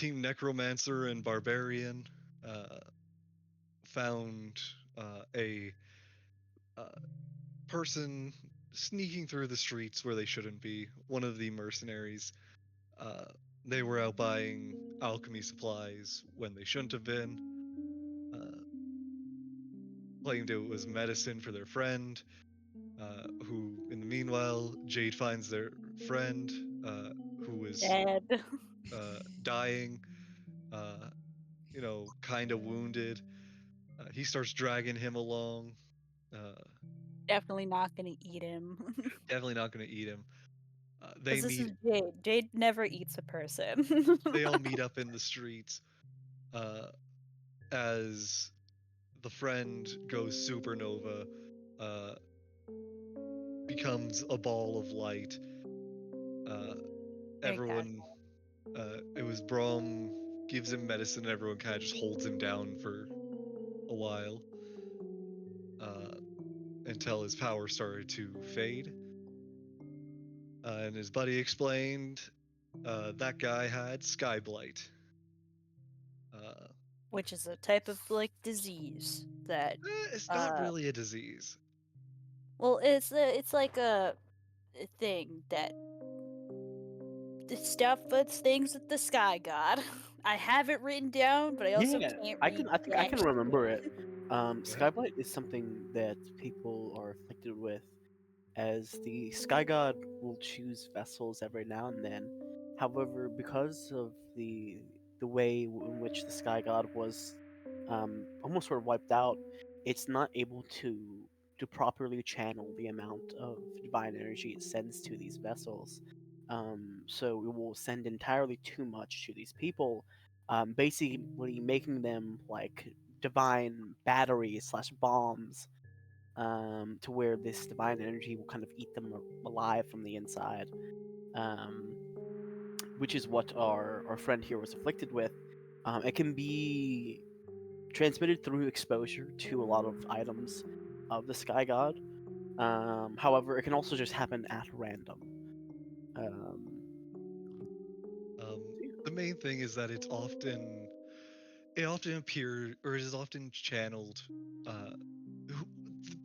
Team Necromancer and Barbarian found a person sneaking through the streets where they shouldn't be. One of the mercenaries. They were out buying alchemy supplies when they shouldn't have been. Claimed it was medicine for their friend. Who, in the meanwhile, Jade finds their friend who was Dead. dying, kind of wounded. He starts dragging him along. Definitely not gonna eat him. Definitely not going to eat him. They Because this meet. is Jade. Jade never eats a person. They all meet up in the streets uh, as the friend goes supernova, uh, becomes a ball of light. Everyone, it was Brom gives him medicine, and everyone kind of just holds him down for a while until his power started to fade. And his buddy explained that guy had sky blight. Which is a type of disease that It's not really a disease. well, it's like a thing that the stuff puts things with the sky god. I have it written down, but I also can't read. I think I can remember it. Yeah. Skyblight is something that people are afflicted with, as the Sky God will choose vessels every now and then. However, because of the way in which the Sky God was almost sort of wiped out, it's not able to properly channel the amount of divine energy it sends to these vessels. So it will send entirely too much to these people, basically making them like divine batteries slash bombs, to where this divine energy will kind of eat them alive from the inside, which is what our friend here was afflicted with. It can be transmitted through exposure to a lot of items of the Sky God. However, it can also just happen at random. The main thing is that it often appears, or it is often channeled.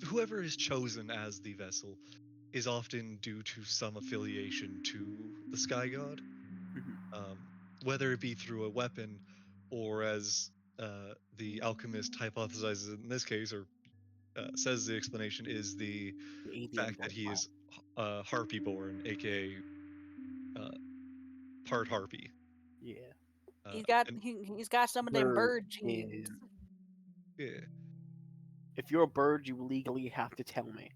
Whoever is chosen as the vessel is often due to some affiliation to the Sky God, whether it be through a weapon, or as the alchemist hypothesizes in this case, or says the explanation is the avian fact that blood he clot. is harpy born, aka part harpy. Yeah. And He's got some of them bird genes. yeah, If you're a bird, you legally have to tell me.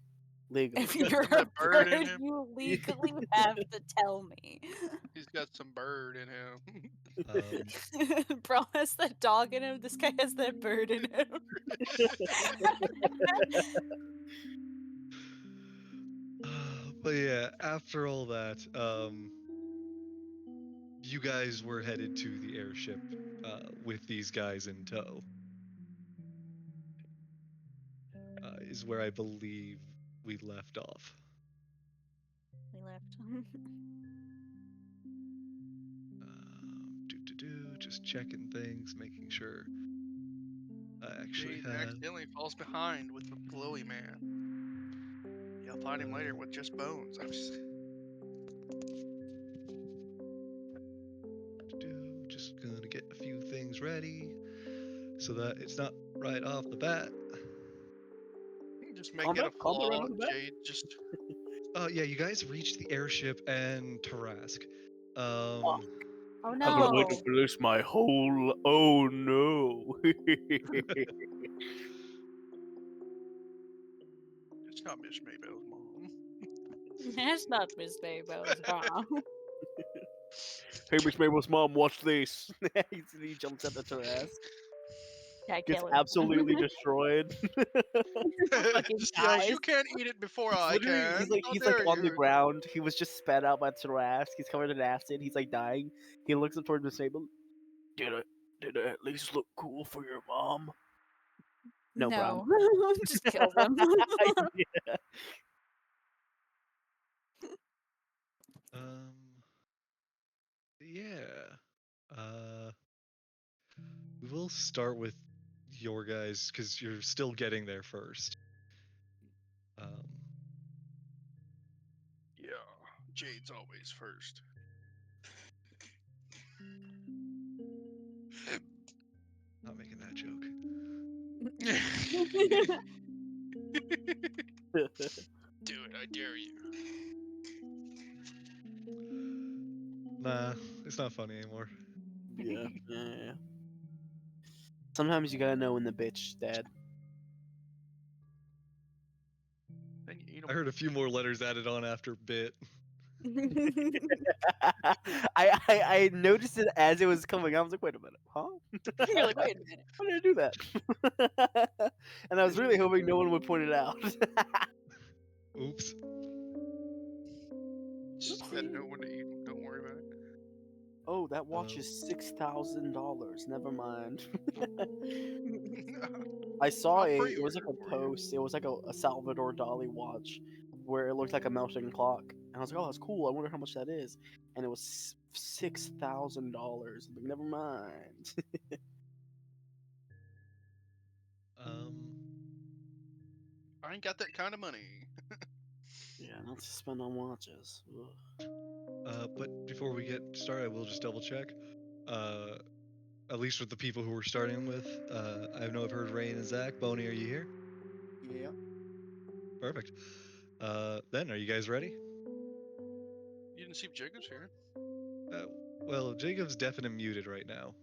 Legally. If He's got you're some of a that bird in bird, him. you legally have to tell me. He's got some bird in him. Bro has that dog in him. This guy has that bird in him. but yeah, after all that, you guys were headed to the airship with these guys in tow. Is where I believe we left off. We left. Just checking things, making sure I actually Jade had. accidentally falls behind with the glowy man. You'll find him later with just bones. I'm just... Just gonna get a few things ready so that it's not right off the bat. Just make it a flaw. Jade just. Yeah, you guys reached the airship and Tarask. Oh I'm no! going to lose my whole. Oh no! It's not Miss Maybell's mom. That's not Miss Maybell's mom. Hey, Miss Mabel's mom, watch this. He jumps at the Tarask. Gets absolutely destroyed. Just yells, "You can't eat it before I can!" He's like on the ground. He was just spat out by Tarask. He's covered in acid. He's like dying. He looks up toward Miss Mabel. Did I at least look cool for your mom? No, bro. Just kill them. Yeah. Yeah. we'll start with your guys because you're still getting there first. Yeah, Jade's always first. Not making that joke. Do it, I dare you. Nah, it's not funny anymore. Yeah, yeah. Sometimes you gotta know when the bitch dead. Then you eat I 'em. heard a few more letters added on after bit. I noticed it as it was coming. I was like, wait a minute, huh? You're like, wait a minute. Why did I do that? And I was really hoping no one would point it out. Oops. Just gotta know when to eat 'em. Don't worry about it. Oh, that watch is $6,000. Never mind. I saw I'll it was like pre-order a it for you. post. It was like a Salvador Dali watch where it looked like a melting clock. And I was like, oh, that's cool. I wonder how much that is. And it was $6,000. Like, never mind. I ain't got that kind of money. Yeah, not to spend on watches. Ugh. But before we get started, we'll just double check. At least with the people who we're starting with. I know I've heard Rain and Zach. Boney, are you here? Yeah. Perfect. Then, are you guys ready? You didn't see if Jacob's here. Well, Jacob's deaf and muted right now.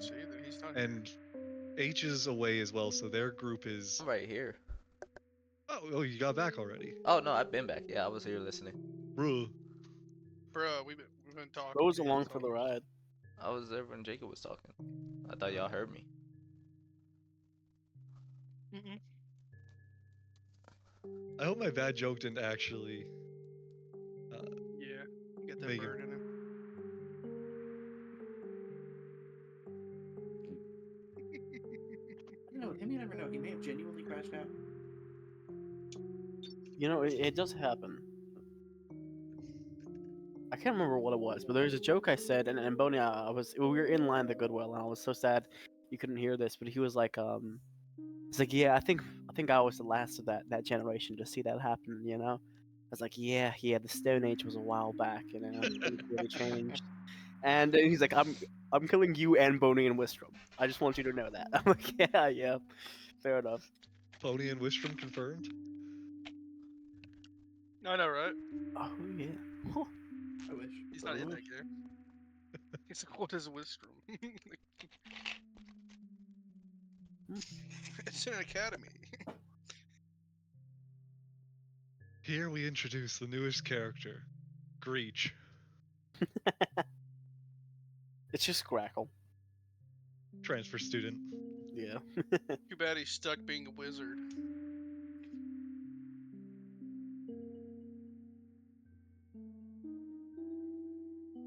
See, then he's not here. And H is away as well, so their group is. I'm right here. Oh, you got back already. Oh no, I've been back. Yeah, I was here listening. Bruh. Bruh, we've been talking. Rose He's along for talking. the ride. I was there when Jacob was talking. I thought y'all heard me. Mm-mm. I hope my bad joke didn't actually. Yeah, you got that Make bird him- in him. I don't know. With him, you never know. He may have genuinely crashed out. You know, it does happen. I can't remember what it was, but there was a joke I said, and Boney, we were in line at the Goodwill, and I was so sad you couldn't hear this, but he was like, it's like, yeah, I think I was the last of that generation to see that happen, you know. I was like, yeah, the Stone Age was a while back, you know, things really changed. And then he's like, I'm killing you and Boney and Wistrom. I just want you to know that. I'm like, yeah, fair enough. Pony and Wistrom confirmed. I know, right? Oh yeah. Huh. I wish. He's not in Oh. that game. He's like, what is Wistrom? It's an academy. Here we introduce the newest character, Greach. It's just Grackle. Transfer student. Yeah. Too bad he's stuck being a wizard.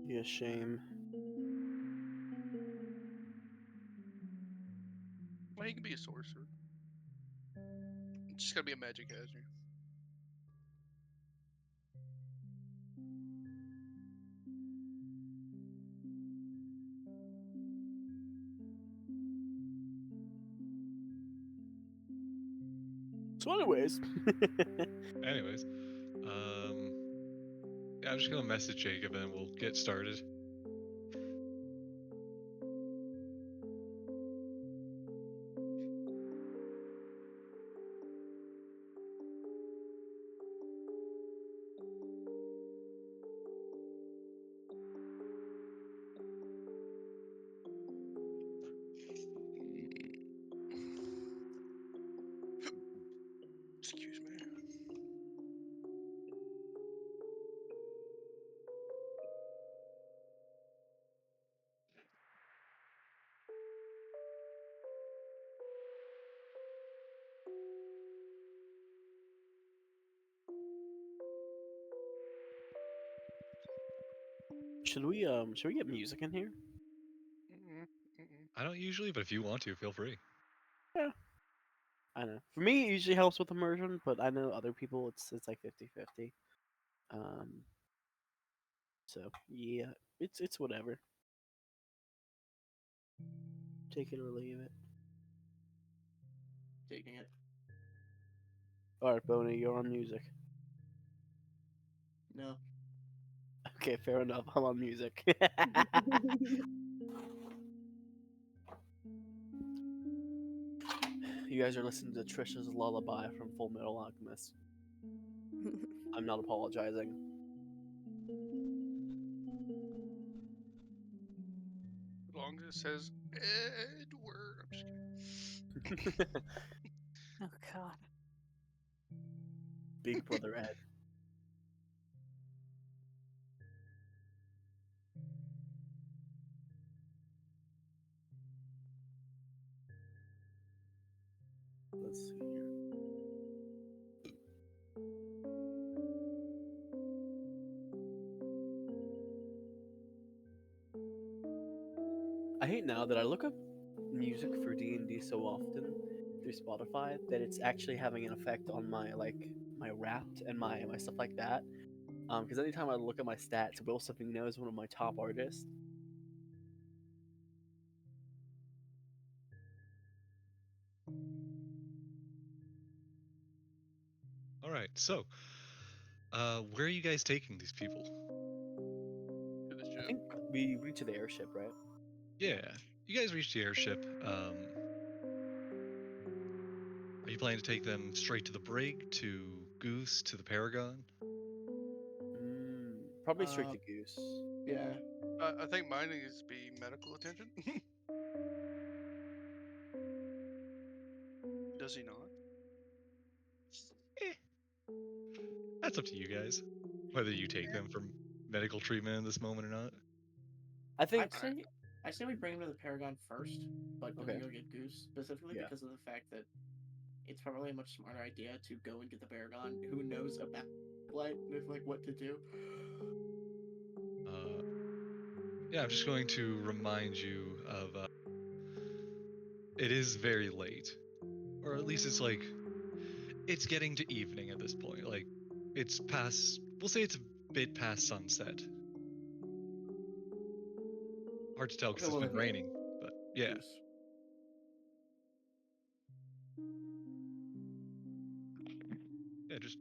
Yeah, shame. Well, he can be a sorcerer. It's just gotta be a magic hazard. So, anyways. Anyways, yeah, I'm just gonna message Jacob and we'll get started. Excuse me. Should we get music in here? Mm-mm. Mm-mm. I don't usually, but if you want to, feel free. Yeah. I know. For me, it usually helps with immersion, but I know other people, it's like 50-50. So yeah, it's whatever. Take it or leave it. Taking it. Alright, Boney, you're on music. No. Okay, fair enough. I'm on music. You guys are listening to Trisha's Lullaby from Full Metal Alchemist. I'm not apologizing. As long as it says Edward. I'm just kidding. Oh God. Big Brother Ed. Let's see here. I hate now that I look up music for D&D so often through Spotify that it's actually having an effect on my my Wrapped and my stuff like that. Because anytime I look at my stats, Will Savino is one of my top artists. All right, so where are you guys taking these people? To the I ship. think we reach the airship, right? Yeah, you guys reach the airship. Are you planning to take them straight to the brig, to Goose, to the Paragon? Probably straight to Goose. Yeah. I think mine needs to be medical attention. Does he not? Eh, that's up to you guys. Whether you take them for medical treatment in this moment or not. I think. I say we bring him to the Paragon first, but then Okay. we go get Goose, specifically Yeah. because of the fact that it's probably a much smarter idea to go and get the Paragon who knows about light and like what to do. Yeah, I'm just going to remind you of. It is very late, or at least it's getting to evening at this point. Like, it's past. We'll say it's a bit past sunset. Hard to tell because Okay, it's well, been then, yeah. raining, but yeah. Goose. Yeah, just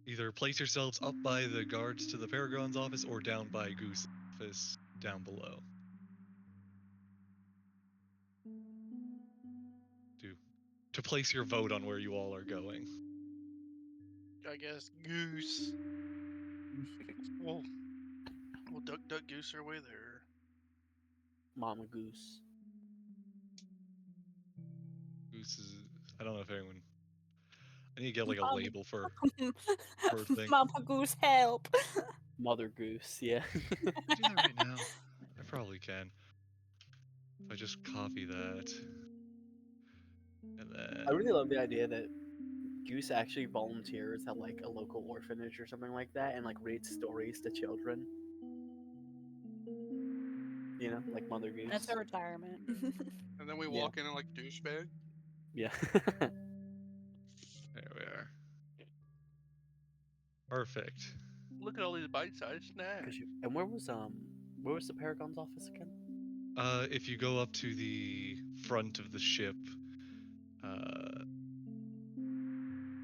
either place yourselves up by the guards to the Paragon's office or down by Goose's office down below. To place your vote on where you all are going. I guess Goose. Well, we'll duck Goose our way there. Mama Goose. Goose is. I don't know if anyone. I need to get like a Mama- label for her thing. Mama Goose, help! Mother Goose, yeah. Can I do that right now? I probably can. If I just copy that. And then. I really love the idea that Goose actually volunteers at like a local orphanage or something like that and like reads stories to children. You know, like Mother Goose. That's a retirement. And then we Yeah. walk in like douchebag. Yeah. There we are. Perfect. Look at all these bite-sized snacks. And where was the Paragon's office again? If you go up to the front of the ship,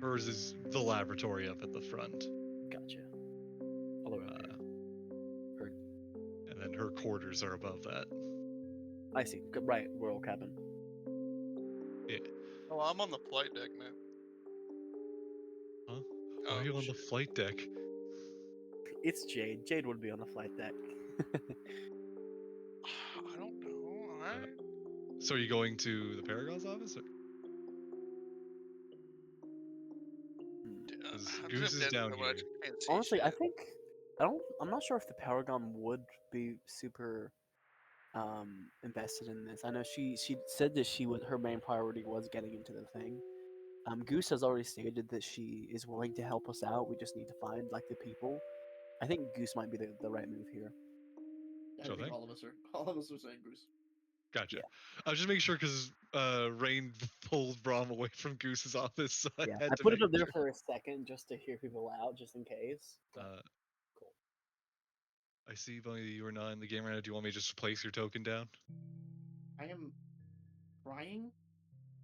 hers is the laboratory up at the front. Gotcha. All the way over here. Heard. And then her quarters are above that. I see. Right, royal cabin. Yeah. Oh, I'm on the flight deck, man. Huh? Why are you on the shit. flight deck? It's Jade. Jade would be on the flight deck. I don't know. Alright. So are you going to the Paragon's office? Or? I'm Goose just is dead down when I here. just can't see Honestly, shit. I'm not sure if the Paragon would be super invested in this. I know she said that her main priority was getting into the thing. Goose has already stated that she is willing to help us out. We just need to find like the people. I think Goose might be the right move here. I think all of us are saying Goose. Gotcha. Yeah. I was just making sure because Rain pulled Brom away from Goose's office, so I had I to put make it up there sure. for a second just to hear people out, just in case. Cool. I see, Bonnie, that you are not in the game right now. Do you want me to just place your token down? I am trying.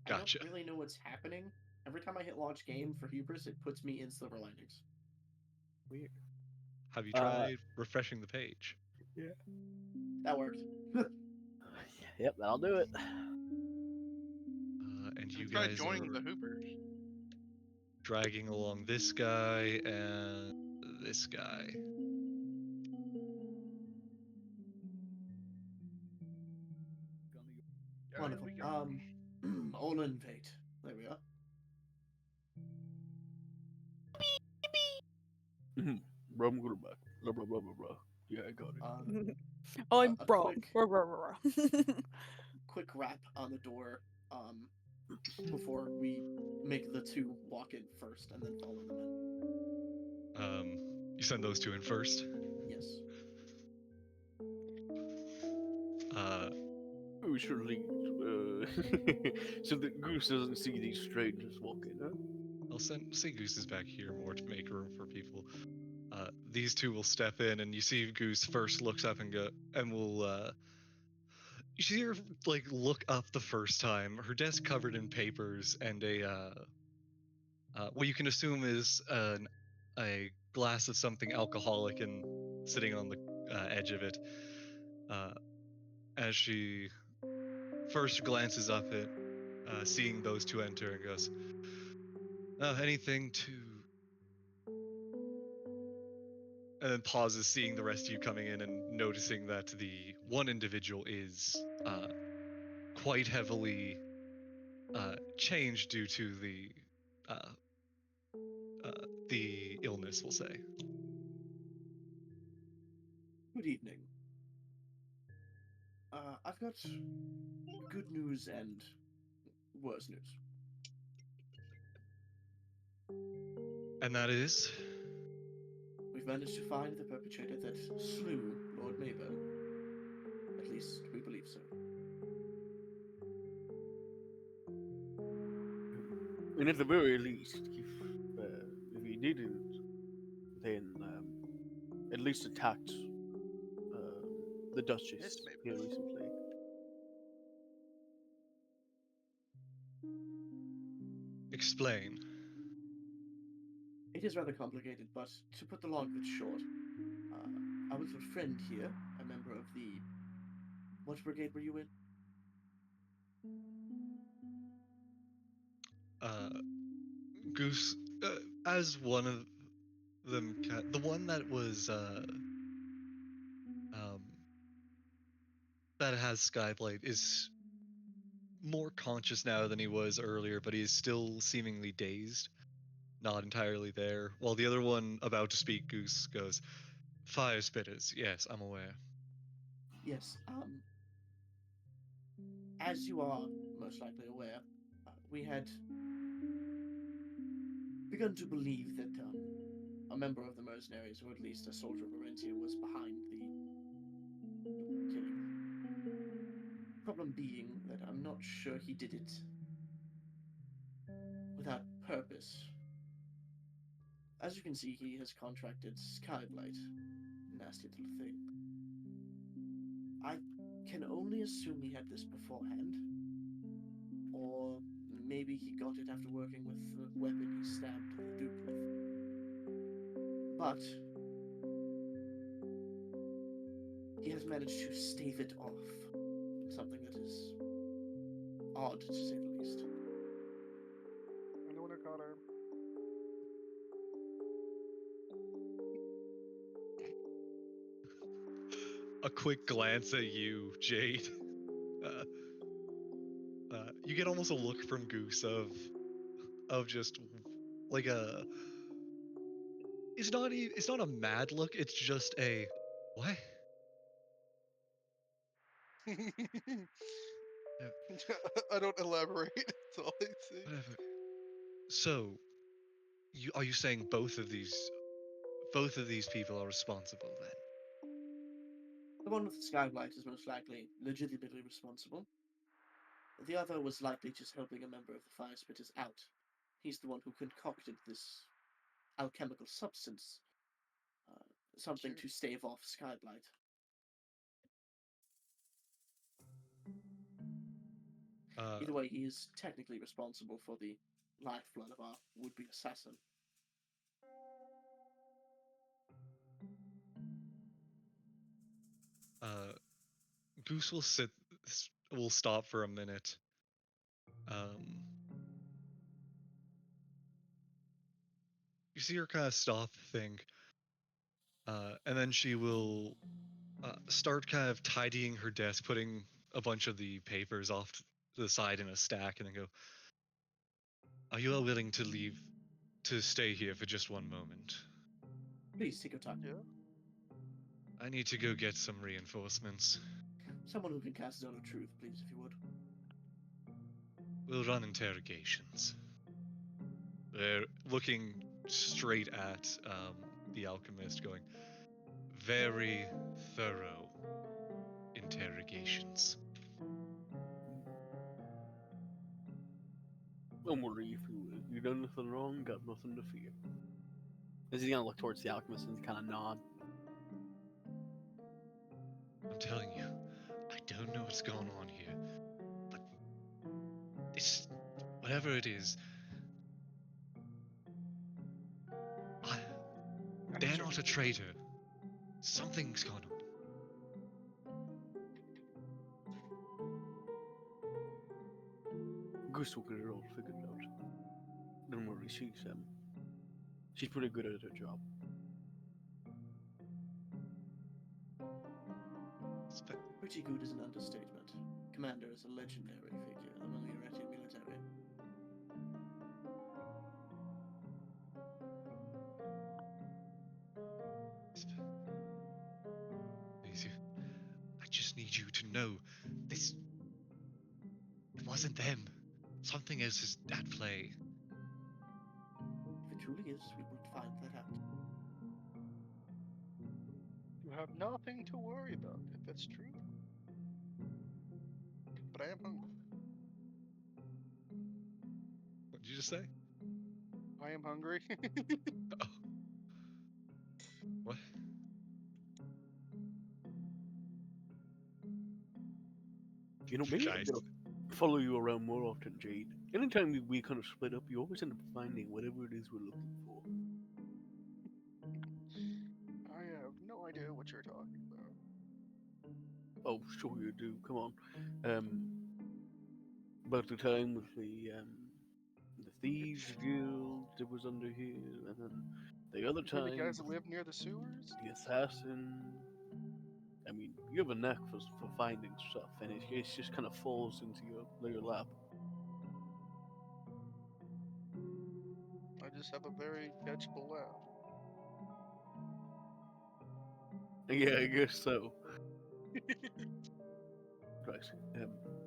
Gotcha. I don't really know what's happening. Every time I hit launch game for Hubris, it puts me in Silver Linings. Weird. Have you tried refreshing the page? Yeah. That worked. Yep, that'll do it. And you Try guys joining are the Hubris. dragging along this guy and this guy. Wonderful. All invade. There we are. Blah, blah, blah, blah, blah, blah. Yeah, I got it. I'm a wrong. quick- Quick rap on the door before we make the two walk in first and then follow them in. You send those two in first. Yes. We should leave. So that Goose doesn't see these strangers walking, huh? I'll say Goose is back here more to make room for people. These two will step in, and you see Goose first looks up and will. You see her like look up the first time. Her desk covered in papers and what you can assume is a glass of something alcoholic and sitting on the edge of it. As she first glances up at seeing those two enter and goes, anything to. And then pauses, seeing the rest of you coming in and noticing that the one individual is quite heavily changed due to the illness, we'll say. Good evening. I've got good news and worse news. And that is? We've managed to find the perpetrator that slew Lord Maybo. At least we believe so. And at the very least, if he didn't, then at least attacked the Duchess Yes, maybe. here recently. Explain. It is rather complicated, but to put the long of it short, our little friend here, a member of the... What brigade were you in? Goose, as one of them, the one that was, that has Skyblight is more conscious now than he was earlier, but he is still seemingly dazed, not entirely there. While the other one, about to speak, Goose goes, "Fire spitters, yes, I'm aware." Yes, as you are most likely aware, we had begun to believe that a member of the mercenaries, or at least a soldier of Orentia, was behind the killing. Problem being that I'm not sure he did it without purpose. As you can see, he has contracted Skyblight. Nasty little thing. I can only assume he had this beforehand. Or maybe he got it after working with the weapon he stabbed the Duke with. But he has managed to stave it off. Something that is odd, to say the least. Anyone who caught her? A quick glance at you, Jade. You get almost a look from Goose of just like a. It's not a mad look. It's just a what? I don't elaborate. That's all I say. Whatever. So, are you saying both of these people are responsible then? The one with the Skyblight is most likely legitimately responsible. The other was likely just helping a member of the Fire Spitters out. He's the one who concocted this alchemical substance. Something to stave off Skyblight. Either way, he is technically responsible for the lifeblood of our would-be assassin. Goose will stop for a minute. You see her kind of stop, think, and then she will start kind of tidying her desk, putting a bunch of the papers off to the side in a stack, and then go, "Are you all willing to stay here for just one moment? Please take your time. Yeah. I need to go get some reinforcements. Someone who can cast Zone of Truth, please, if you would. We'll run interrogations." They're looking straight at the alchemist, going, "Very thorough interrogations." Don't worry, if you done nothing wrong, got nothing to fear. Is he gonna look towards the alchemist and kind of nod? I'm telling you, I don't know what's going on here, but it's whatever it is. They're not a traitor. Something's gone on. Goose will get it all figured out. Don't worry, she's pretty good at her job. Pretty good is an understatement. Commander is a legendary figure among the Iranian military. I just need you to know this. It wasn't them. Something else is at play. If it truly is, we will find that out. You have nothing to worry about if that's true. But I am hungry. What did you just say? I am hungry. Oh. What? You know, maybe I'm gonna follow you around more often, Jade. Anytime we kind of split up, you always end up finding whatever it is we're looking for. I have no idea what you're talking about. Oh, sure you do. Come on. About the time with the thieves guild that was under here, and then the other You're the time guys that live near the sewers? the assassin. I mean, you have a knack for finding stuff, and it just kind of falls into your lap. I just have a very catchable laugh. Yeah, I guess so. Right.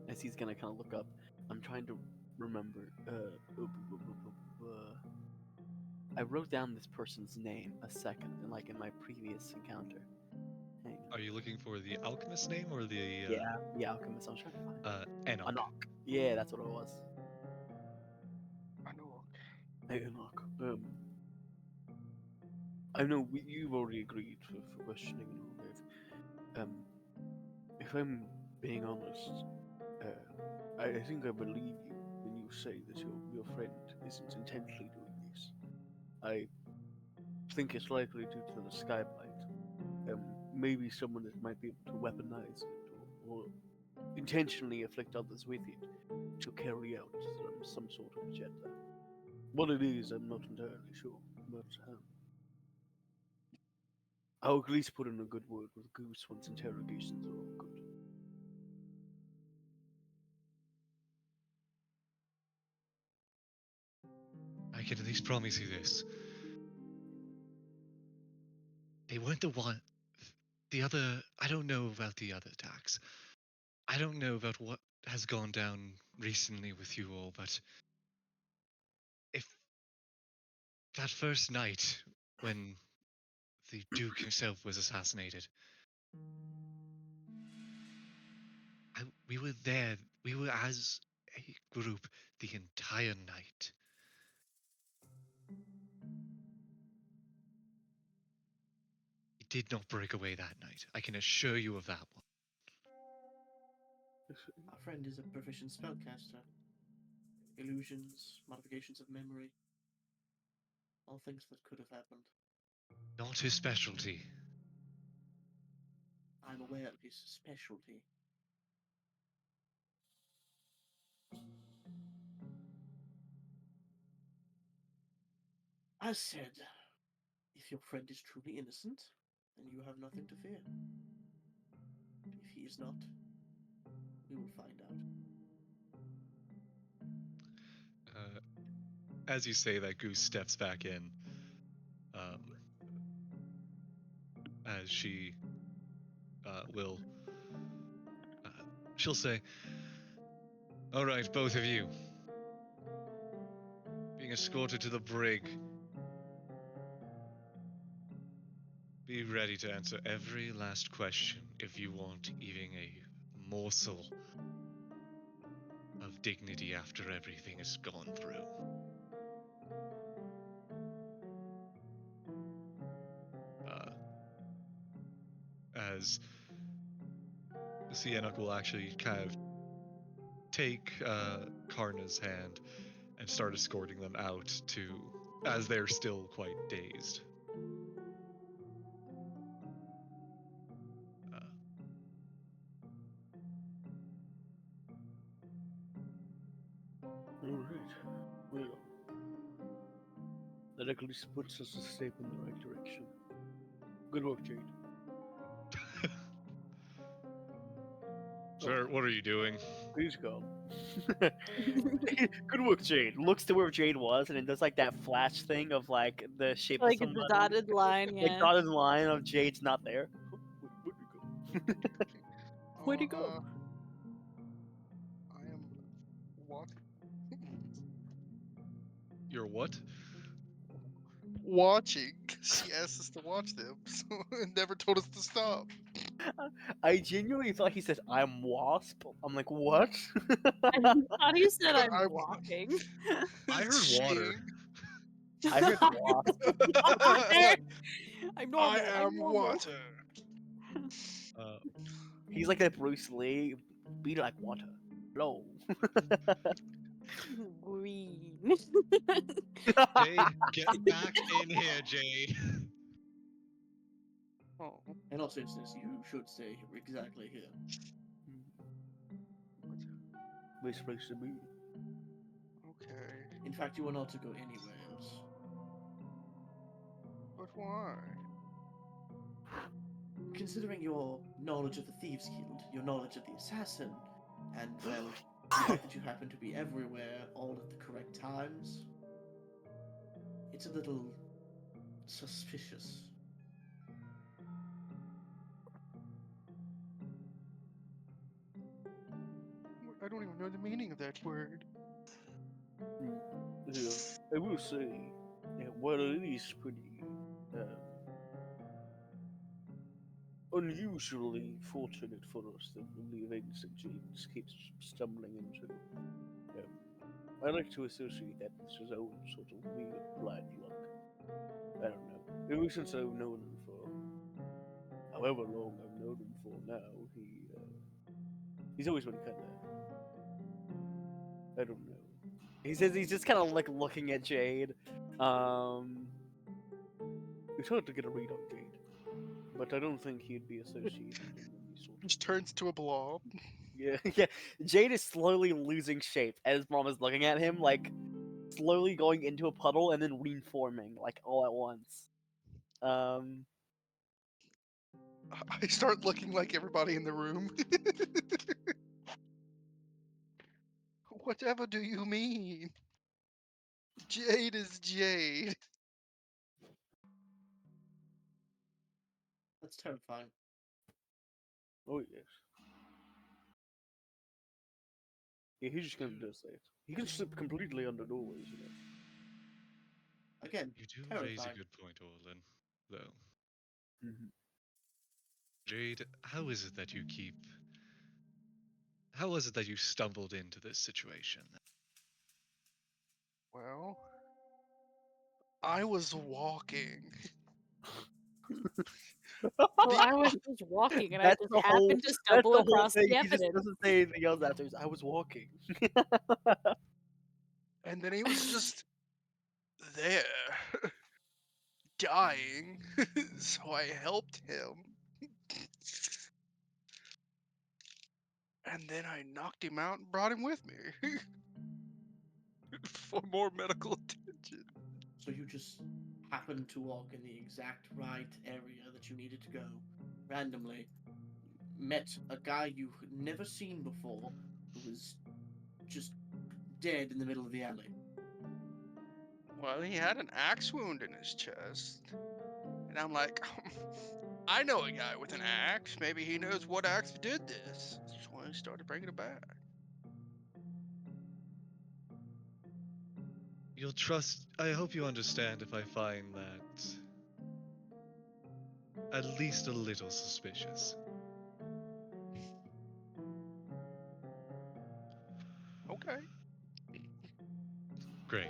As he's gonna kind of look up, I'm trying to remember. I wrote down this person's name a second, in my previous encounter. Hang on. Are you looking for the alchemist name or the Yeah, the alchemist. I was trying to find. Enoch? Enoch. Yeah, that's what it was. I know. Hey, Enoch. I know you've already agreed for questioning and all that. If I'm being honest, I think I believe you when you say that your friend isn't intentionally doing this. I think it's likely due to the skyblight. Maybe someone that might be able to weaponize it or intentionally afflict others with it to carry out some sort of agenda. What it is, I'm not entirely sure, but I'll at least put in a good word with Goose once interrogations are all good. I can at least promise you this. They weren't the one. The other. I don't know about the other attacks. I don't know about what has gone down recently with you all, but if that first night when the Duke himself was assassinated, we were there. We were as a group the entire night. He did not break away that night. I can assure you of that one. Our friend is a proficient spellcaster. Illusions, modifications of memory, all things that could have happened. Not his specialty. I'm aware of his specialty. As said, if your friend is truly innocent, then you have nothing to fear. If he is not, we will find out. As you say that, Goose steps back in. As she will. She'll say, "All right, both of you. Being escorted to the brig. Be ready to answer every last question if you want even a morsel of dignity after everything is gone through." As Sienna will actually kind of take Karna's hand and start escorting them out to, as they're still quite dazed. Alright. Well, that at least puts us a step in the right direction. Good work, Jade. Sir, what are you doing? Please go. Good work, Jade. Looks to where Jade was, and it does like that flash thing of like the shape Like of the somebody. dotted line, Like yeah. dotted line of Jade's not there. Where'd he go? I am what? You're what? Watching. She asked us to watch them, so it never told us to stop. I genuinely thought he said, "I'm Wasp." I'm like, what? I thought he said I'm I'm- walking. I heard water. Shane. I heard Wasp. Water! I'm I normal. I'm am normal. water. He's like that Bruce Lee. Be like water. Blow. Green. Jade, get back in here, Jade. Oh, In all seriousness, you should stay exactly here. Best place to be. okay. In fact, you are not to go anywhere else. But why? Considering your knowledge of the Thieves Guild, your knowledge of the Assassin, and, well, the fact that you happen to be everywhere all at the correct times, it's a little suspicious. I don't even know the meaning of that word. Yeah, I will say, well, it is pretty unusually fortunate for us that the events that James keeps stumbling into. I like to associate that with his own sort of weird blind luck. I don't know. Ever since I've known him for however long I've known him for now, he's always been kind of, I don't know. He says he's just kind of like looking at Jade. It's hard to get a read on Jade, but I don't think he'd be associated in any sort of. Just turns to a blob. Yeah, yeah. Jade is slowly losing shape as Mom is looking at him, like slowly going into a puddle and then reforming, like all at once. I start looking like everybody in the room. Whatever do you mean? Jade is Jade. That's terrifying. Oh yes. Yeah, he's just gonna do it. He can slip completely under doorways, you know. Again, You do terrifying. raise a good point, Orlin, though. Mm-hmm. Jade, how is it that you keep... How was it that you stumbled into this situation? Well, I was walking. Well, I was just walking and I That's just the whole. happened to That's stumble the whole across thing. the He just evidence. doesn't say anything else after. I was walking. And then he was just there, dying. So I helped him. And then I knocked him out and brought him with me. For more medical attention. So you just happened to walk in the exact right area that you needed to go, randomly, met a guy you had never seen before, who was just dead in the middle of the alley. Well, he had an axe wound in his chest. And I'm like, I know a guy with an axe. Maybe he knows what axe did this. So I started bringing it back. You'll trust. I hope you understand if I find that at least a little suspicious. Okay. Great.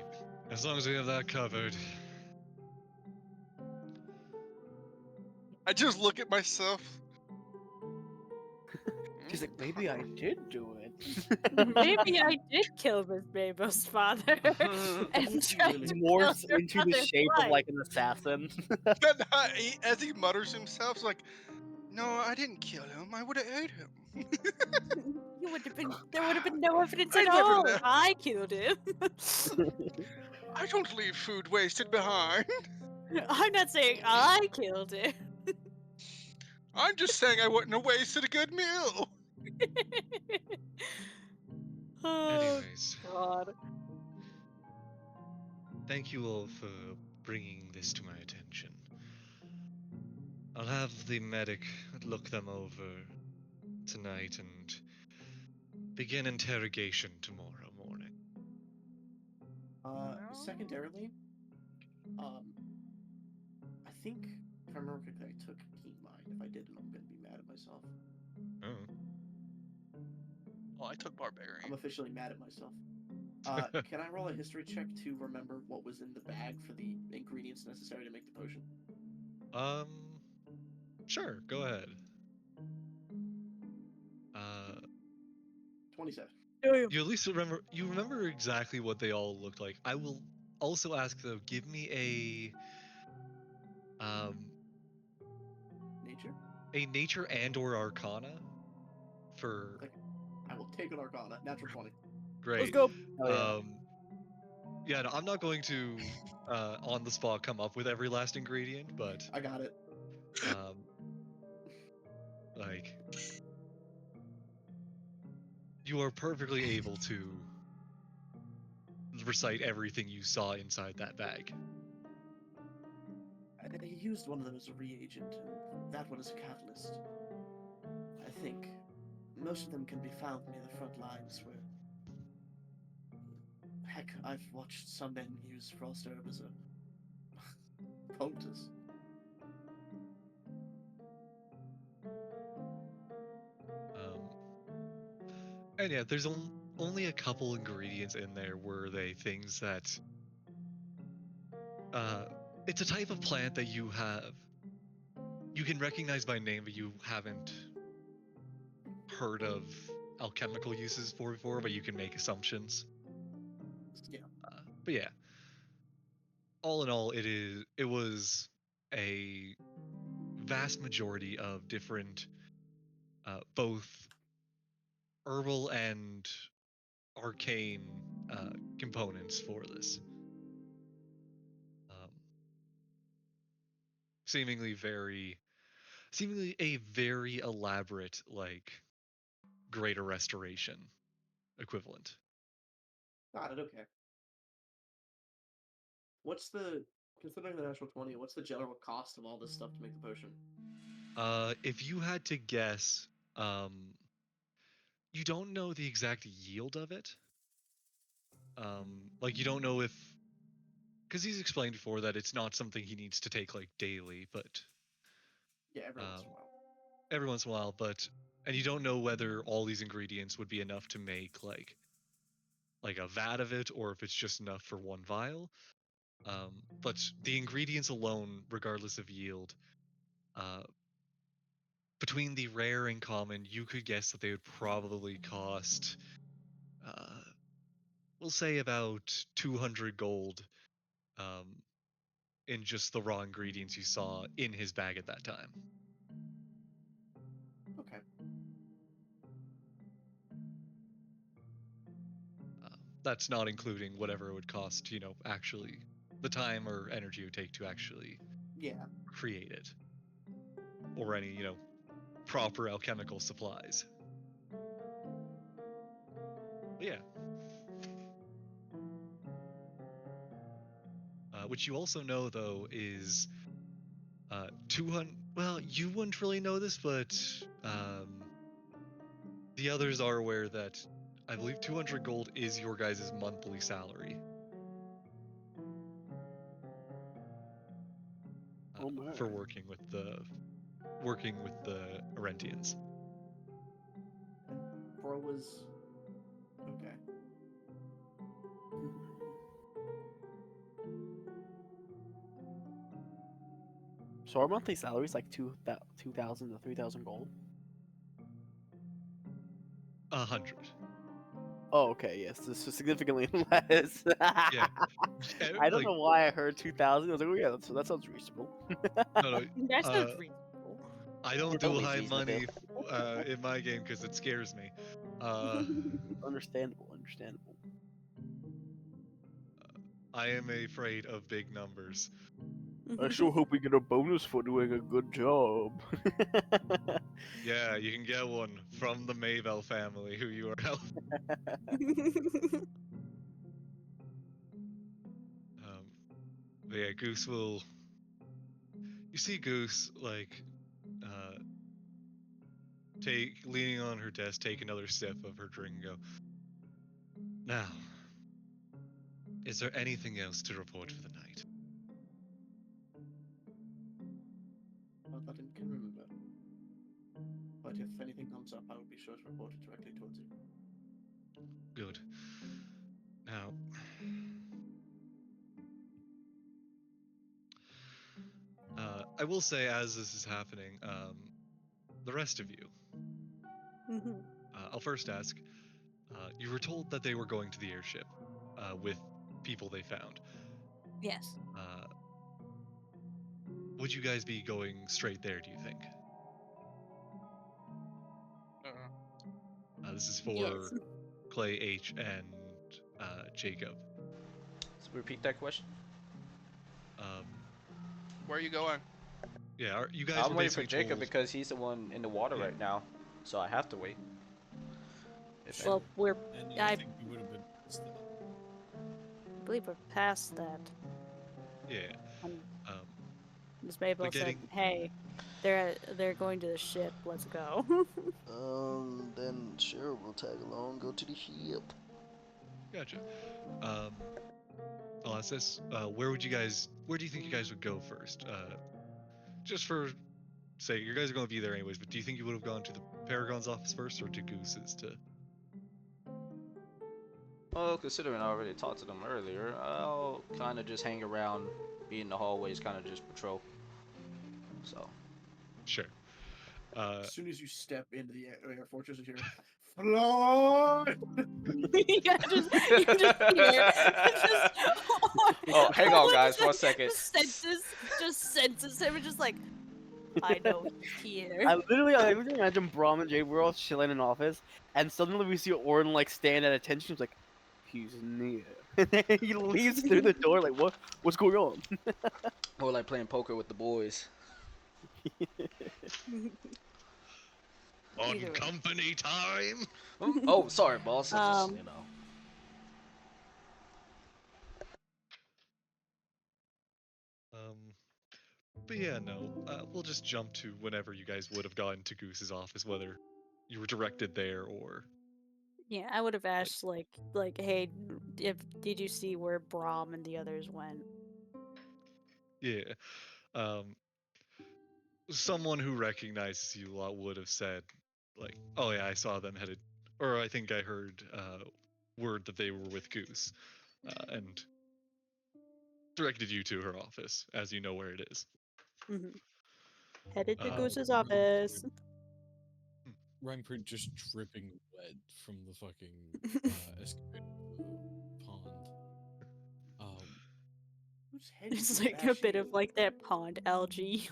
As long as we have that covered. I just look at myself. She's like, maybe I did do it. Maybe I did kill Miss Mabo's father and tried Really? to kill Morphs her into the mother's shape of wife. like an assassin. And as he mutters himself, he's like, no, I didn't kill him. I would have ate him. You would have been. There would have been no evidence I at never all. left. I killed him. I don't leave food wasted behind. I'm not saying I killed him. I'm just saying I wouldn't have wasted a good meal. Oh Anyways, God. thank you all for bringing this to my attention. I'll have the medic look them over tonight and begin interrogation tomorrow morning. Secondarily, I think, if I remember correctly, I took Keen Mind. If I didn't, I'm gonna be mad at myself. Oh. Well, I took I'm Barbarian. officially mad at myself. Can I roll a history check to remember what was in the bag for the ingredients necessary to make the potion? Sure, go ahead. 27. You at least remember exactly what they all looked like. I will also ask though, give me Nature? a nature and or arcana for I will take an Arcana. Natural 20. great. Let's go. Oh yeah. Yeah, no, I'm not going to on the spot come up with every last ingredient, but I got it. like you are perfectly able to recite everything you saw inside that bag. I used one of them as a reagent, and that one as a catalyst. I think most of them can be found near the front lines where. Heck, I've watched some men use frost herb as a poultice. And yeah, there's only a couple ingredients in there were they things that it's a type of plant that you can recognize by name, but you haven't heard of alchemical uses for before, but you can make assumptions. Yeah. But yeah, all in all, it was a vast majority of different both herbal and arcane components for this. Seemingly a very elaborate, like, greater restoration equivalent. Got it, okay. Considering the natural 20, what's the general cost of all this stuff to make the potion? If you had to guess, you don't know the exact yield of it. Like, you don't know if, because he's explained before that it's not something he needs to take, like, daily, but Yeah, every once in a while. every once in a while, and you don't know whether all these ingredients would be enough to make like a vat of it, or if it's just enough for one vial. But the ingredients alone, regardless of yield, between the rare and common, you could guess that they would probably cost, we'll say about 200 gold, in just the raw ingredients you saw in his bag at that time. Okay. That's not including whatever it would cost, actually the time or energy it would take to actually Yeah. create it, or any, proper alchemical supplies. But yeah. Which you also know, though, is 200. Well, you wouldn't really know this, but the others are aware that I believe 200 gold is your guys' monthly salary. For working with the Arentians. Bro was okay. So our monthly salary is like 2,000 to 3,000 gold. 100. Oh, okay. Yes, this is significantly less. Yeah. I don't know why I heard 2,000. I was like, oh yeah, that sounds reasonable. No, That sounds reasonable. I don't It's do always high money reasonable. in my game because it scares me. Understandable. I am afraid of big numbers. I sure hope we get a bonus for doing a good job. Yeah, you can get one from the Maybell family who you are helping. But yeah, Goose will. You see Goose leaning on her desk, take another sip of her drink, and go. Now, is there anything else to report for the night? Not that I can remember. But if anything comes up, I will be sure to report it directly towards you. Good. Now, I will say, as this is happening, the rest of you, I'll first ask, you were told that they were going to the airship with people they found. Yes. Would you guys be going straight there, do you think? This is for Yes. Clay, H, and Jacob. So repeat that question. Where are you going? Yeah, you guys I'm were waiting for basically Jacob told, because he's the one in the water Yeah. right now, so I have to wait. Well, And I think we would have been past that. believe we're past that. Yeah. Ms. Mabel said, "Hey, they're going to the ship. Let's go." Then sure, we'll tag along, go to the ship. Gotcha. I'll ask this. Where do you think you guys would go first? Just for say, you guys are going to be there anyways, but do you think you would have gone to the Paragon's office first or to Goose's to? Well, considering I already talked to them earlier, I'll kind of just hang around, be in the hallways, kind of just patrol. So. Sure. As soon as you step into the air fortress, you hear, "Fly!" you're just here. Oh, hang on, guys, 1 second. Just senses him, and just like, I know he's here. I literally imagine Braum and Jade, we're all chilling in office, and suddenly we see Orin like stand at attention. He's like, he's near. And then he leaves through the door like, what's going on? Or like playing poker with the boys. On Either way. company time. Oh, sorry, boss. I just, But yeah, no. We'll just jump to whenever you guys would have gotten to Goose's office, whether you were directed there or. Yeah, I would have asked like, hey, did you see where Braum and the others went? Yeah. Someone who recognizes you a lot would have said, like, "Oh yeah, I saw them headed," or I think I heard word that they were with Goose, and directed you to her office, as you know where it is. Headed to Um, Goose's office. Rampart just dripping wet from the fucking escapade pond. Whose head is It's he like a bit bashing of in? like that pond algae.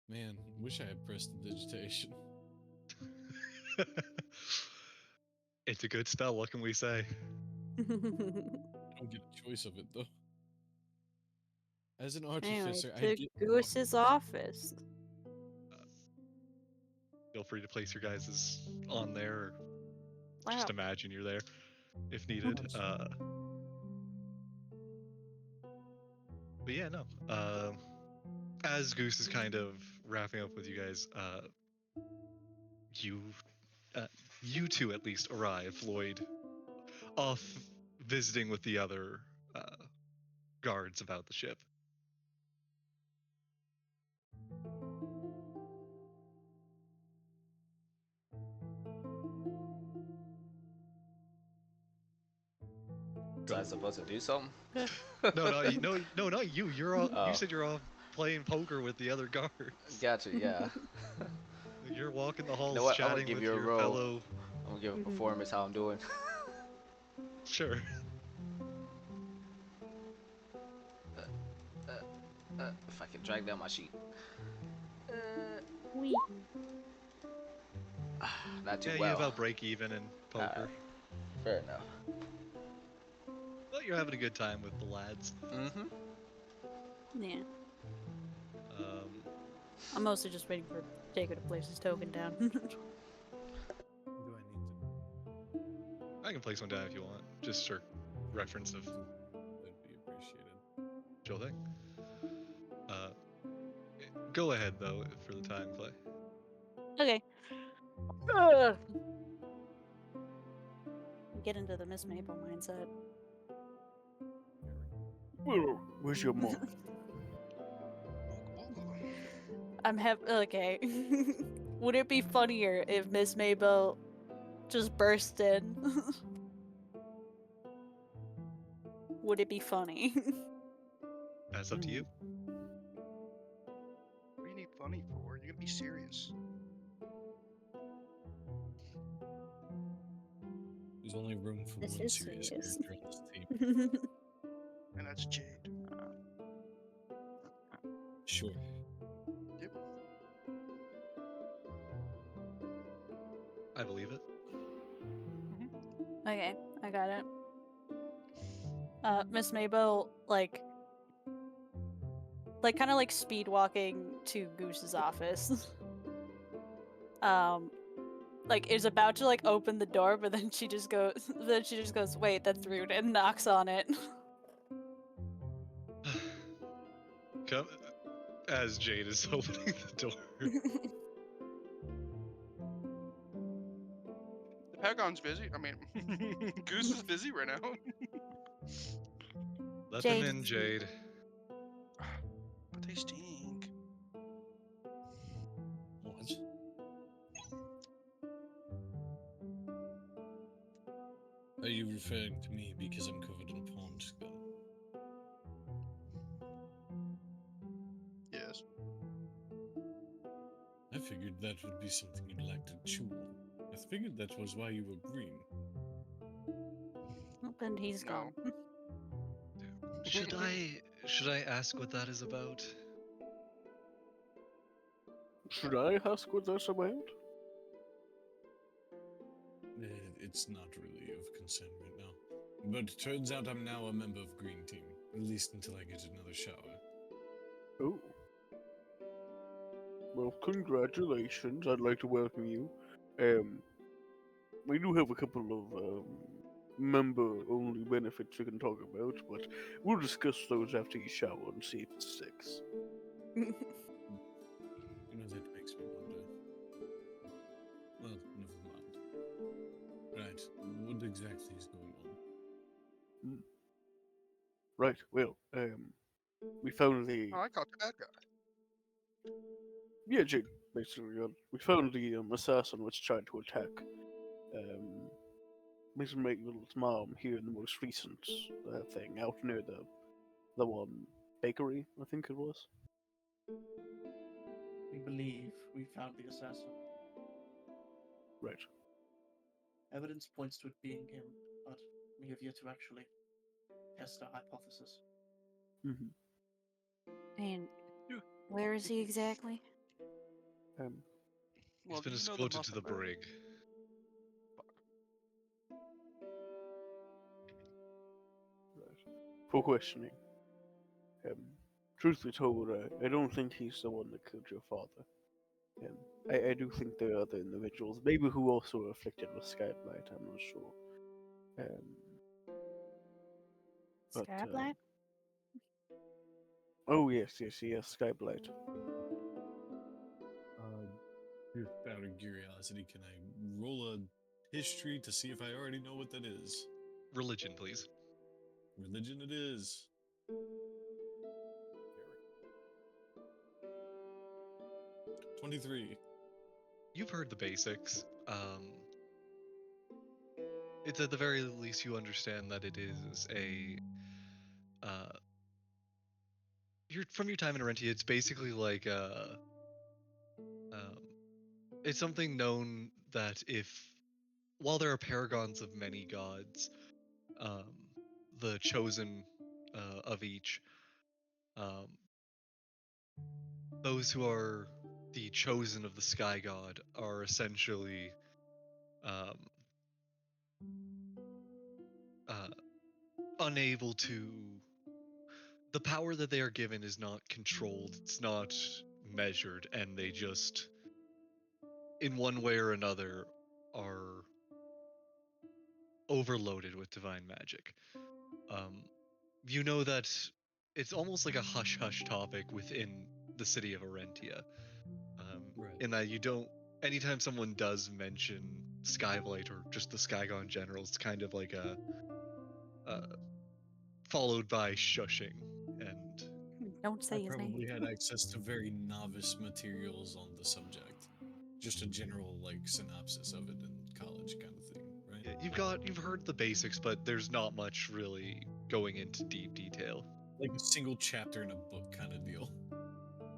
Man, wish I had prestidigitation. It's a good spell. What can we say? I don't get a choice of it though. As an Anyway, artificer, I to get Goose's office. Feel free to place your guys' on there. Or Wow. just imagine you're there if needed. But yeah, no. As Goose is kind of wrapping up with you guys, you two at least arrive. Lloyd off visiting with the other guards about the ship. Was I supposed to do something? No, not you. You're all. Oh. You said you're all playing poker with the other guards. Gotcha, yeah. You're walking the halls You know what? I'm gonna chatting give with you a your roll. fellow. I'm gonna give a performance how I'm doing. Sure. If I can drag down my sheet. Wee. Not too Yeah, well. you about break even in poker. Fair enough. But you're having a good time with the lads. Mm-hmm. Yeah. Um, I'm mostly just waiting for Jacob to place his token down. Do I need to? I can place one down if you want, just for reference of That'd be appreciated. Joe thing. Go ahead though for the time play. Okay. Ugh. Get into the Miss Maple mindset. Where's your mom? Okay. Would it be funnier if Miss Mabel just burst in? Would it be funny? That's up to you. What do you need funny for? You gotta be serious. There's only room for This one is serious serious. character on this team. And that's Jade. Sure. Yep. I believe it. Okay, I got it. Miss Mabel, like kind of like speed walking to Goose's office. Like is about to like open the door, but then she just goes, wait, that's rude, and knocks on it. Come as Jade is opening the door. The Pagon's busy. I mean, Goose is busy right now. Let Jade them in, is- Jade. But they stink. What? Are you referring to me because I'm covered in pond scum? Yes. I figured that would be something you'd like to chew on. I figured that was why you were green. And he's No. gone. Should I ask what that is about? Should I ask what that's about? It's not really of concern right now. But it turns out I'm now a member of Green Team, at least until I get another shower. Oh. Well, congratulations. I'd like to welcome you. We do have a couple of member-only benefits we can talk about, but we'll discuss those after you shower and see if it sticks. You know, that makes me wonder. Well, never mind. Right, what exactly is going on? Right. Well, we found the Oh, I caught the bad guy. yeah, Jade. Basically, we found the assassin which tried to attack Miss Mabel's mom here in the most recent thing out near the one bakery, I think it was. We believe we found the assassin. Right. Evidence points to it being him, but we have yet to actually test our hypothesis. Mm-hmm. And where is he exactly? He's been do you know the escorted to the muffin man? brig. Right. For questioning. Truth be told, I don't think he's the one that killed your father. I do think there are other individuals, maybe who also are afflicted with skyblight. I'm not sure. But Skyblight? oh yes, skyblight. Just out of curiosity, can I roll a history to see if I already know what that is? Religion, please. Religion it is. 23. You've heard the basics. It's at the very least you understand that it is a from your time in Arentia, it's basically like um, it's something known that while there are paragons of many gods, um, the chosen of each, um, those who are the chosen of the sky god are essentially um, uh, unable to. The power that they are given is not controlled, it's not measured, and they just, in one way or another, are overloaded with divine magic. Um, you know that it's almost like a hush hush topic within the city of Arentia. Right. In that you don't, anytime someone does mention Skyblight or just the Skygon in general, it's kind of like uh, followed by shushing. And Don't I say his name. probably had access to very novice materials on the subject. Just a general like synopsis of it in college kind of thing, right? yeah, you've heard the basics, but there's not much really going into deep detail. Like a single chapter in a book kind of deal.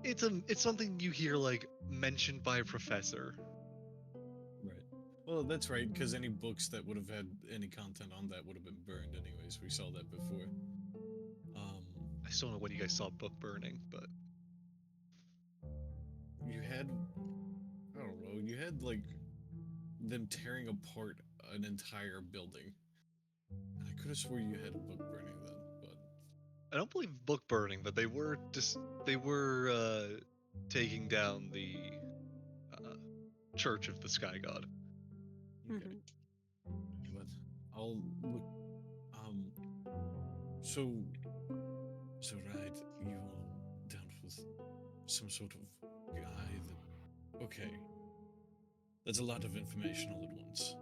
It's something you hear like mentioned by a professor. Right. Well, that's right, because any books that would have had any content on that would have been burned anyways. We saw that before. I still don't know when you guys saw book burning, but you had, I don't know, you had like them tearing apart an entire building. And I could have swore you had a book burning then, but I don't believe book burning, but they were taking down the Church of the Sky God. okay. But I'll look. So, right, you dealt with some sort of guy that. Okay, that's a lot of information all at once.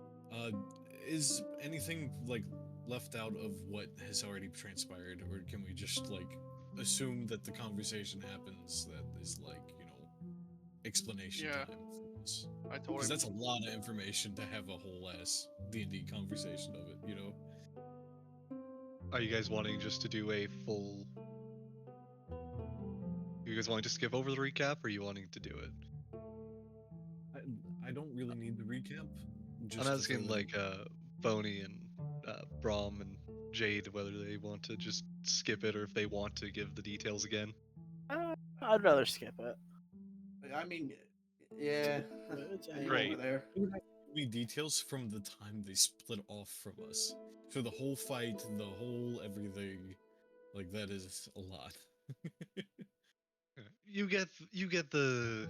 Is anything like left out of what has already transpired, or can we just like assume that the conversation happens that is like explanation Yeah. time for us? I told Because him. that's a lot of information to have a whole ass D&D conversation of it, Are you guys wanting just to do a full? You guys wanting to skip over the recap, or are you wanting to do it? I don't really need the recap. Just I'm to asking further- like Boney and Brom and Jade whether they want to just skip it or if they want to give the details again. I'd rather skip it. I mean, yeah, It's leave Great. over there. You have to give me details from the time they split off from us. So the whole fight, the whole everything, like that is a lot. You get the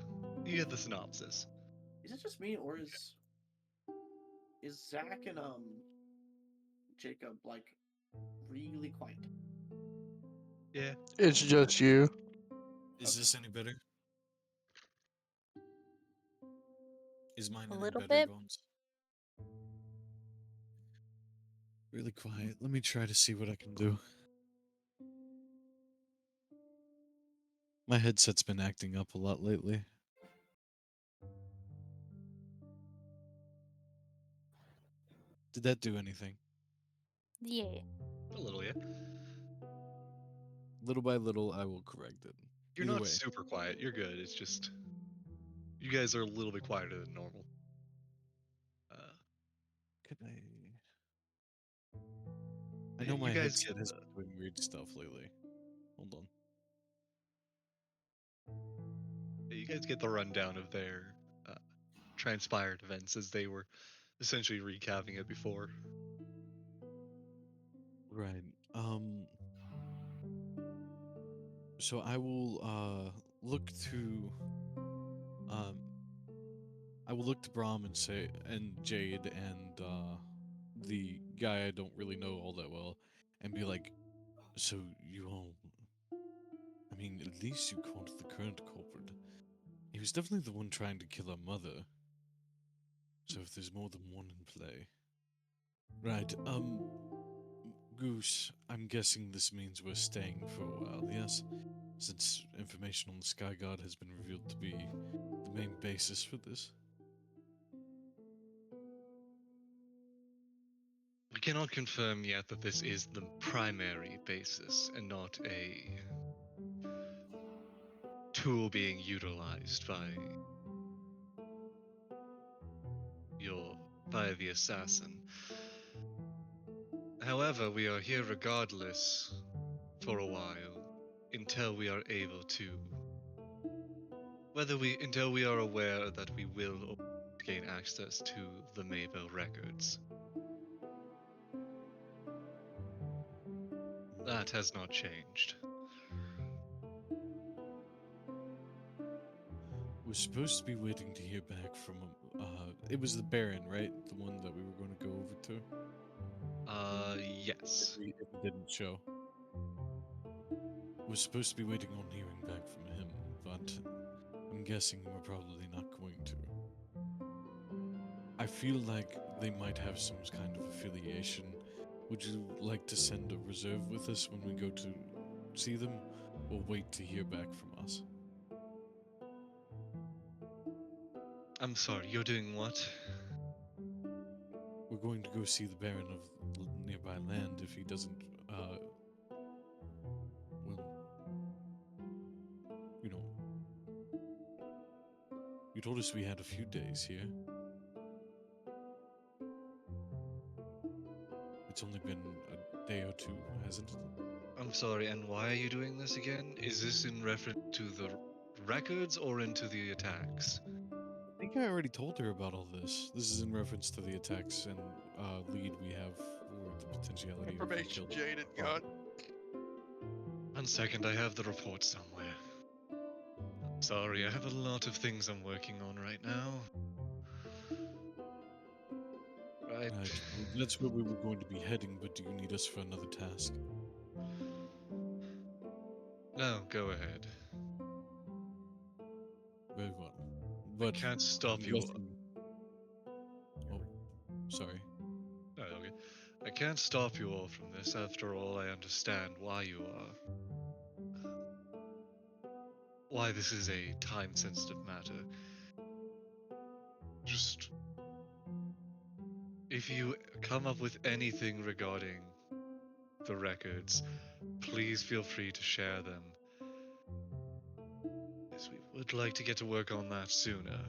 synopsis. Is it just me, or is Zach and Jacob like really quiet? Yeah. It's just you. Is this any better? Is mine A any little better, bit. Bones? Really quiet. Let me try to see what I can do. My headset's been acting up a lot lately. Did that do anything? Yeah. A little, yeah. Little by little, I will correct it. You're Either not way. super quiet. You're good. It's just you guys are a little bit quieter than normal. Could I Yeah, know my you guys headset get has been doing weird stuff lately. Hold on. you guys get the rundown of their transpired events as they were essentially recapping it before. Right. So I will look to I will look to Brahm and say, and Jade and the guy I don't really know all that well, and be like, so you all, I mean, at least you caught the current culprit. He was definitely the one trying to kill our mother. So if there's more than one in play. Right, Goose, I'm guessing this means we're staying for a while, yes? Since information on the Sky God has been revealed to be the main basis for this. We cannot confirm yet that this is the primary basis and not a tool being utilized by the assassin. However, we are here regardless for a while until we are able to until we are aware that we will gain access to the Maybell records. That has not changed. We're supposed to be waiting to hear back from it was the Baron, right? The one that we were going to go over to? Yes. If we didn't show. We're supposed to be waiting on hearing back from him, but I'm guessing we're probably not going to. I feel like they might have some kind of affiliation. Would you like to send a reserve with us when we go to see them, or wait to hear back from us? I'm sorry, you're doing what? We're going to go see the Baron of nearby land if he doesn't, well, you know. You told us we had a few days here. It's only been a day or two, hasn't it? I'm sorry, and why are you doing this again? Is this in reference to the records or into the attacks? I think I already told her about all this. This is in reference to the attacks and lead we have for the potentiality of Information killing Jade had Bob. got. 1 second, I have the report somewhere. Sorry, I have a lot of things I'm working on right now. Right. Right, well, that's where we were going to be heading, but do you need us for another task? No, go ahead. Very well. But Can't stop I'm you. guessing... Oh, sorry. Oh, okay. I can't stop you all from this. After all, I understand why you are. Why this is a time-sensitive matter. Just if you come up with anything regarding the records, please feel free to share them. As we would like to get to work on that sooner.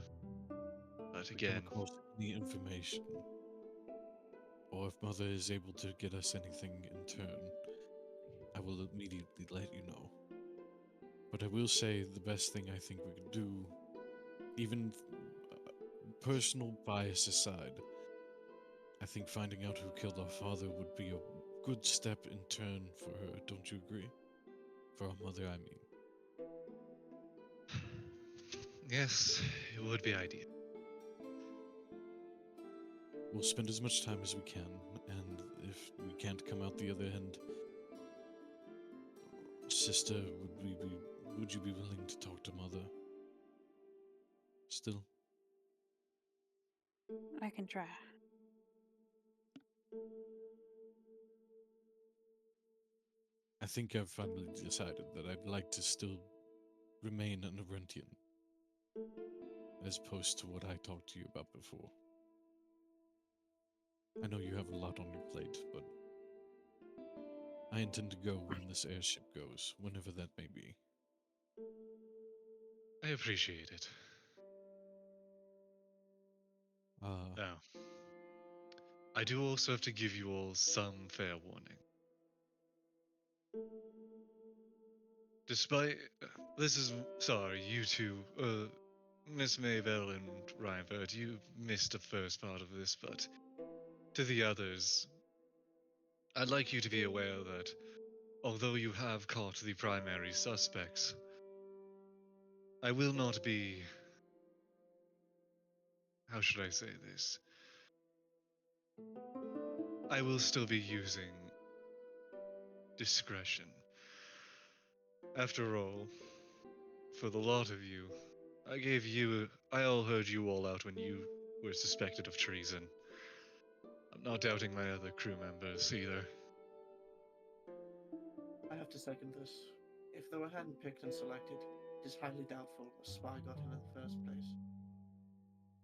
But If we come again, across any information, or if Mother is able to get us anything in turn, I will immediately let you know. But I will say the best thing I think we could do, even personal bias aside, I think finding out who killed our father would be a good step in turn for her, don't you agree? For our mother, I mean. yes, it would be ideal. We'll spend as much time as we can, and if we can't come out the other end, sister, would you be willing to talk to Mother? Still? I can try. I think I've finally decided that I'd like to still remain an Arentian, as opposed to what I talked to you about before. I know you have a lot on your plate, but I intend to go when this airship goes, whenever that may be. I appreciate it. Now, I do also have to give you all some fair warning. Despite this is sorry, you two, Miss Maybell and Reinfeld, you missed the first part of this, but to the others, I'd like you to be aware that although you have caught the primary suspects, I will not be. How should I say this? I will still be using discretion. After all, for the lot of you, I all heard you all out when you were suspected of treason. I'm not doubting my other crew members either. I have to second this. If they were handpicked and selected, it is highly doubtful a spy got in the first place.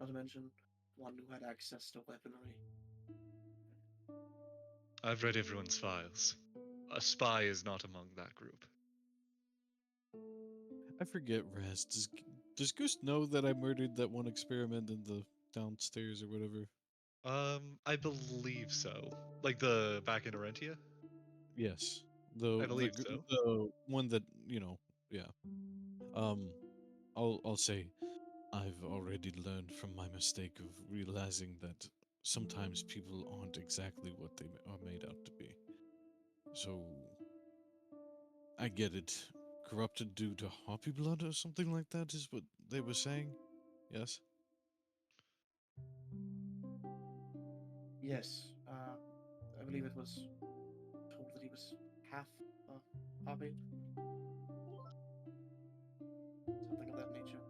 Not to mention one who had access to weaponry. I've read everyone's files. A spy is not among that group. I forget, Raz. Does Goose know that I murdered that one experiment in the downstairs or whatever? I believe so. Like the back in Orentia? Yes. I believe so. The one that, yeah. Um, I'll say I've already learned from my mistake of realizing that sometimes people aren't exactly what they are made out to be. So I get it. Corrupted due to hoppy blood or something like that is what they were saying. Yes. Yes, I believe it was told that he was half hobby. Something of that nature.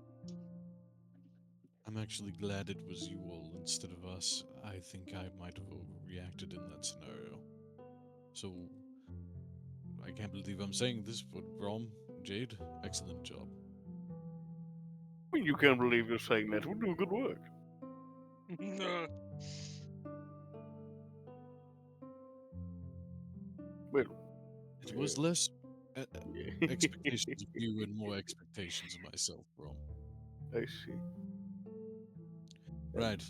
I'm actually glad it was you all instead of us. I think I might have overreacted in that scenario. So I can't believe I'm saying this, but Brom, Jade, excellent job. You can't believe you're saying that. We're doing good work. Well, It was less yeah. expectations of you and more expectations of myself, Brom. I see. Right.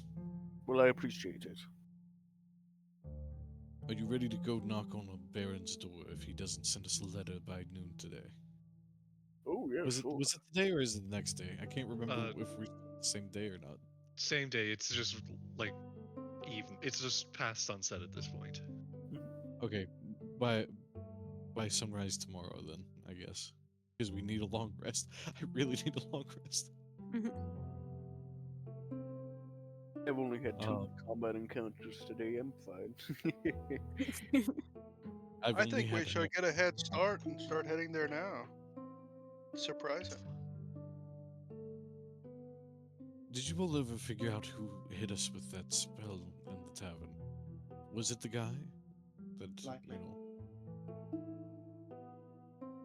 Well, I appreciate it. Are you ready to go knock on a Baron's door if he doesn't send us a letter by noon today? Oh, yeah, sure. Was it today or is it the next day? I can't remember if we're the same day or not. Same day. It's just like even. It's just past sunset at this point. Okay, by sunrise tomorrow then, I guess. Because we need a long rest. I really need a long rest. I've only had two combat encounters today. I'm fine. I've I only think we had should get a head start and start heading there now. Surprise him. Did you all ever figure out who hit us with that spell in the tavern? Was it the guy that, Likely.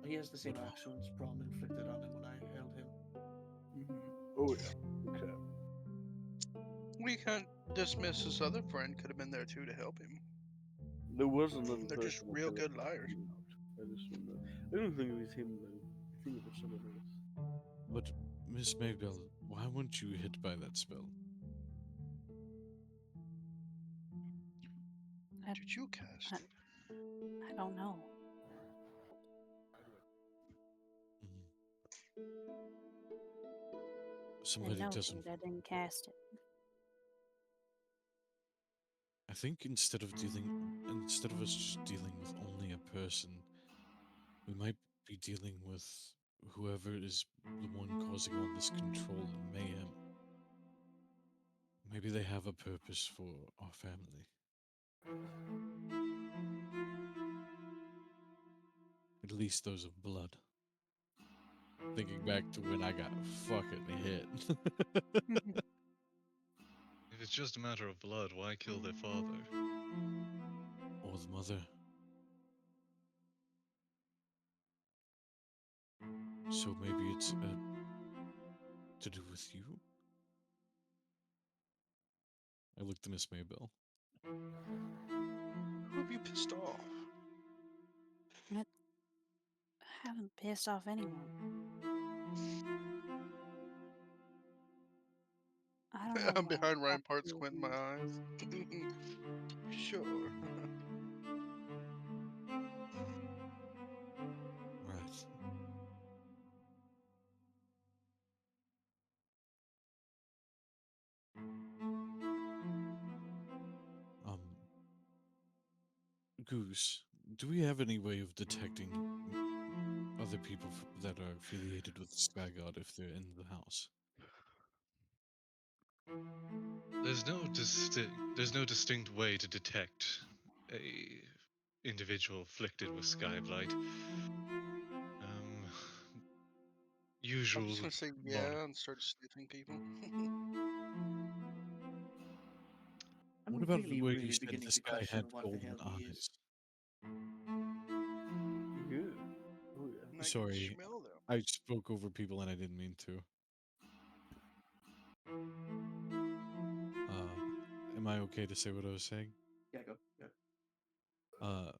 He has the same actions Brom inflicted on him when I held him. Oh, yeah. Okay. We can't dismiss his other friend. Could have been there too to help him. There was another They're just person. real good liars. I don't think it was him, though. I think it was someone else. But, Miss Maybell, why weren't you hit by that spell? Did you cast it? I don't know. Somebody doesn't. I didn't cast it. I think instead of us just dealing with only a person, we might be dealing with whoever is the one causing all this control and mayhem. Maybe they have a purpose for our family. At least those of blood. Thinking back to when I got fucking hit. If it's just a matter of blood, why kill their father? Or the mother. So maybe it's to do with you? I looked to Miss Maybell. Who have you pissed off? haven't pissed off anyone. I don't know. I'm why behind I Ryan thought Part you squinting would. my eyes. Sure. Right. Um, Goose, do we have any way of detecting other people that are affiliated with the Sky God if they're in the house? There's no distinct way to detect a individual afflicted with sky blight. I'm just Usual gonna say mod. yeah and start sniffing people. What I'm about really, where you really said beginning this to guy question had what the golden hell he is. eyes? Yeah. Oh yeah. And I can Sorry, smell them. I spoke over people and I didn't mean to. Am I okay to say what I was saying? Yeah, go. Yeah.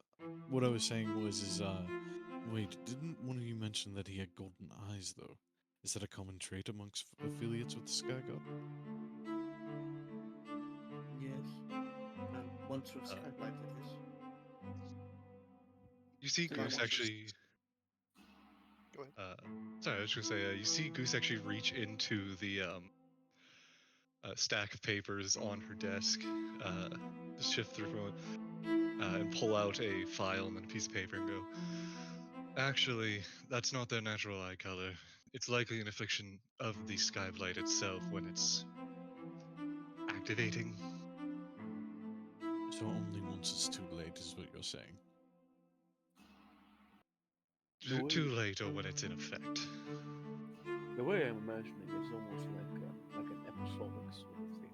What I was saying was, wait, didn't one of you mention that he had golden eyes, though? Is that a common trait amongst affiliates with the Sky God? Yes. Once with Uh, Skyblight, that is. you see Till I Goose watched it. actually. Go ahead. Sorry, I was gonna say. You see Goose actually reach into the stack of papers on her desk, shift through from it, and pull out a file and then a piece of paper and go. Actually, that's not their natural eye color. It's likely an affliction of the skyblight itself when it's activating. So only once it's too late is what you're saying. The way, Too late or when it's in effect. the way I'm imagining is almost like an episodic sort of thing.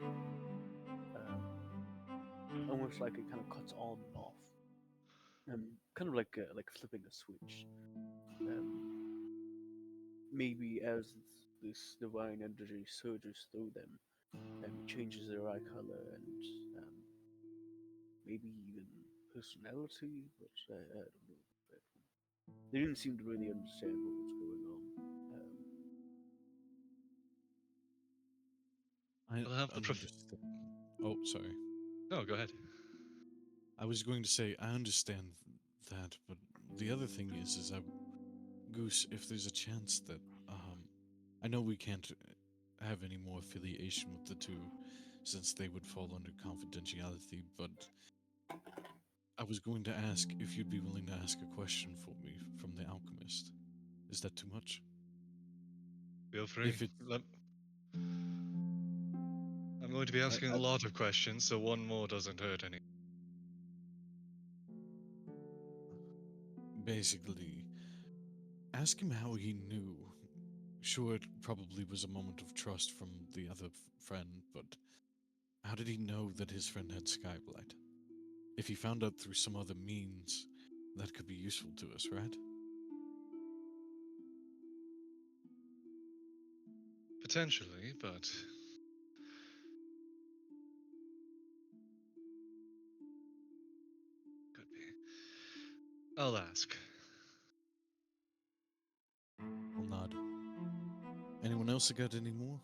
Almost like it kind of cuts on and off, kind of like flipping a switch. Maybe as this divine energy surges through them, it changes their eye color and maybe even personality. But I don't know. But they didn't seem to really understand what was going on. I I'll have the understand. Oh, sorry. No, go ahead. I was going to say I understand that, but the other thing is Goose, if there's a chance that I know we can't have any more affiliation with the two, since they would fall under confidentiality, but I was going to ask if you'd be willing to ask a question for me from the alchemist. Is that too much? Feel free. If it, I'm going to be asking I, a lot of questions, so one more doesn't hurt any. basically, ask him how he knew. Sure, it probably was a moment of trust from the other friend, but how did he know that his friend had Skyblight? If he found out through some other means, that could be useful to us, right? Potentially, but could be. I'll ask. I'll nod. Anyone else got any more?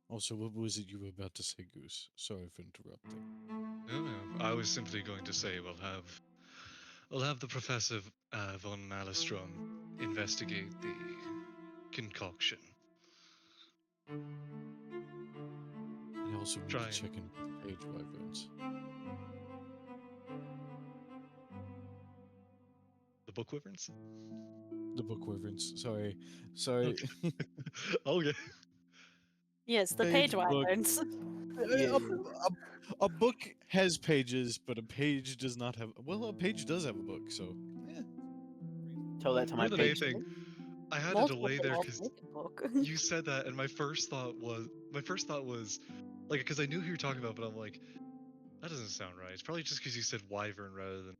Also, what was it you were about to say, Goose? Sorry for interrupting. No, I was simply going to say we'll have the Professor von Malistrom investigate the concoction. I also need Try to and check in with the page wyverns. the book wyverns. The book wyverns. Sorry. Okay. Yes, the Page page book. wyverns. Yeah, A, a book has pages, but a page does not have. Well, a page does have a book, so. Eh. tell that to my More than page. anything, I had a Multiple delay there pages because make a book. you said that, and my first thought was, like, because I knew who you were talking about, but I'm like, that doesn't sound right. It's probably just because you said wyvern rather than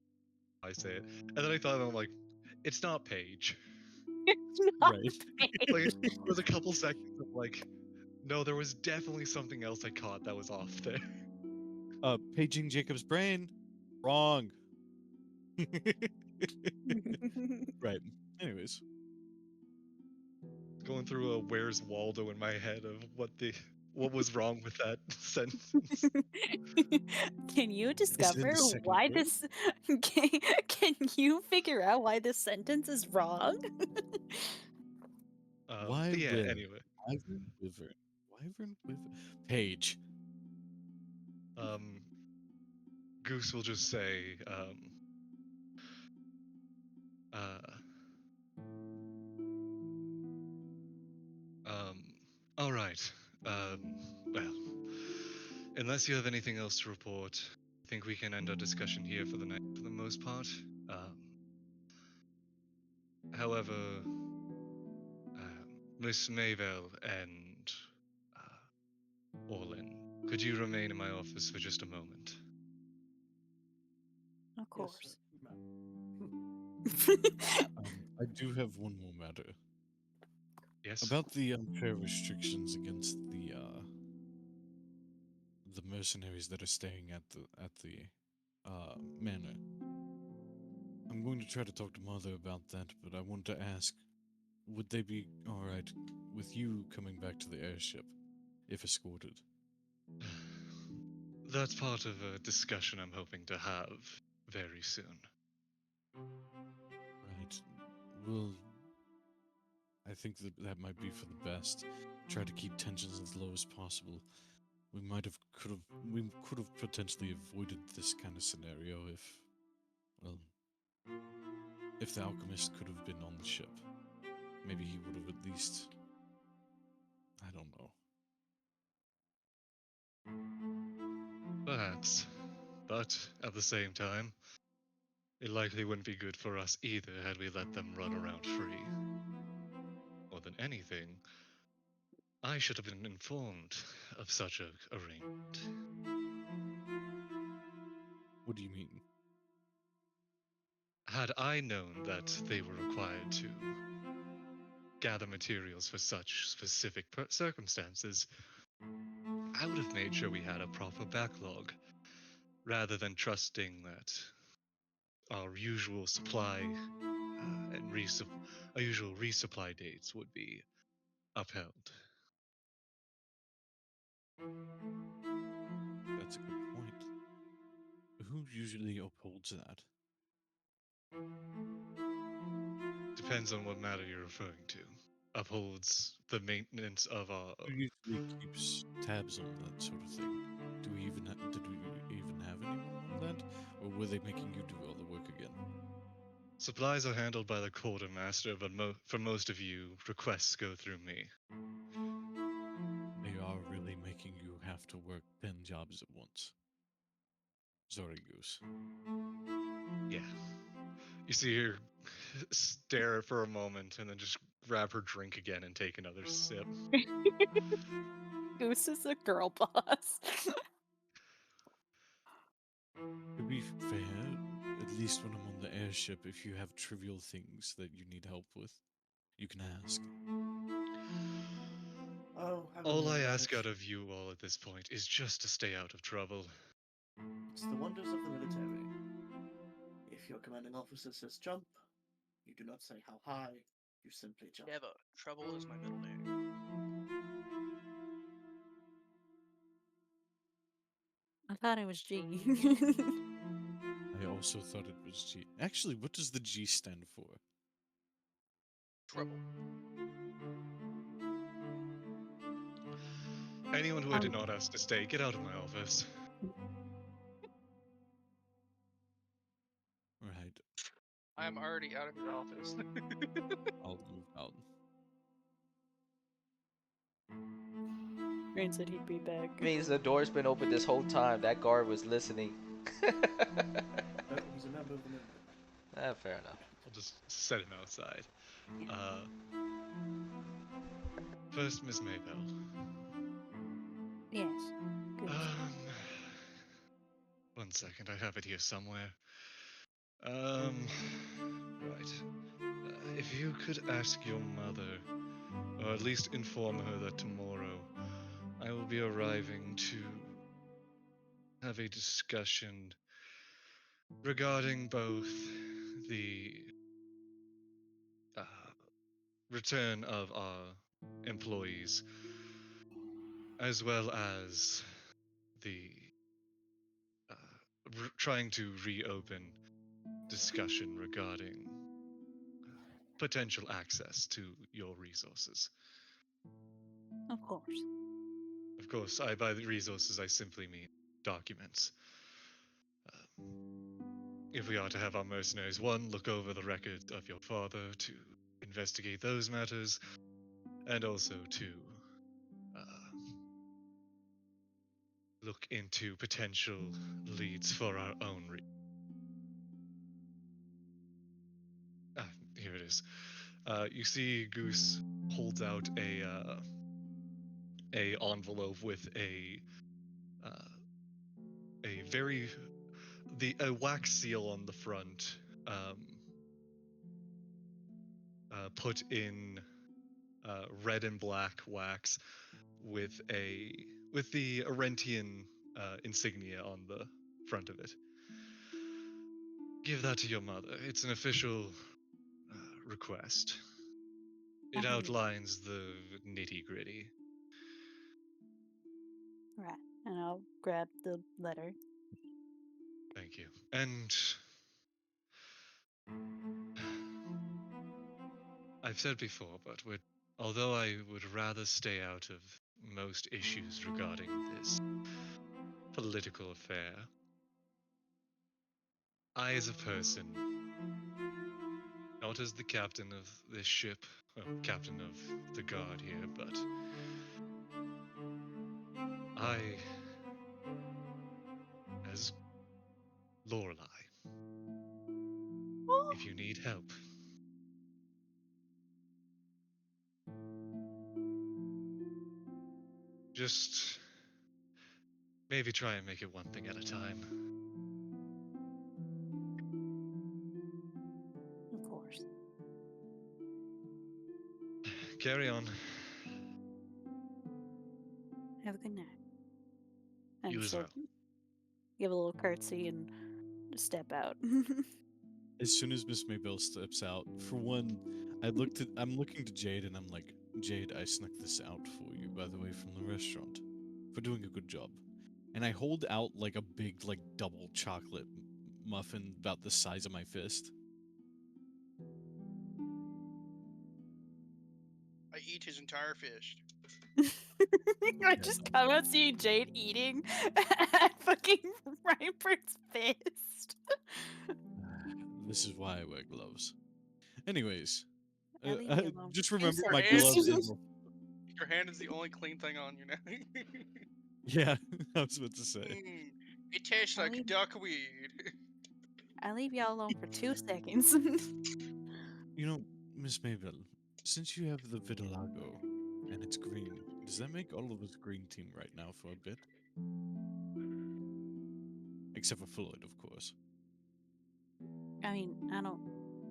I say it. And then I thought, I'm like, it's not page. It's not Right. a Like, page. there was a couple seconds of like, no, there was definitely something else I caught that was off there. Paging Jacob's brain. Wrong. Right. Anyways, Going through a Where's Waldo in my head of what was wrong with that sentence. Can you is it in discover the second why word? this? Can you figure out why this sentence is wrong? Why But yeah, will anyway. Wyvern Wyvern Page? Goose will just say, all right. Well, unless you have anything else to report, I think we can end our discussion here for the night for the most part. However, Miss Mayville and Orlin, could you remain in my office for just a moment? Of Yes, course. I do have one more matter Yes. about the unfair restrictions against the mercenaries that are staying at the manor. I'm going to try to talk to Mother about that, but I want to ask, would they be all right with you coming back to the airship, if escorted? That's part of a discussion I'm hoping to have very soon. Right. Well, I think that might be for the best. Try to keep tensions as low as possible. We could have potentially avoided this kind of scenario if the alchemist could have been on the ship. Maybe he would have at least, I don't know. Perhaps. But at the same time, it likely wouldn't be good for us either had we let them run around free. More than anything, I should have been informed of such a arrangement. What do you mean? Had I known that they were required to gather materials for such specific circumstances, I would have made sure we had a proper backlog, rather than trusting that our usual supply and our usual resupply dates would be upheld. That's a good point. Who usually upholds that? Depends on what matter you're referring to. Upholds the maintenance of our Who usually keeps tabs on that sort of thing? Did we even have anyone on that, or were they making you do all the work again? supplies are handled by the quartermaster, but for most of you, requests go through me. They are really making you have to work 10 jobs at once. Sorry, Goose. Yeah. You see her stare for a moment and then just grab her drink again and take another sip. Goose is a girl boss. To be fair, at least when I'm on the airship, if you have trivial things that you need help with, you can ask. Oh, I'm All I aware ask it. out of you all at this point is just to stay out of trouble. It's the wonders of the military. If your commanding officer says jump, you do not say how high, you simply jump. Never. Trouble is my middle name. I thought it was G. I also thought it was G. Actually, what does the G stand for? Trouble. Anyone who I did not ask to stay, get out of my office. Right. I am already out of your office. I'll move out. Rain said he'd be back. Means the door's been open this whole time. That guard was listening. No, he's a member of the military. Fair enough. I'll just set him outside. First, Miss Maybell. Yes. Good. One second, I have it here somewhere. Right. If you could ask your mother, or at least inform her that tomorrow I will be arriving to have a discussion regarding both the return of our employees, as well as the trying to reopen discussion regarding potential access to your resources. Of course. Of course, by the resources, I simply mean documents. If we are to have our mercenaries, one, look over the records of your father to investigate those matters, and also two, look into potential leads for our own. Here it is. You see, Goose holds out a envelope with a very a wax seal on the front, put in red and black wax with the Arentian insignia on the front of it. Give that to your mother. It's an official request. It I can do that. outlines the nitty gritty. Right. And I'll grab the letter. Thank you. And I've said before, but although I would rather stay out of most issues regarding this political affair, I, as a person, not as the captain of this ship, captain of the guard here, but I, as Lorelei, if you need help, just maybe try and make it one thing at a time. Of course. Carry on. Have a good night. And You as she'll well. give a little curtsy and step out. As soon as Miss Maybell steps out, for one, I'm looking to Jade and I'm like, Jade, I snuck this out for you, by the way, from the restaurant, for doing a good job. And I hold out like a big, like double chocolate muffin about the size of my fist. I eat his entire fist. I just come out seeing Jade eating at fucking Reinbert's fist. This is why I wear gloves. Anyways, I leave you alone just for 2 remember my seconds. gloves. Your hand is the only clean thing on you now. Yeah, I was about to say. It tastes like duckweed. I leave y'all alone for 2 seconds. You know, Miss Maybell, since you have the vitiligo and it's green, does that make all of us green team right now for a bit? Except for Floyd, of course. I mean, I don't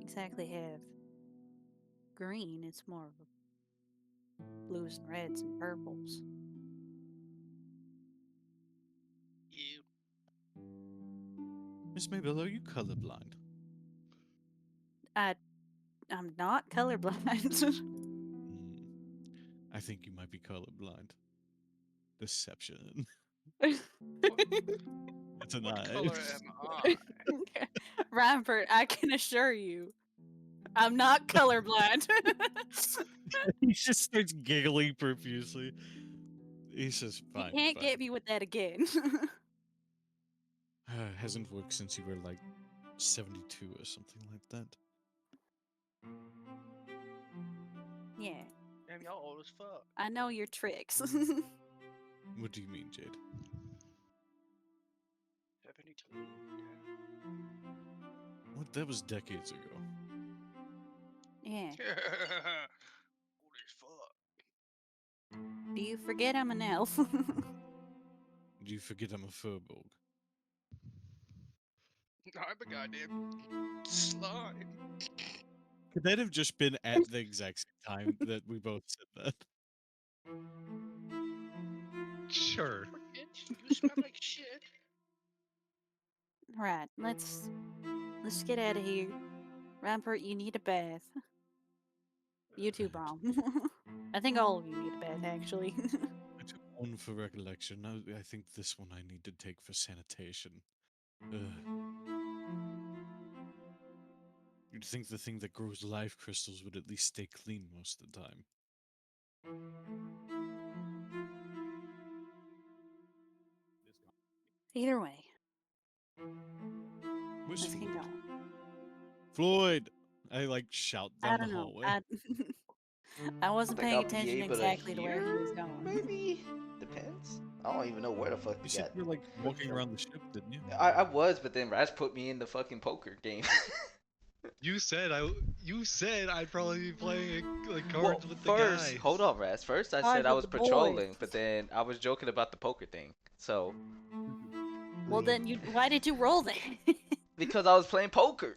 exactly have green. It's more of blues and reds and purples. You. Miss Maybell, are you colorblind? I'm not colorblind. I think you might be colorblind. Deception. That's a What knife. color am I? Reinbert, I can assure you, I'm not colorblind. He just starts giggling profusely. He says, You fine, can't fine. get me with that again. Hasn't worked since you were like 72 or something like that. Yeah, Damn, y'all old as fuck. I know your tricks. What do you mean, Jade? 72. What? That was decades ago. Yeah. Old as fuck. Do you forget I'm an elf? Do you forget I'm a furbolg? I'm a goddamn slime. Could that have just been at the exact same time that we both said that? Sure. You smell like shit. Right, let's get out of here. Reinbert, you need a bath. You too, Right. Brom. I think all of you need a bath, actually. I took one for recollection. I think this one I need to take for sanitation. You'd think the thing that grows life crystals would at least stay clean most of the time. Either way, Where's let's keep Floyd? going. Floyd! I like shout I down the don't know. hallway. I I wasn't think paying I'll be attention able to exactly to where he hear. was going. Maybe depends. I don't even know where the fuck You we said got. you were like walking from. around the ship, didn't you? I was, but then Raz put me in the fucking poker game. You said I'd probably be playing like Well, cards with the first, guy. hold on, Raz. First, I Cards said I with was the boys. patrolling, but then I was joking about the poker thing. So, Well, then why did you roll that? because I was playing poker.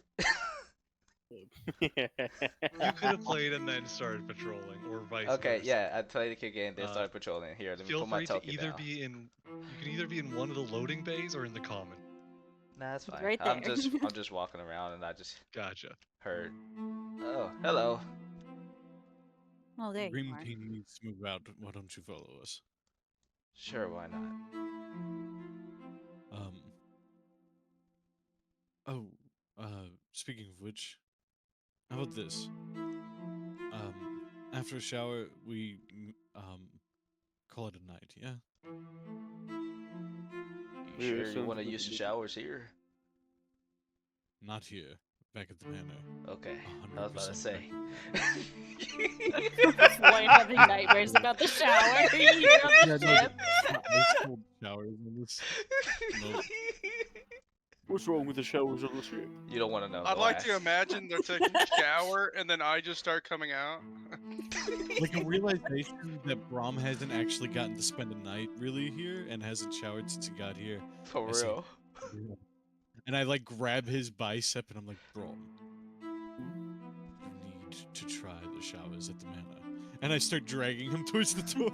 You could have played and then started patrolling, or vice Okay, versa. yeah, I played the game, then Uh, started patrolling. Here, let me Feel put my free to token either down. be in. You can either be in one of the loading bays or in the common. Nah, that's fine. Right I'm there. just walking around and I just Gotcha. heard. Oh, hello. Oh, there you Green are. King needs to move out. Why don't you follow us? Sure, why not? Um. Oh. Speaking of which, how about this? After a shower, we call it a night. Yeah. You Yeah, sure you sounds want to good use to the me. showers here? Not here. Back at the manor. Okay, I was about to 100% say. Floyd having nightmares about the shower here on the Yeah, no, ship. there's cold showers in this. No. What's wrong with the showers on the ship? You don't want to know. I'd Don't like ask. to imagine they're taking a shower and then I just start coming out. Like a realization that Brahm hasn't actually gotten to spend a night really here and hasn't showered since he got here. For I say, real. "Yeah." And I like grab his bicep and I'm like, Brahm, you need to try the showers at the manor. And I start dragging him towards the door.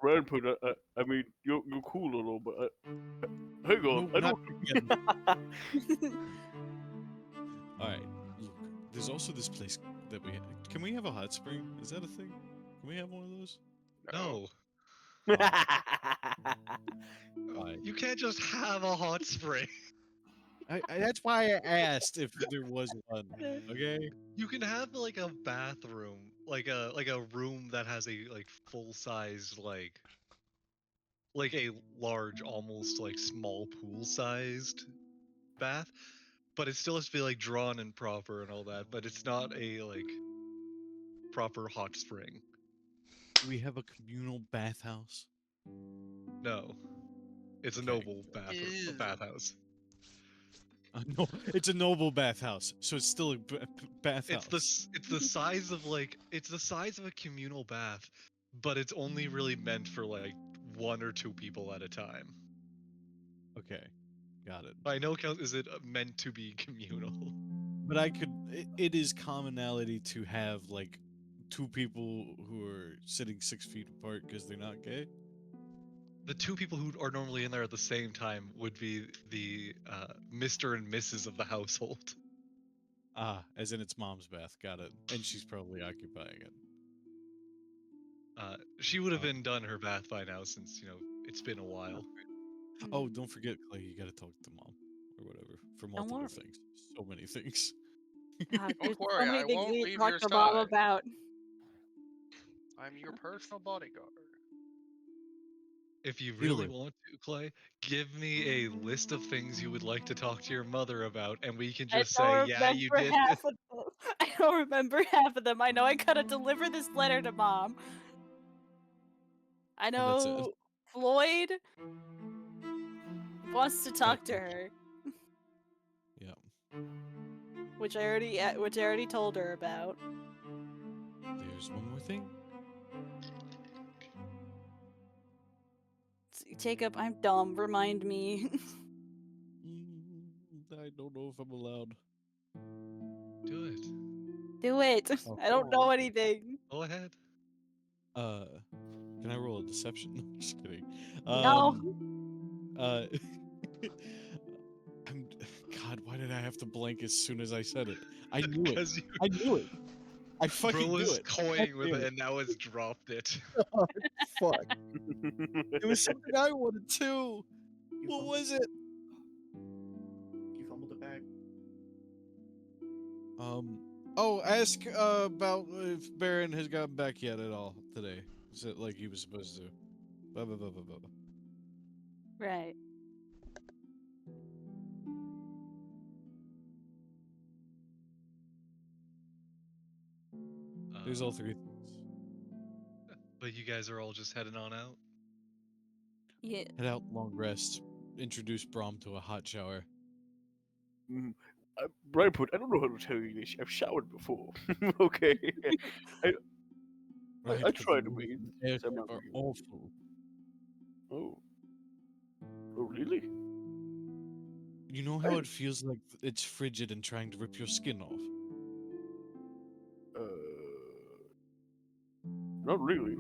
Rampart, I mean, you're cool a little, but hang on, No, not again. Alright, look, there's also this place that can we have a hot spring? Is that a thing? Can we have one of those? No, Alright. you can't just have a hot spring. That's why I asked if there was one. Okay. You can have like a bathroom, like a room that has a like full sized like a large, almost like small pool sized bath, but it still has to be like drawn and proper and all that. But it's not a like proper hot spring. We have a communal bathhouse. No, it's a Okay. noble bathroom, a Ew. bathhouse. No, it's a noble bathhouse, so it's still a bathhouse. It's the size of it's the size of a communal bath, but it's only really meant for like one or two people at a time. Okay, got it. By no count is it meant to be communal. But it is commonality to have like two people who are sitting 6 feet apart because they're not gay. The two people who are normally in there at the same time would be the Mr. and Mrs. of the household. Ah, as in it's mom's bath. Got it. And she's probably occupying it. She would have been done her bath by now since, it's been a while. Oh, don't forget, Clay, you gotta talk to mom. Or whatever. For multiple worry. things. So many things. God, there's so worry, many I things won't we need to leave talk your to Bob side. about. I'm your personal bodyguard. If you really Really? want to, Clay, give me a list of things you would like to talk to your mother about, and we can just say, yeah, you did. half of them. I don't remember half of them. I know I gotta deliver this letter to Mom. I And that's it. know Floyd wants to talk to her, Yeah. which I already told her about. There's one more thing. Jacob, I'm dumb. Remind me. I don't know if I'm allowed. Do it. Do it. Oh. I don't know anything. Go ahead. Can I roll a deception? No, I'm just kidding. No. God, why did I have to blank as soon as I said it? I knew it. Because I knew it. I fucking bro knew was it. toying with damn it it. and now has dropped it. Fuck. It was something I wanted too. You What fumbled- was it? You fumbled the bag. Oh, ask about if Baron has gotten back yet at all today. Is it like he was supposed to? Blah, blah, blah, blah, blah. Right. There's all three things. But you guys are all just heading on out. Yeah. Head out, long rest. Introduce Brahm to a hot shower. Brightput, I don't know how to tell you this. I've showered before. Okay. I Right, I but tried the to be. airs I'm not are really- awful. Oh. Oh, really? You know how it feels like it's frigid and trying to rip your skin off? Not really.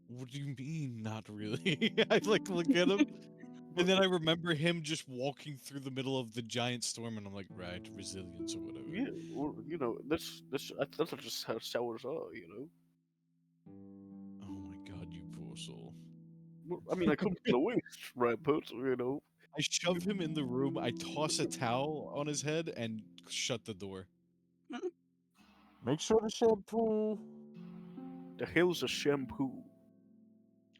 What do you mean, not really? I like look at him, and then I remember him just walking through the middle of the giant storm, and I'm like, right, resilience or whatever. Yeah, well, that's just how showers are, you know. Oh my god, you poor soul. Well, I mean, I come to the waist, right, Put, you know. I shove him in the room, I toss a towel on his head, and shut the door. Make sure to shampoo. The hell's a shampoo?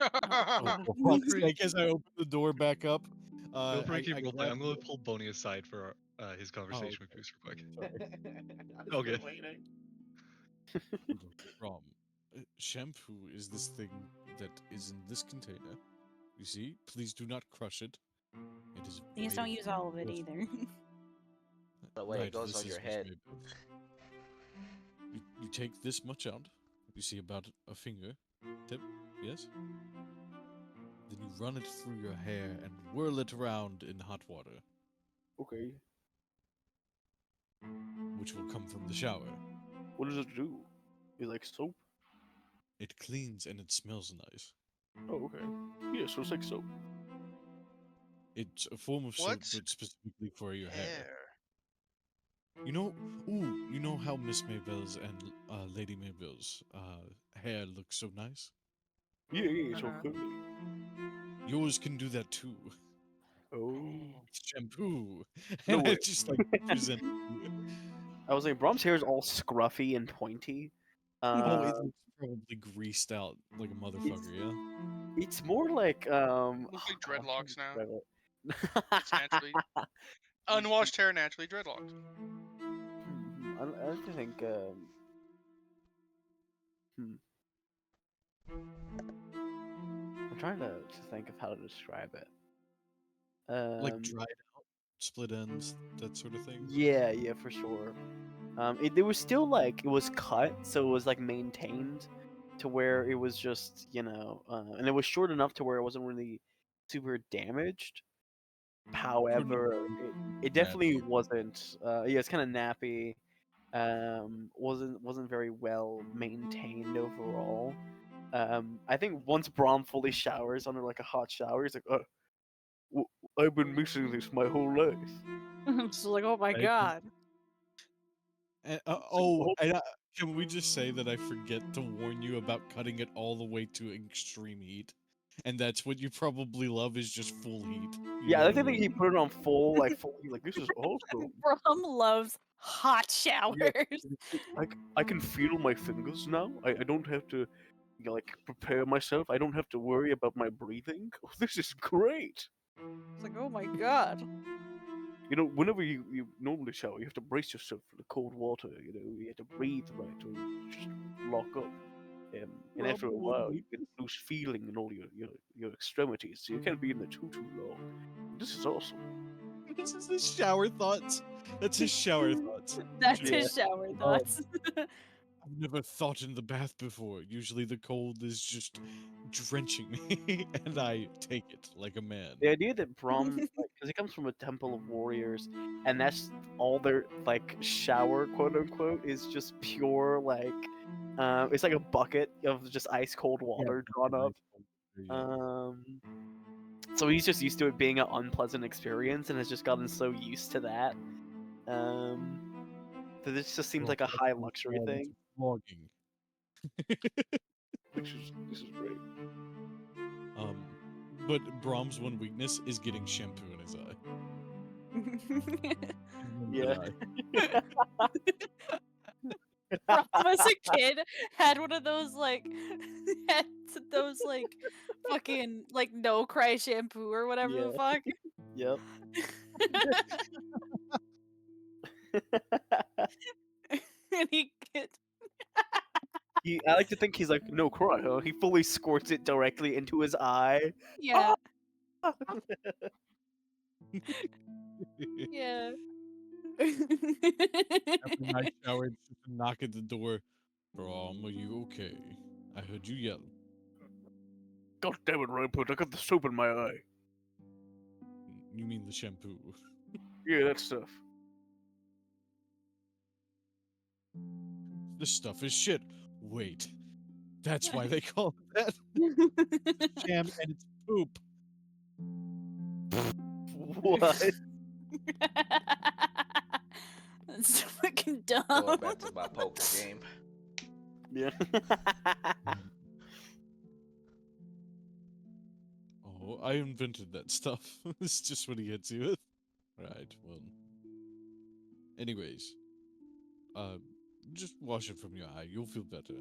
Oh, for Feel fuck's free- sake, as I open the door back up, Feel free to keep I roleplaying. grab I'm gonna the- pull Boney aside for his conversation with Goose real quick. I was Okay. waiting. Rom. Shampoo is this thing that is in this container. You see? Please do not crush it. It is. Please made don't of use all of it earth. either. The way it Right, goes this on your is what's head. made of. You take this much out. You see about a finger tip, yes? Then you run it through your hair and whirl it around in hot water, Okay. which will come from the shower. What does it do? Is it like soap? It cleans and it smells nice. Oh, okay. Yeah, so it's like soap. It's a form of soap, What's but specifically for your hair. Hair. You know how Miss Maybell's and Lady Maybell's hair looks so nice? Yeah, so Uh-huh. curly. Yours can do that too. Oh. Shampoo. No And I way. just like present it. I was like, Brahm's hair is all scruffy and pointy. Oh, it looks probably greased out like a motherfucker, yeah? It's more like Looks like dreadlocks now. now. It's naturally unwashed hair, naturally dreadlocks. I like to think. I'm trying to think of how to describe it. Like dried out, split ends, that sort of thing. Yeah, for sure. It was still like it was cut, so it was like maintained to where it was just and it was short enough to where it wasn't really super damaged. However, it definitely wasn't. Yeah, it's kind of nappy. Wasn't very well maintained overall. I think once Brahm fully showers under like a hot shower, he's like, I've been missing this my whole life. It's like, oh my Right. god. And, oh. can we just say that I forget to warn you about cutting it all the way to extreme heat? And that's what you probably love is just full heat. You Yeah, know I what think he put it on full, like this is awesome. Brom loves hot showers. I can feel my fingers now. I don't have to like prepare myself. I don't have to worry about my breathing. Oh, this is great. It's like, oh my god. You know, whenever you normally shower, you have to brace yourself for the cold water. You know, you have to breathe right or you just lock up. And after a while, you can lose feeling in all your extremities, so you can't be in there too long. This is awesome. This is his shower thoughts. That's his shower thoughts. That's Yeah. his shower thoughts. I've never thought in the bath before. Usually the cold is just drenching me, and I take it like a man. The idea that Brahm, because he comes from a temple of warriors, and that's all their like shower, quote unquote, is just pure like, it's like a bucket of just ice cold water drawn up. So he's just used to it being an unpleasant experience, and has just gotten so used to that. So this just seems Well, like a that's high when luxury fall into thing, Flogging. which is this is great. But Brahm's one weakness is getting shampoo in his eye. In Yeah. that eye. Rom as a kid had one of those had those fucking no cry shampoo or whatever the fuck. Yep. And I like to think he's like, no cry, huh? He fully squirts it directly into his eye. yeah. Ah! Yeah. After a nice shower, it's just a knock at the door. Brahm, are you okay? I heard you yell. God damn it, Rainput, I got the soap in my eye. You mean the shampoo? Yeah, that stuff. This stuff is shit. Wait, that's why they call it that? It's jam and it's poop. What? That's fucking Going dumb. back to my poker game. Yeah. Oh, I invented that stuff. It's just what he hits you with. Right, well. Anyways, just wash it from your eye. You'll feel better.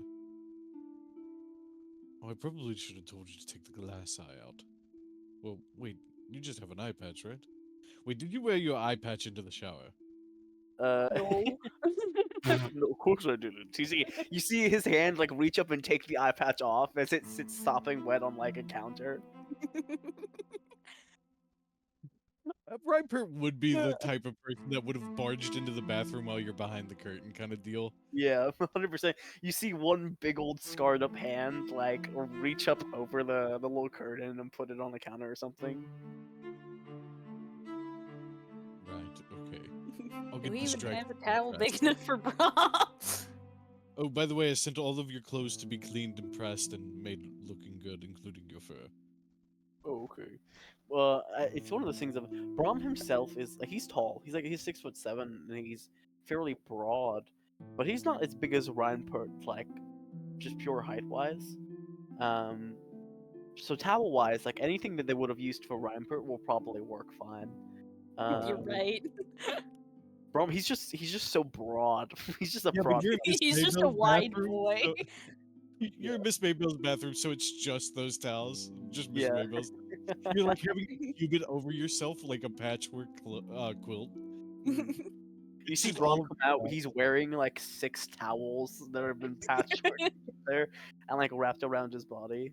Oh, I probably should have told you to take the glass eye out. Well, wait, you just have an eye patch, right? Wait, did you wear your eye patch into the shower? No. No, of course I didn't. You see his hand like reach up and take the eye patch off as it sits sopping wet on like a counter. Ripert would be the type of person that would have barged into the bathroom while you're behind the curtain kind of deal. Yeah, 100%. You see one big old scarred up hand like reach up over the little curtain and put it on the counter or something. Right, okay. I'll Do get we even distracted. have a towel big Pressed. enough for bra? Oh, by the way, I sent all of your clothes to be cleaned and pressed and made looking good, including your fur. Oh, okay. Well, it's one of those things of Brahm himself is like he's tall. He's 6'7" and he's fairly broad, but he's not as big as Reinpert, like just pure height wise. So towel wise, like anything that they would have used for Reinpert will probably work fine. You're right. Brahm, he's just so broad. He's just a Yeah, but broad. you're in Miss He's just a Maybell's wide bathroom, boy. so- You're in Miss Maybell's bathroom, so it's just those towels. Just Miss Yeah. Maybell's. You're like having a cubit over yourself like a patchwork quilt. You see Just Braum all of come out, that. he's wearing like 6 towels that have been patchworked there and like wrapped around his body.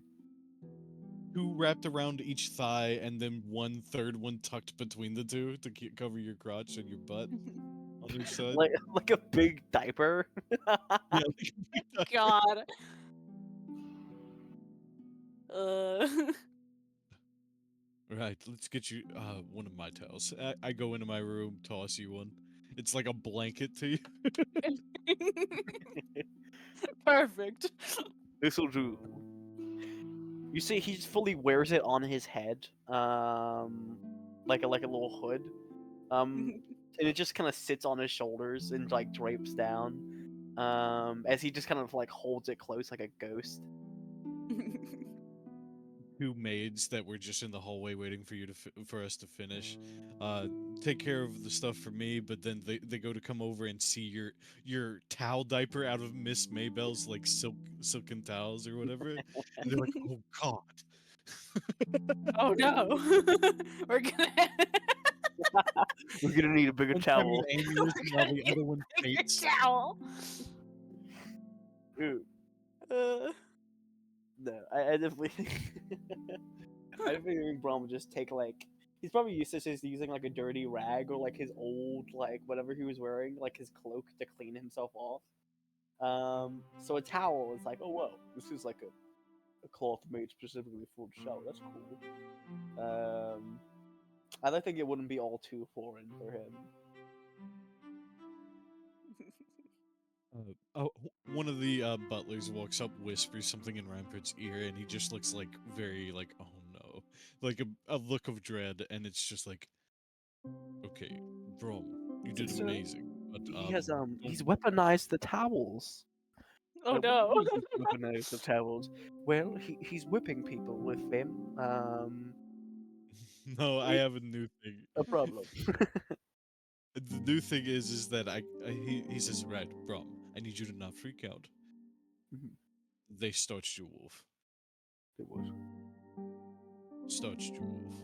Two wrapped around each thigh, and then 1/3 one tucked between the two to cover your crotch and your butt on each side. Like a big diaper. Yeah, like a big diaper. God. Right, let's get you one of my towels. I go into my room, toss you one. It's like a blanket to you. Perfect. This'll do. You see, he just fully wears it on his head, like a little hood, and it just kind of sits on his shoulders and like drapes down, as he just kind of like holds it close like a ghost. Two maids that were just in the hallway waiting for you to for us to finish. Take care of the stuff for me, but then they go to come over and see your towel diaper out of Miss Maybell's like silken towels or whatever, and they're like, "Oh God." Oh no. We're gonna We're gonna need a bigger One's having towel. an aneurysm while the other one faints. towel. Ooh, no, I definitely I definitely think Braum would just take like he's probably used to just using like a dirty rag or like his old like whatever he was wearing, like his cloak to clean himself off. So a towel is like, oh whoa, this is like a cloth made specifically for the shower. That's cool. I don't think it wouldn't be all too foreign for him. One of the butlers walks up, whispers something in Rampart's ear, and he just looks like very like, oh no, like a look of dread, and it's just like, okay, Brom, You did So- amazing. But He has don't- he's weaponized the towels. Oh What do no. you mean he's weaponized the towels. Well, he's whipping people with them. No, I have a new thing. A problem. The new thing is that he says, right, Brom, I need you to not freak out. Mhm. They starched your wolf. It was. Starched your wolf.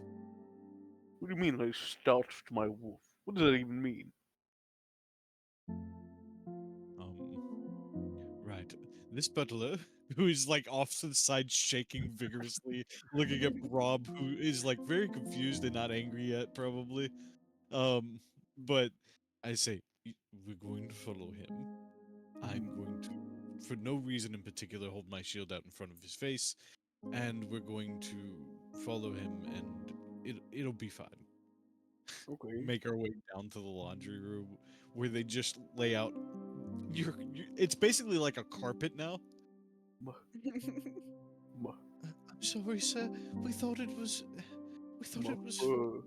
What do you mean they starched my wolf? What does that even mean? Right. This butler, who is like off to the side shaking vigorously, looking at Rob, who is like very confused and not angry yet, probably. But I say, we're going to follow him. I'm going to, for no reason in particular, hold my shield out in front of his face, and we're going to follow him, and it'll be fine. Okay. Make our way down to the laundry room, where they just lay out. It's basically like a carpet now. I'm sorry, sir. We thought it was for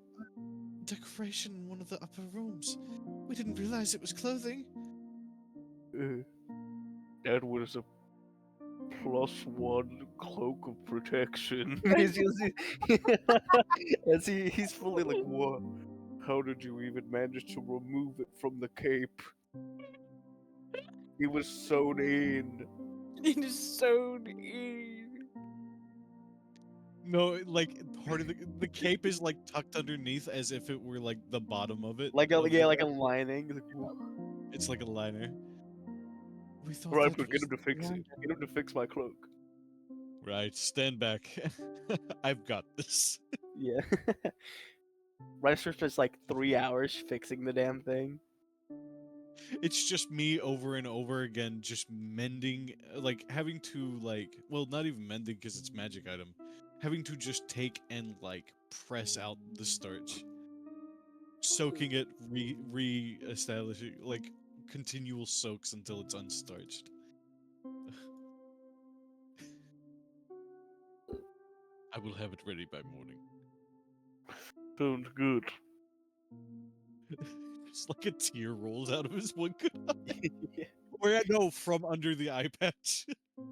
decoration in one of the upper rooms. We didn't realize it was clothing. That was a +1 cloak of protection. He's fully like, what? How did you even manage to remove it from the cape? It was sewn in. It is so neat. No, like part of the cape is like tucked underneath as if it were like the bottom of it. Like a of yeah, the- like a lining. Like, It's like a liner. We thought right, that but get was him to fix it. Get him to fix my cloak. right. Stand back. I've got this. Yeah. Ricer's just like 3 hours fixing the damn thing. It's just me over and over again, just mending, like having to like, well, not even mending because it's magic item, having to just take and like press out the starch, soaking it, re-establishing, like continual soaks until it's unstarched. I will have it ready by morning. Sounds good. Just like a tear rolls out of his one good eye. Yeah. Or no, from under the eye patch.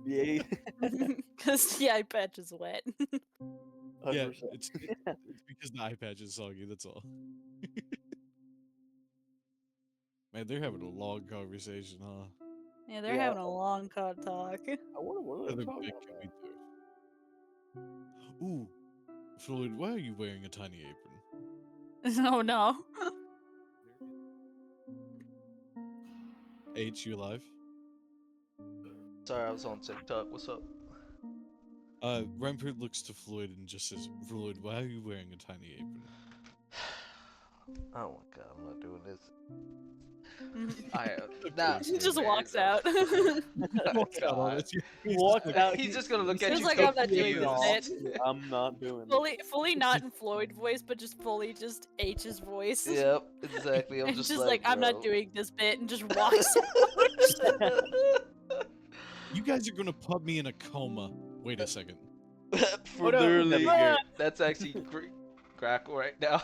Yeah. Because the eye patch is wet. Yeah, 100%. it's because the eye patch is soggy, that's all. Man, they're having a long conversation, huh? Yeah, they're Yeah. having a long talk. I wonder what What they're other talking bit about. can we do? Ooh, Floyd, why are you wearing a tiny apron? Oh no. H, you alive? Sorry, I was on TikTok. What's up? Rampart looks to Floyd and just says, Floyd, why are you wearing a tiny apron? Oh my god, I'm not doing this. He just walks out. Walks out on us. He walks out. He's just gonna look at Feels you like I'm not doing confused. this bit. I'm not doing fully not in Floyd voice, but just fully just H's voice. Yep, exactly. I'm And just, just like, I'm bro. not doing this bit, and just walks out. You guys are gonna put me in a coma. Wait a second. For no. literally, Ah! that's actually Crackle right now.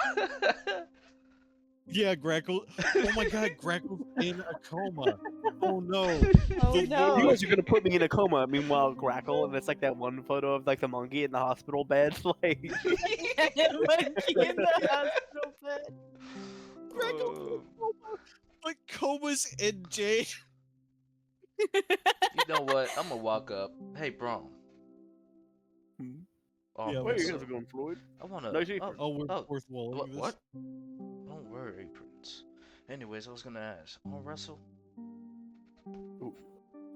Yeah, Grackle. Oh my god, Grackle's in a coma. Oh no. Oh The no. You guys are gonna put me in a coma. Meanwhile, Grackle, and it's like that one photo of like the monkey in the hospital bed. Like, Monkey in the hospital bed. Like coma's in Jade. You know what? I'm gonna walk up. Hey, bro. Hmm? Oh, Yeah, where you so guys are going, Floyd? I wanna. Nice apron. Oh, we're Oh, fourth walling what? this. What? Don't wear aprons. Anyways, I was gonna ask. Wanna wrestle?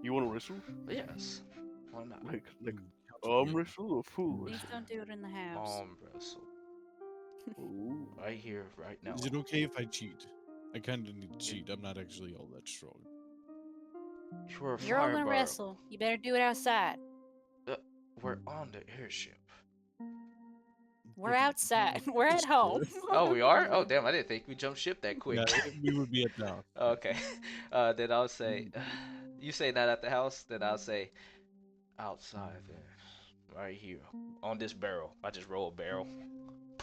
You want to wrestle? Yes. Why not? Like Count arm wrestle or full Please wrestle? don't do it in the house. Wrestle. Ooh. Right here, right now. Is it okay if I cheat? I kind of need to cheat. I'm not actually all that strong. You're a You're all gonna fireball. wrestle. You better do it outside. We're on the airship. We're outside. We're at home. Oh, we are? Oh, damn! I didn't think we jumped ship that quick. Yeah, we would be at the house. Okay. Then I'll say, you say not at the house, then I'll say, outside there, right here, on this barrel. I just roll a barrel.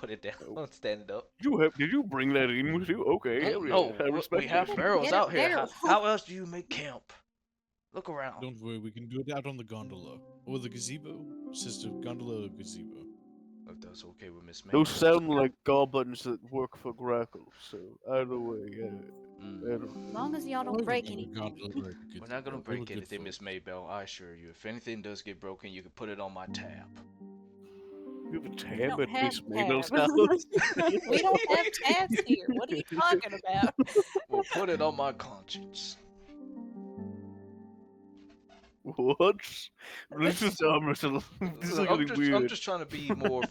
put it down, stand it up. Did you bring that in with you? Okay, Oh, no, we have it. barrels Get a out here. barrel. How else do you make camp? Look around. Don't worry, we can do it out on the gondola. Or the gazebo. Sister, gondola or gazebo. If that's okay with Miss May. Those sound like goblins that work for Grackle, so either way, As long as y'all don't break anything. We're not gonna break anything, Miss Maybell, I assure you. If anything does get broken, you can put it on my tab. You have a We tab don't at have Miss Mabel's tabs. house? We don't have tabs here. What are you talking about? Well, put it on my conscience. What? This is this is I'm getting weird. just trying to be more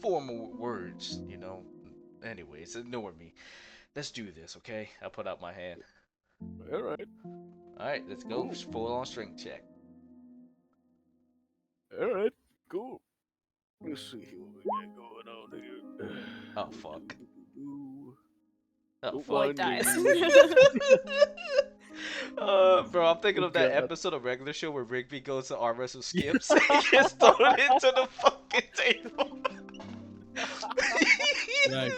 formal with words, you know. Anyways, ignore me. Let's do this, okay? I put out my hand. Alright. Alright, let's go. Full on strength check. Alright. Cool. Let's see what we got going on here. Oh, fuck. Oh, Don't Boy mind dies. me. Bro, I'm thinking Oh, of that God. episode of Regular Show where Rigby goes to arm wrestle Skips and he gets thrown into the fucking table. Right.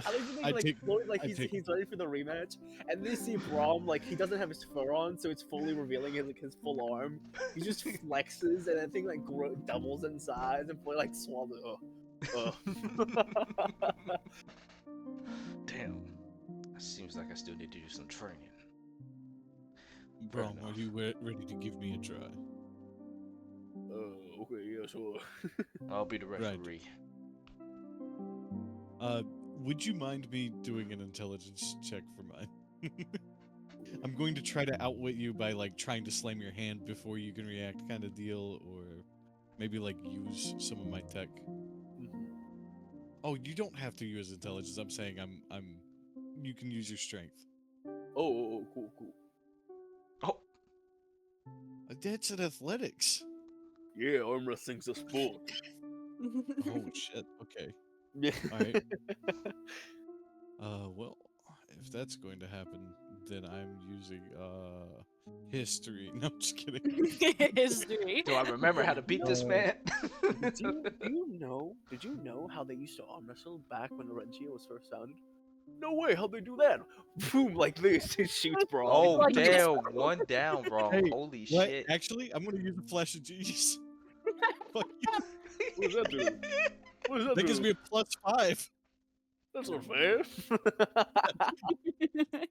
I like to think I like take- Floyd, like I he's take- ready for the rematch, and then you see Braum like he doesn't have his fur on, so it's fully revealing his full arm. He just flexes, and I think like doubles in size, and Floyd like swallows. Damn. It seems like I still need to do some training. Brom, are you ready to give me a try? Okay, yeah, sure. I'll be the referee. Would you mind me doing an intelligence check for mine? I'm going to try to outwit you by like trying to slam your hand before you can react, kind of deal, or maybe like use some of my tech. Oh, you don't have to use intelligence. I'm saying you can use your strength. Oh, cool. Oh, That's an athletics. Yeah, arm wrestling's a sport. Oh shit. Okay. Yeah. All right. Well, if that's going to happen, then I'm using history. No, I'm just kidding. History. do I remember how to beat this man? Did you know how they used to arm wrestle back when Laurentio was first founded? No way, how'd they do that? Boom, like this, it shoots Braum. Oh, Like this. damn. One down, bro. Hey, Holy What? shit. Actually, I'm gonna use a flash of genius. Fuck you. What does that do? What does that That gives do? me a +5. That's not fair.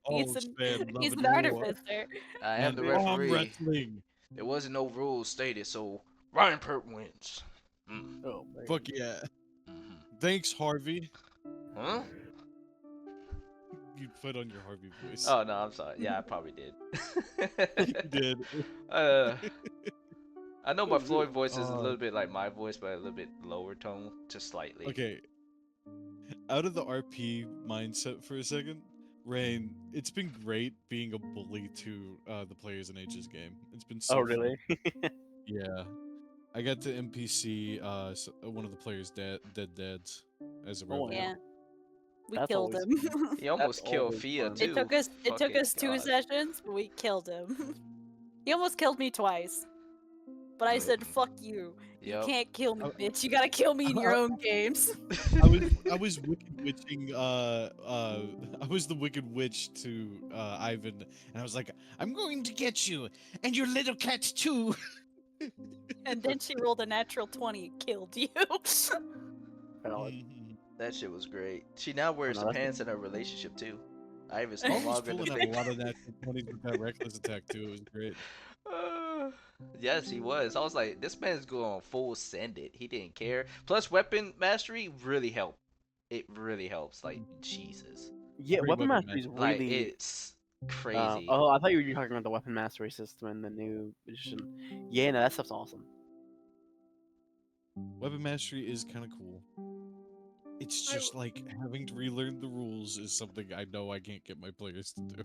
Oh, he's man, love he's it an more. artificer. I am the And arm referee. wrestling. There wasn't no rules stated, so Ryan Pert wins. Mm. Oh, man. Fuck yeah. Mhm. Thanks, Harvey. Huh? You put on your Harvey voice. Oh, no, I'm sorry. Yeah, I probably did. You did. I know my Floyd voice is a Oh. little bit like my voice, but a little bit lower tone, just slightly. Okay. Out of the RP mindset for a second, Rain, it's been great being a bully to the players in H's game. It's been so Oh, really? fun. Yeah. I got to NPC one of the players' dead dads as a Oh, rebel. Yeah. We That's killed always him. He almost That's killed always Fia fun. too. It took us Fucking 2 God. sessions, but we killed him. He almost killed me twice. But I said, fuck you. You Yep. can't kill me, bitch. You gotta kill me in your own games. I was wicked witching I was the wicked witch to Ivan, and I was like, I'm going to get you and your little cat too. And then she rolled a natural 20 and killed you. Valid. Mhm. That shit was great. She now wears no, some that's- pants in her relationship too. Ivan's no I was longer the pulling out thing. a lot of natural 20s with that reckless attack too. It was great. Yes, he was. I was like, this man's going full send it. He didn't care. Plus, weapon mastery really helped. It really helps. Like, Jesus. Yeah, Great weapon weapon mastery is Like, really. it's crazy. Oh, I thought you were talking about the weapon mastery system in the new edition. Yeah, no, that stuff's awesome. Weapon mastery is kind of cool. It's just like having to relearn the rules is something I know I can't get my players to do.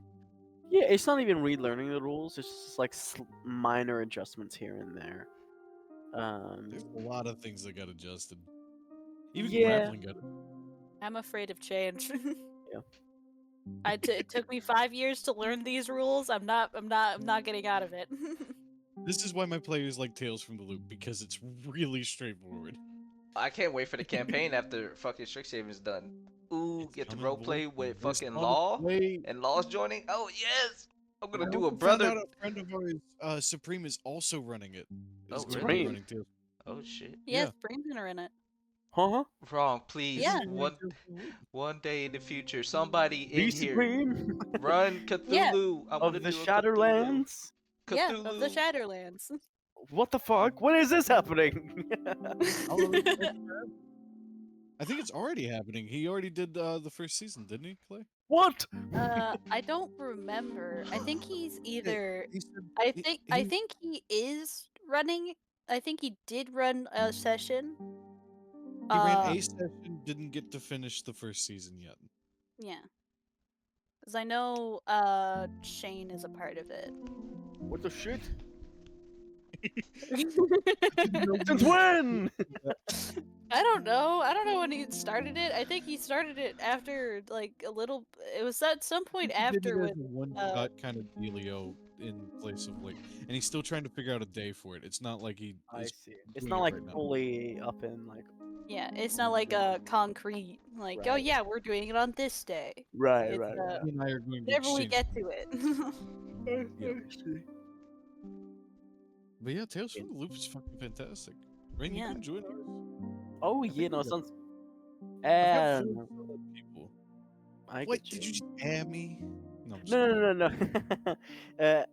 Yeah, it's not even relearning the rules. It's just like minor adjustments here and there. There's a lot of things that got adjusted. Even Yeah. grappling got. I'm afraid of change. Yeah. It took me 5 years to learn these rules. I'm not getting out of it. This is why my players like Tales from the Loop, because it's really straightforward. I can't wait for the campaign after fucking Strixhaven's done. Ooh, get to coming, roleplay boy. with It's fucking on its Law way. and Law's joining. Oh yes, I'm I gonna do a also found brother. out a friend of ours, Supreme, is also running it. Oh Is going to be really? Supreme. running Tales. Oh shit. Yes, Yeah. Brains are in it. Huh? Wrong, please. Yeah. One day in the future, somebody The in here Supreme run Yeah. Cthulhu. I want to of the do a Cthulhu. Shadowlands. Yeah, of the Cthulhu. Shadowlands. What the fuck? When is this happening? I think it's already happening. He already did the first season, didn't he, Clay? What? I don't remember. I think he's either. He said I think he is running. I think he did run a session. he ran a session, didn't get to finish the first season yet. Yeah. Because I know Shane is a part of it. What the shit? Since Since when? I don't know. I don't know when he started it. I think he started it after like a little. It was at some point after with. One shot kind of dealio in place of like, and he's still trying to figure out a day for it. It's not like he I is see. It's doing not it like right now. fully up in like. Yeah, it's not like a concrete like. Oh Right. yeah, we're doing it on this day. Right, It's, right. He and I are going to whenever we exchange. get to it. Yeah. But yeah, Tales from the Loop is fucking fantastic. Rain, Yeah. you can join ours. Oh I yeah, think no, we got- sounds. I've got And 4 solid people. I What? get Did you. you just add me? No, I'm just No.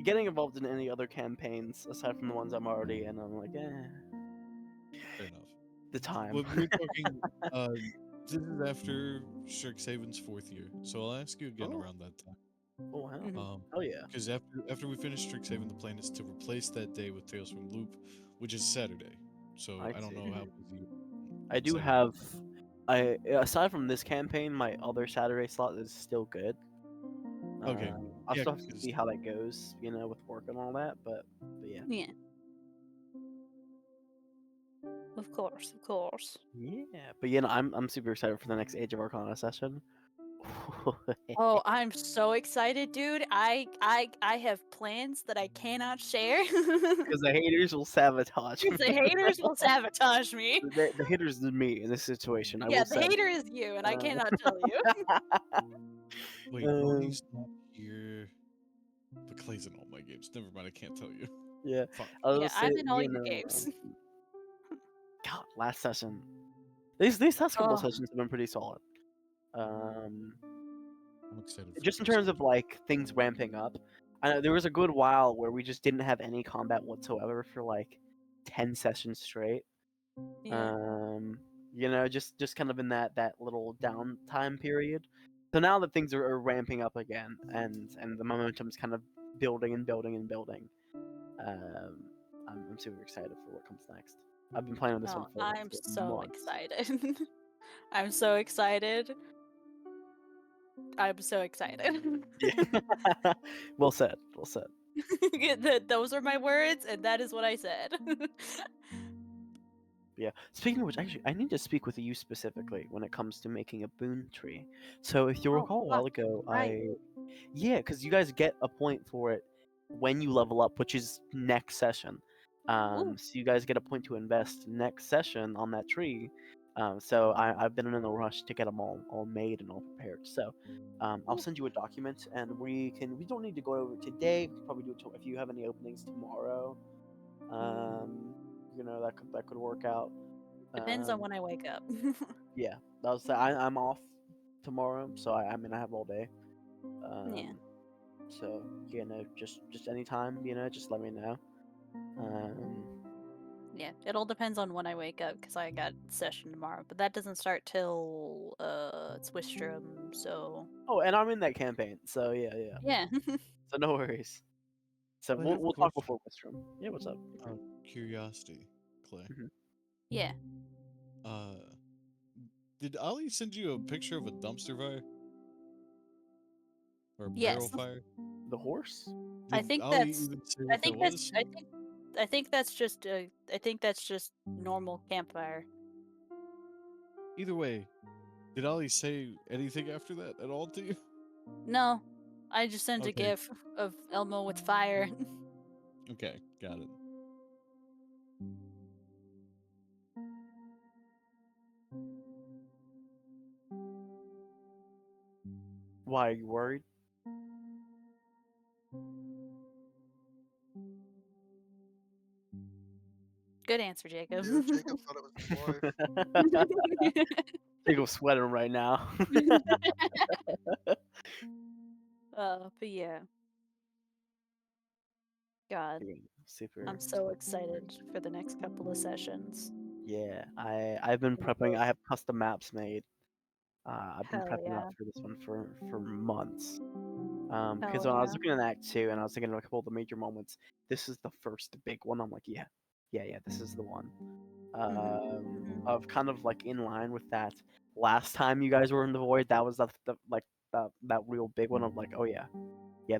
Getting involved in any other campaigns aside from the ones I'm already in, I'm like, fair enough. the time. Well, we're talking. This is after Strixhaven's 4th year, so I'll ask you again Oh. around that time. Oh wow. Mhm. Oh yeah. Because after we finish Strixhaven, the plan is to replace that day with Tales from the Loop, which is Saturday. So I I don't see. know how busy. I do Saturday. have. Aside from this campaign, my other Saturday slot is still good. Okay. I'll Yeah, still have to 'cause- see how that goes, with work and all that. But yeah. Yeah. Of course, of course. Yeah, but I'm super excited for the next Age of Arcana session. Oh, I'm so excited, dude. I have plans that I cannot share. Because the haters will sabotage. The haters will sabotage me. The haters is me in this situation. I Yeah, will the say. hater is you, and I cannot tell you. Wait, Tony's not here. But Clay's in all my games. Never mind, I can't tell you. Yeah, Fuck. I'll Yeah, say, I'm in all your games. God, last session. These last couple Oh. sessions have been pretty solid. Um, I'm excited. For just in this. terms of like things ramping up. I know there was a good while where we just didn't have any combat whatsoever for like 10 sessions straight. Yeah. Just kind of in that little downtime period. So now that things are ramping up again and the momentum's kind of building and building and building, I'm super excited for what comes next. I've been playing on this one Oh, for I'm so months. excited. I'm so excited. I'm so excited. Yeah. Well said. Well said. Those are my words, and that is what I said. Yeah. Speaking of which, actually, I need to speak with you specifically when it comes to making a boon tree. So, if you Oh, recall a while fuck, ago, right. because you guys get a point for it when you level up, which is next session. Ooh. So you guys get a point to invest next session on that tree. So I've been in a rush to get them all made and all prepared. So I'll Ooh. send you a document, and we don't need to go over it today. We can probably do it if you have any openings tomorrow. That could work out. Depends on when I wake up. Yeah, I'm off tomorrow, so I mean I have all day. Yeah. So just anytime, just let me know. Yeah, it all depends on when I wake up because I got session tomorrow, but that doesn't start till it's Wistrom, so Oh, and I'm in that campaign, so yeah. yeah. So no worries. So I have we'll a talk question. before Wistrom. Yeah, what's up? Curiosity, Clay. Yeah. Did Ali send you a picture of a dumpster fire? Or a Yes. barrel fire? The horse? I Did think Ali that's even say I what think that that's was? I think that's just normal campfire. Either way, did Ali say anything after that at all to you? No. I just sent a Okay. gif of Elmo with fire. Okay, got it. Why are you worried? Good answer, Jacob. Yeah, Jacob thought it was his wife. Jacob's sweating right now. But yeah. God, Yeah, super. I'm so excited for the next couple of sessions. Yeah, I've been prepping. I have custom maps made. I've been Hell prepping yeah. up for this one for months. Because Hell when I was yeah. looking at Act 2 and I was thinking of a couple of the major moments, this is the first big one. I'm like, yeah, this is the one. Of kind of like in line with that last time you guys were in the void. That was that real big one of like, oh yeah,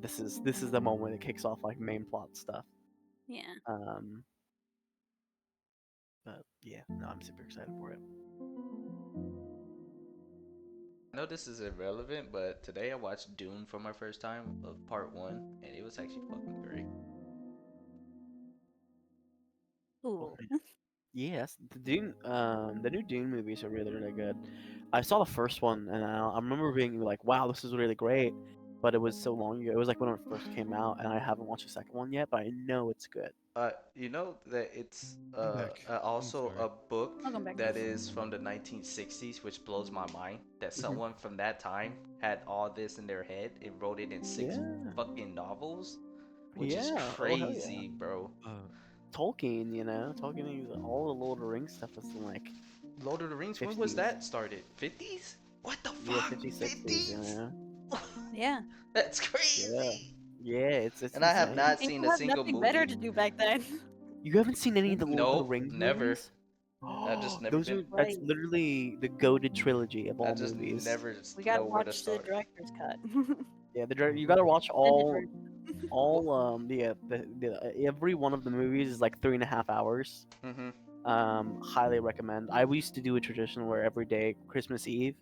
this is the moment it kicks off like main plot stuff. Yeah. But yeah, no, I'm super excited for it. I know this is irrelevant, but today I watched Dune for my first time of part 1, and it was actually fucking great. Ooh. Yes, the new Dune movies are really, really good. I saw the first one, and I remember being like, "Wow, this is really great," but it was so long ago. It was like when it first came out, and I haven't watched the second one yet, but I know it's good. You know that it's I'm back. I'm also sorry. a book Welcome back. that is from the 1960s, which blows my mind. That Mhm. someone from that time had all this in their head and wrote it in 6 Yeah, fucking novels, which is yeah, oh hell yeah. crazy, bro. Tolkien, Tolkien is all the Lord of the Rings stuff is in like Lord of the Rings, when was 50s. that started? 50s? What the Yeah, fuck? 50s, 60s, 50s? Yeah. That's crazy. Yeah, it's And I have insane. not seen People a had single nothing better movie. to do back then. You haven't seen any of the Lord of the Nope, Rings never. movies? I've just never Those been. are that's Right. literally the goated trilogy of I all just movies. never We gotta know where to watch the start. director's cut. Yeah, you gotta watch Extended all every one of the movies is like 3.5 hours. Mm-hmm. Highly recommend. I used to do a tradition where every day Christmas Eve,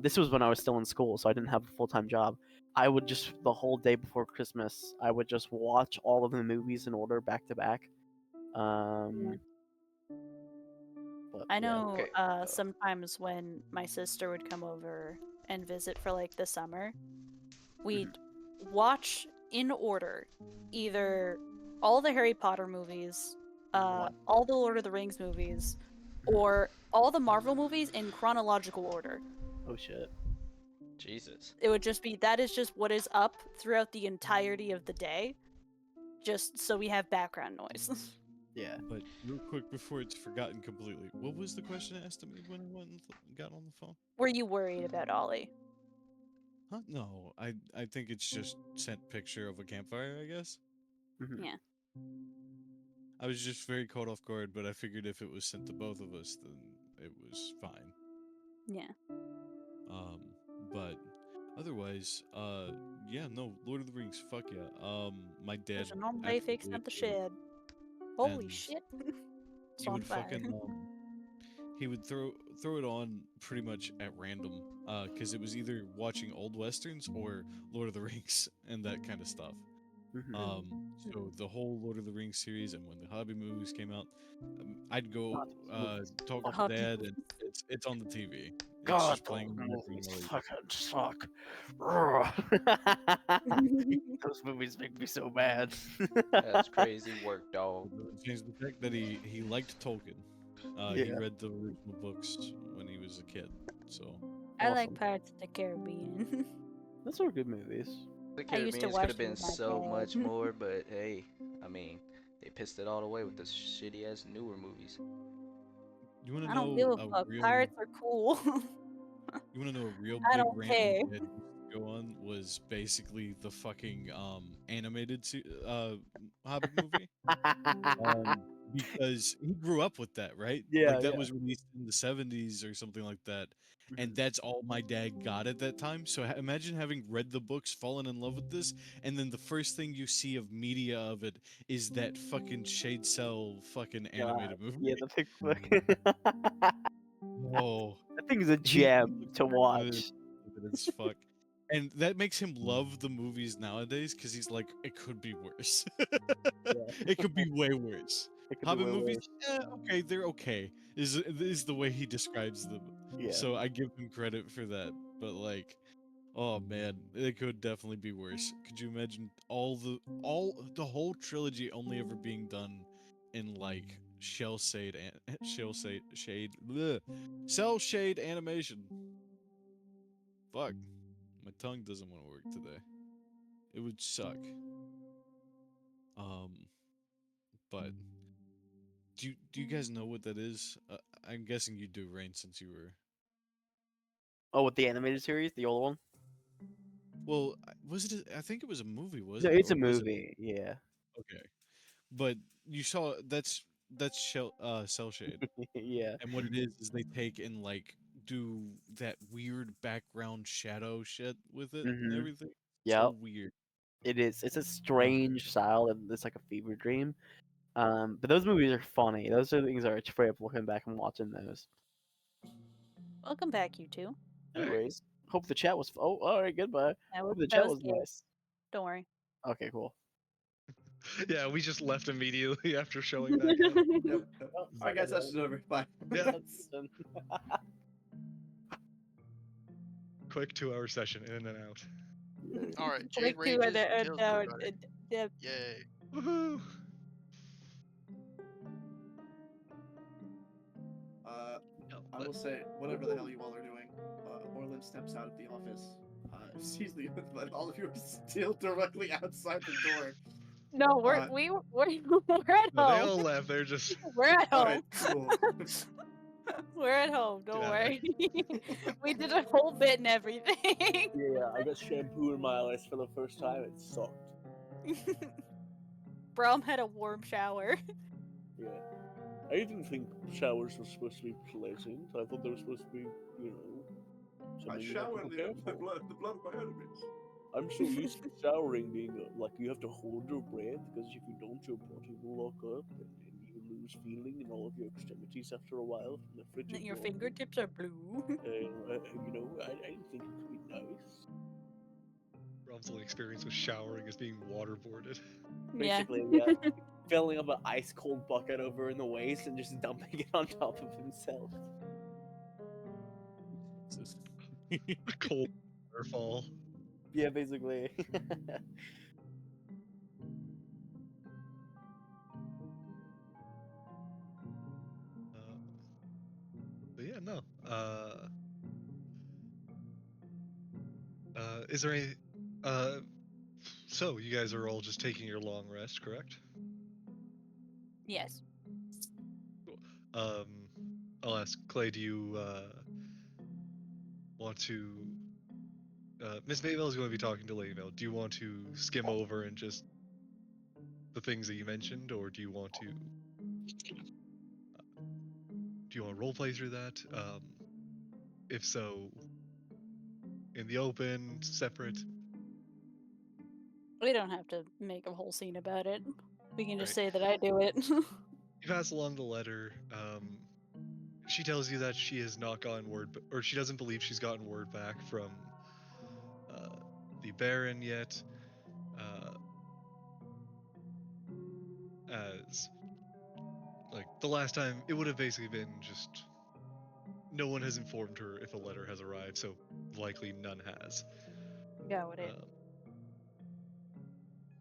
this was when I was still in school, so I didn't have a full-time job. I would just the whole day before Christmas, I would just watch all of the movies in order back to back. But I yeah. know Okay. sometimes when my sister would come over and visit for like the summer, we'd watch in order either all the Harry Potter movies, all the Lord of the Rings movies, or all the Marvel movies in chronological order. Oh shit. Jesus. It would just be that is just what is up throughout the entirety of the day, just so we have background noise. Yeah. But real quick before it's forgotten completely, what was the question asked of me when I went and got on the phone? Were you worried about Ollie? Huh? No, I think it's just sent picture of a campfire, I guess. Yeah. I was just very caught off guard, but I figured if it was sent to both of us, then it was fine. Yeah. But otherwise, yeah, no, Lord of the Rings, fuck yeah. My dad There's an hombre actually fixing up the did, shed. Holy and shit. It's he on would fire. fucking he would throw it on pretty much at random, because it was either watching old westerns or Lord of the Rings and that kind of stuff. So the whole Lord of the Rings series, and when the Hobby movies came out, I'd go talk to Hobby Dad, and it's on the TV. It's God, just playing in the movies background fucking suck. Those movies make me so mad. That's crazy work, dog. Doesn't change the fact that he liked Tolkien. He Yeah. read the original books when he was a kid. So I like Awesome. Pirates of the Caribbean. Those are good movies. The I used to Caribbeans could watch have them been with my so dad. much more, but hey, I mean, they pissed it all away with the shitty ass newer movies. you want to I don't give know a a fuck. real Pirates are cool. you want to know a real I big don't rant care. my dad used to go on was basically the fucking animated Hobbit movie. Because he grew up with that, right? Yeah, Like that yeah. was released in the 70s or something like that. And Mhm. that's all my dad got at that time. So imagine having read the books, fallen in love with this, and then the first thing you see of media of it is that fucking Shade Cell fucking animated movie. Yeah, the big Oh, that thing is a he gem to watch. it's fuck. And that makes him love the movies nowadays because he's like, it could be worse. It could be way worse. It could be Hobbit way movies, worse. okay, they're okay. Is the way he describes them. Yeah. So I give him credit for that. But like, Oh man, it could definitely be worse. Could you imagine all the whole trilogy only ever being done in like cell shade animation? Fuck, my tongue doesn't want to work today. It would suck. Um, but do you guys know what that is? I'm guessing you do, Rain, since you were. Oh, with the animated series, the old one. Well, was it? I think it was a movie, No, wasn't it? it's Or a was it? movie. Yeah. Okay, but you saw that's cell shade. Yeah. And what it is they take and like do that weird background shadow shit with it and Mhm. everything. So Yep. weird. It is. It's a Uh, strange style, and it's like a fever dream. But those movies are funny. Those are things that are straight up looking back and watching those. Welcome back, you two. Hey. Anyways, hope the chat was. Oh, all right, goodbye. Hope the That chat was was cute. nice. Don't worry. Okay, cool. Yeah, we just left immediately after showing that guy. Yep. Oh, All right, guys, that's over. Bye. Yeah. That's- Quick 2-hour session, in and out. All right, Jade Like two rages, Tails go about it. yeah. Yay. Woohoo! I will say, whatever the hell you all are doing, Orlin steps out of the office, sees that all of you are still directly outside the door. No, we're Uh, we're at No, they home. all left. They're just We're at All home. right, cool. We're at home. Don't Yeah. worry. We did a whole bit and everything. Yeah, I got shampoo in my eyes for the first time. It sucked. Brom had a warm shower. Yeah. I didn't think showers were supposed to be pleasant. I thought they were supposed to be, you know, I something you have shower to in be the careful. blood of my enemies. I'm so used to showering being like you have to hold your breath because if you don't, your body will lock up and you lose feeling in all of your extremities after a while from the frigid Your water. fingertips are blue. You know, I didn't think it could be nice. Rob's only experience with showering is being waterboarded. Basically, Yeah. yeah. Filling up an ice cold bucket over in the waist and just dumping it on top of himself. A cold waterfall. Yeah, basically. But yeah, no. Is there any? So you guys are all just taking your long rest, correct? Yes. Cool. I'll ask Clay. Do you want to? Miss Maybell is going to be talking to Lady Mel. Do you want to skim over and just the things that you mentioned, or do you want to? Do you want to role play through that? If so, in the open, separate. We don't have to make a whole scene about it. We can just Right. say that I do it. You pass along the letter. She tells you that she has not gotten word, or she doesn't believe she's gotten word back from the Baron yet. As like the last time, it would have basically been just no one has informed her if a letter has arrived, so likely none has. Got it.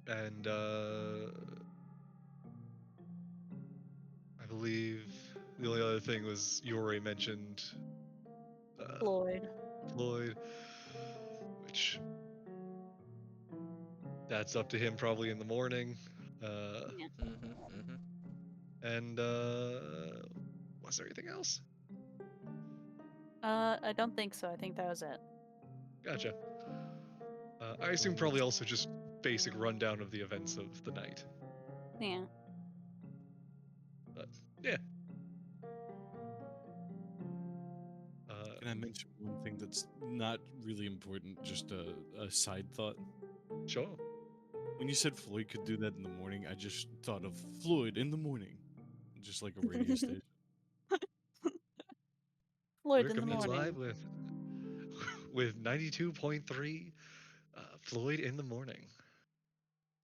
And I believe the only other thing was you already mentioned Floyd. Floyd, which that's up to him probably in the morning. Yeah. And was there anything else? I don't think so. I think that was it. Gotcha. I assume probably also just basic rundown of the events of the night. Yeah. But yeah. Can I mention one thing that's not really important, just a side thought? Sure. When you said Floyd could do that in the morning, I just thought of Floyd in the morning, just like a radio station. Floyd We're in the coming morning. live with 92.3 Floyd in the morning.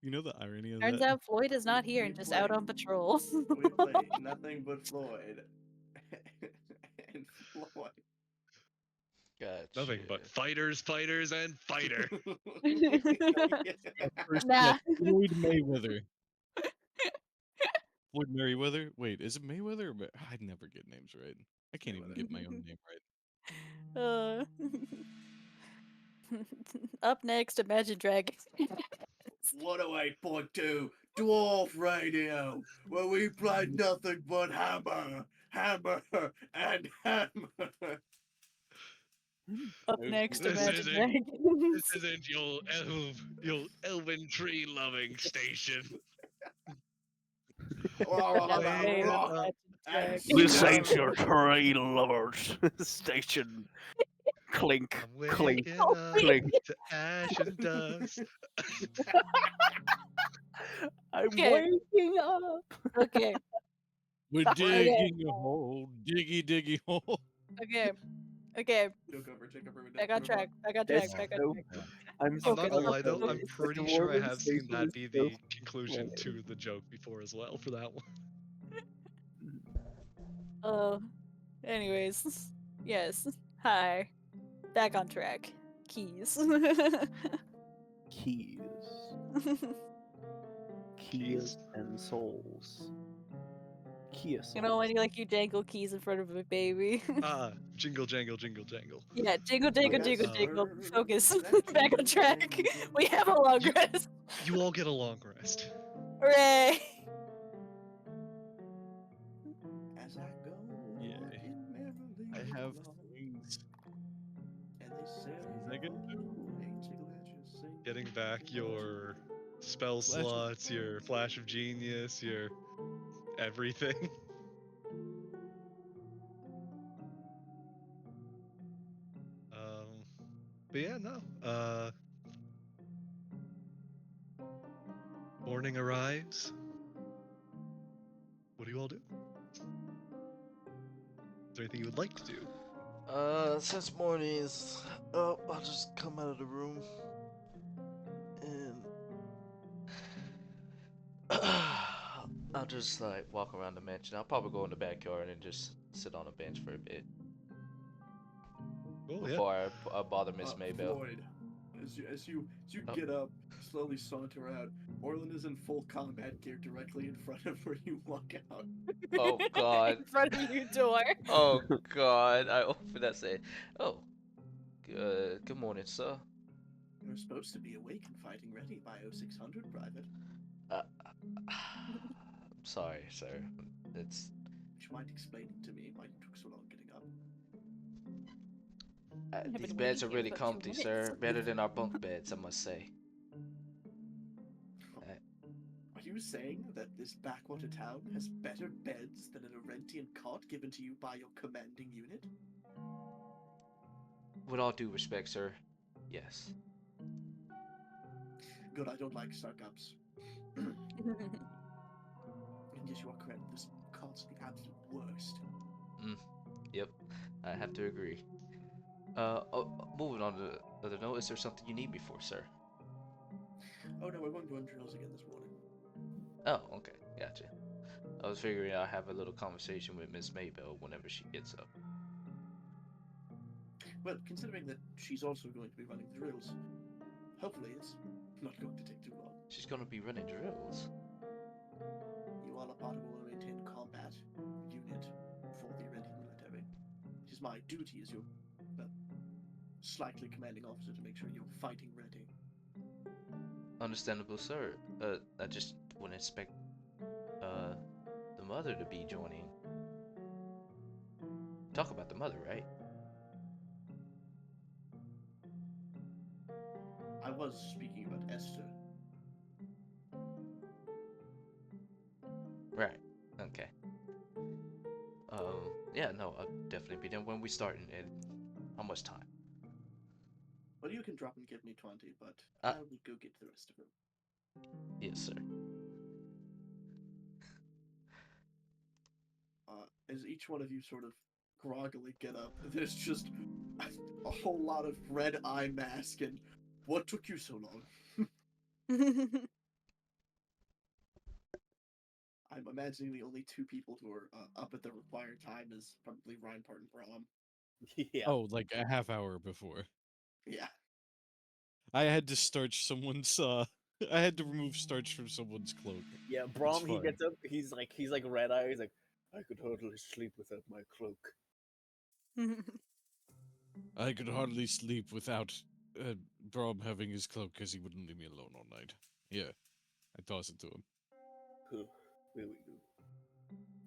You know the irony of Turns that? out Floyd is not here and just out on patrol. We play nothing but Floyd. And Floyd. Gotcha. Nothing but fighters, fighters, and fighter. First, Nah. Floyd Mayweather. Floyd Merriweather? Wait, is it Mayweather or I never get names right. I can't even get my own name right. Up next, Imagine Dragons. 108.2 Dwarf Radio, where we play nothing but hammer, hammer, and hammer. Up next, This Imagine isn't Dragons. this isn't your elven tree loving station. Playing Rock Imagine and Dragons. This ain't stone. your tree lovers station. Clink, I'm clink, waking Oh, up clink. to ash and dust. I'm Okay. waking up. Okay. We're Okay. digging a hole, diggy hole. Okay. Okay. Take over, Back on track. Back on track. That's Back on so. track. I'm I'm not Focus. gonna so lie though, Focus. I'm funny. pretty The sure I Dwarven have seen station that is be so the conclusion funny. to the joke before as well for that one. Anyways. Yes. Hi. Back on track. Keys. Keys. Keys and souls. Kia souls. You know when you dangle keys in front of a baby. Jingle jangle jingle jangle. Yeah, jingle, jingle, Yes. jingle, Uh, jingle. Focus. That Back on jingle, track. jangle, jingle. We have a long You- rest. You all get a long rest. Hooray! As I go Yeah. walking merrily I have along, things. and they say, I can do. "Oh, ain't you glad you sing?" Getting back your spell Flash of- slots, your flash of genius, your everything. But yeah, no. Morning arrives. What do you all do? Is there anything you would like to do? Since morning is up, I'll just come out of the room and I'll just like walk around the mansion. I'll probably go in the backyard and just sit on a bench for a bit Oh yeah. before I bother Miss Maybell. Floyd, as you Oh. get up, slowly saunter out. Orlin is in full combat gear directly in front of where you walk out. Oh God. In front of your door. Oh God. I open that say, oh, good morning, sir. You're supposed to be awake and fighting ready by 0600, Private. I'm sorry, sir. It's Would you mind explaining to me why you took so long getting up? I've these been beds are waiting really here for 2 comfy, minutes. sir. Better than our bunk beds, I must say. Are you saying that this backwater town has better beds than an Orentian cot given to you by your commanding unit? With all due respect, sir, yes. Good, I don't like suck-ups. And yes, you are correct. This cot's the absolute worst. Yep, I have to agree. Moving on to the other note, is there something you need me for, sir? Oh no, we're going to run drills again this morning. Oh, okay, gotcha. I was figuring I'd have a little conversation with Miss Maybell whenever she gets up. Well, considering that she's also going to be running the drills, hopefully it's not going to take too long. She's gonna be running drills. You all are part of a well-maintained combat unit for the Orentian military. It is my duty as your, well, slightly commanding officer to make sure you're fighting ready. Understandable, sir. I just wouldn't expect the mother to be joining. Talk about the mother, right? I was speaking about Esther. Right. Okay. Yeah, no, I'll definitely be there. When we starting, and how much time? Well, you can drop and give me 20, but Uh. I will go get the rest of them. Yes, sir. As each one of you sort of groggily get up, there's just a whole lot of red eye mask and what took you so long? I'm imagining the only two people who are up at the required time is probably Reinpart and Brahm. Yeah. Oh, like a half hour before. Yeah. I had to starch someone's I had to remove starch from someone's cloak. Yeah, It's Brom, he fine. gets up, he's like red eye, he's like, I could hardly sleep without my cloak. I could hardly sleep without Brom having his cloak because he wouldn't leave me alone all night. Yeah, I toss it to him. Huh, there we go.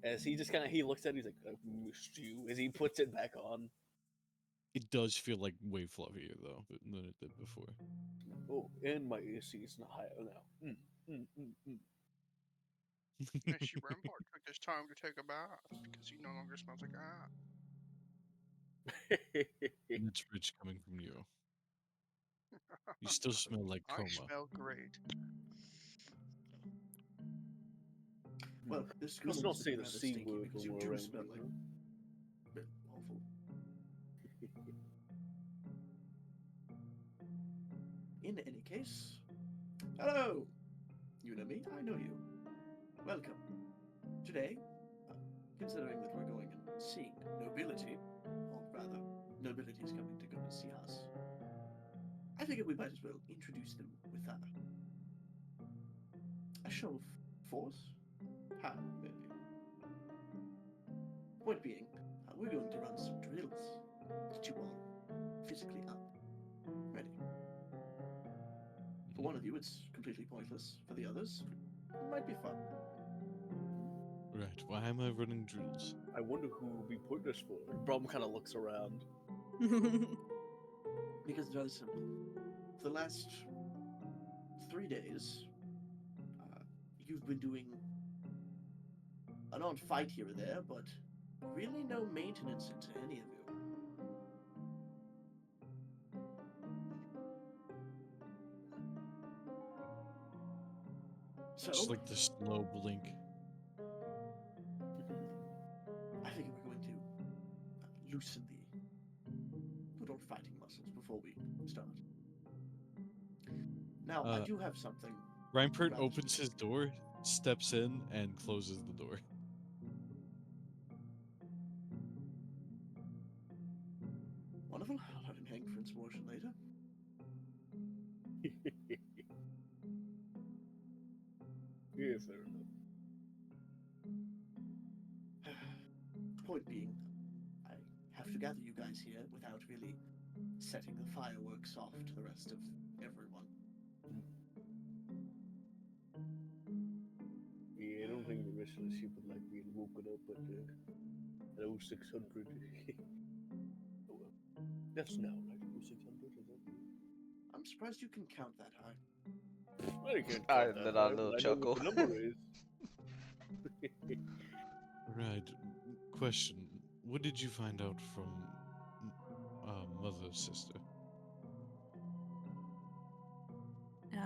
As he just kind of, he looks at it, he's like, I've missed you, as he puts it back on. It does feel like way fluffier though than it did before. Oh, and my AC is not higher now. Mr. Rampart took his time to take a bath because he no longer smells like And it's rich coming from you. You still smell like I coma. smell great. Well, this Let's comment not is say the rather C stinky word because when you we're do around smell you, like huh? awful. In any case, hello. You know me, I know you. Welcome. Today, considering that we're going and seeing nobility, or rather, nobility is coming to go and see us, I figured we might as well introduce them with a show of force. Maybe. Point being, we're going to run some drills. Get you all physically up, ready. For one of you, it's completely pointless. For the others, it might be fun. Right, why am I running drills? I wonder who will be putting this for. Brom kind of looks around. Because it's rather simple. For the last 3 days, you've been doing an odd fight here or there, but really no maintenance into any of you. So, Just like the slow blink. I think we're going to loosen the good old fighting muscles before we start. Now, I do have something. Reinpert rather opens his door, steps in, and closes the door. Wonderful. I'll have him hang for inspection later. Yeah, fair enough. Point being, I have to gather you guys here without really setting the fireworks off to the rest of everyone. Yeah, I don't think the rest of the ship would like being woken up at 0600. Oh well. That's now, right? 0600, is that? I'm surprised you can count that high. I can't I count that let high, out a little but I know what chuckle. the number is. Right, question. What did you find out from mother's sister?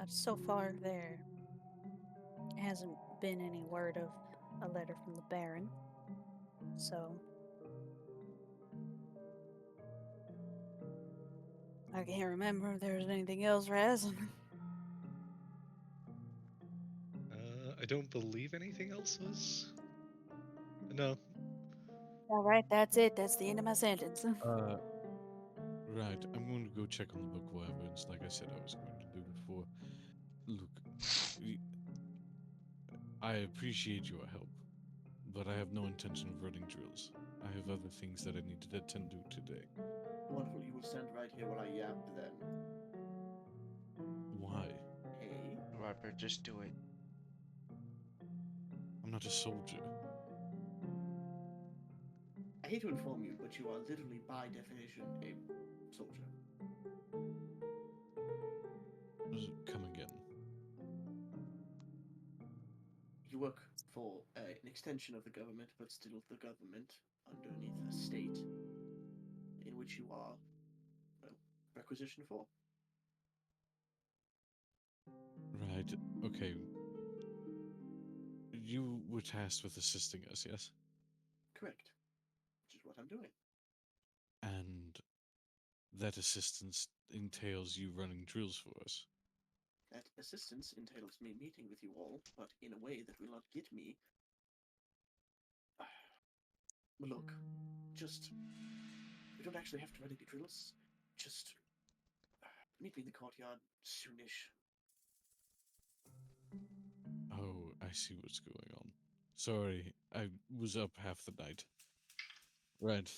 So far, there hasn't been any word of a letter from the Baron. So, I can't remember if there's anything else, Raz. I don't believe anything else was. No. All right, that's it. That's the end of my sentence. Right, I'm going to go check on the book of evidence, like I said I was going to do before. Look, I appreciate your help, but I have no intention of running drills. I have other things that I need to attend to today. Wonderful. You will stand right here while I yap then. Why? Hey? Robert, just do it. I'm not a soldier. I hate to inform you, but you are literally by definition a soldier. Come again. You work for an extension of the government, but still the government underneath a state in which you are, well, requisitioned for. Right, okay. You were tasked with assisting us, yes? Correct. Which is what I'm doing. And that assistance entails you running drills for us. That assistance entails me meeting with you all, but in a way that will not get me. Look, just We don't actually have to run any drills. Just meet me in the courtyard soonish. Oh, I see what's going on. Sorry, I was up half the night. Right,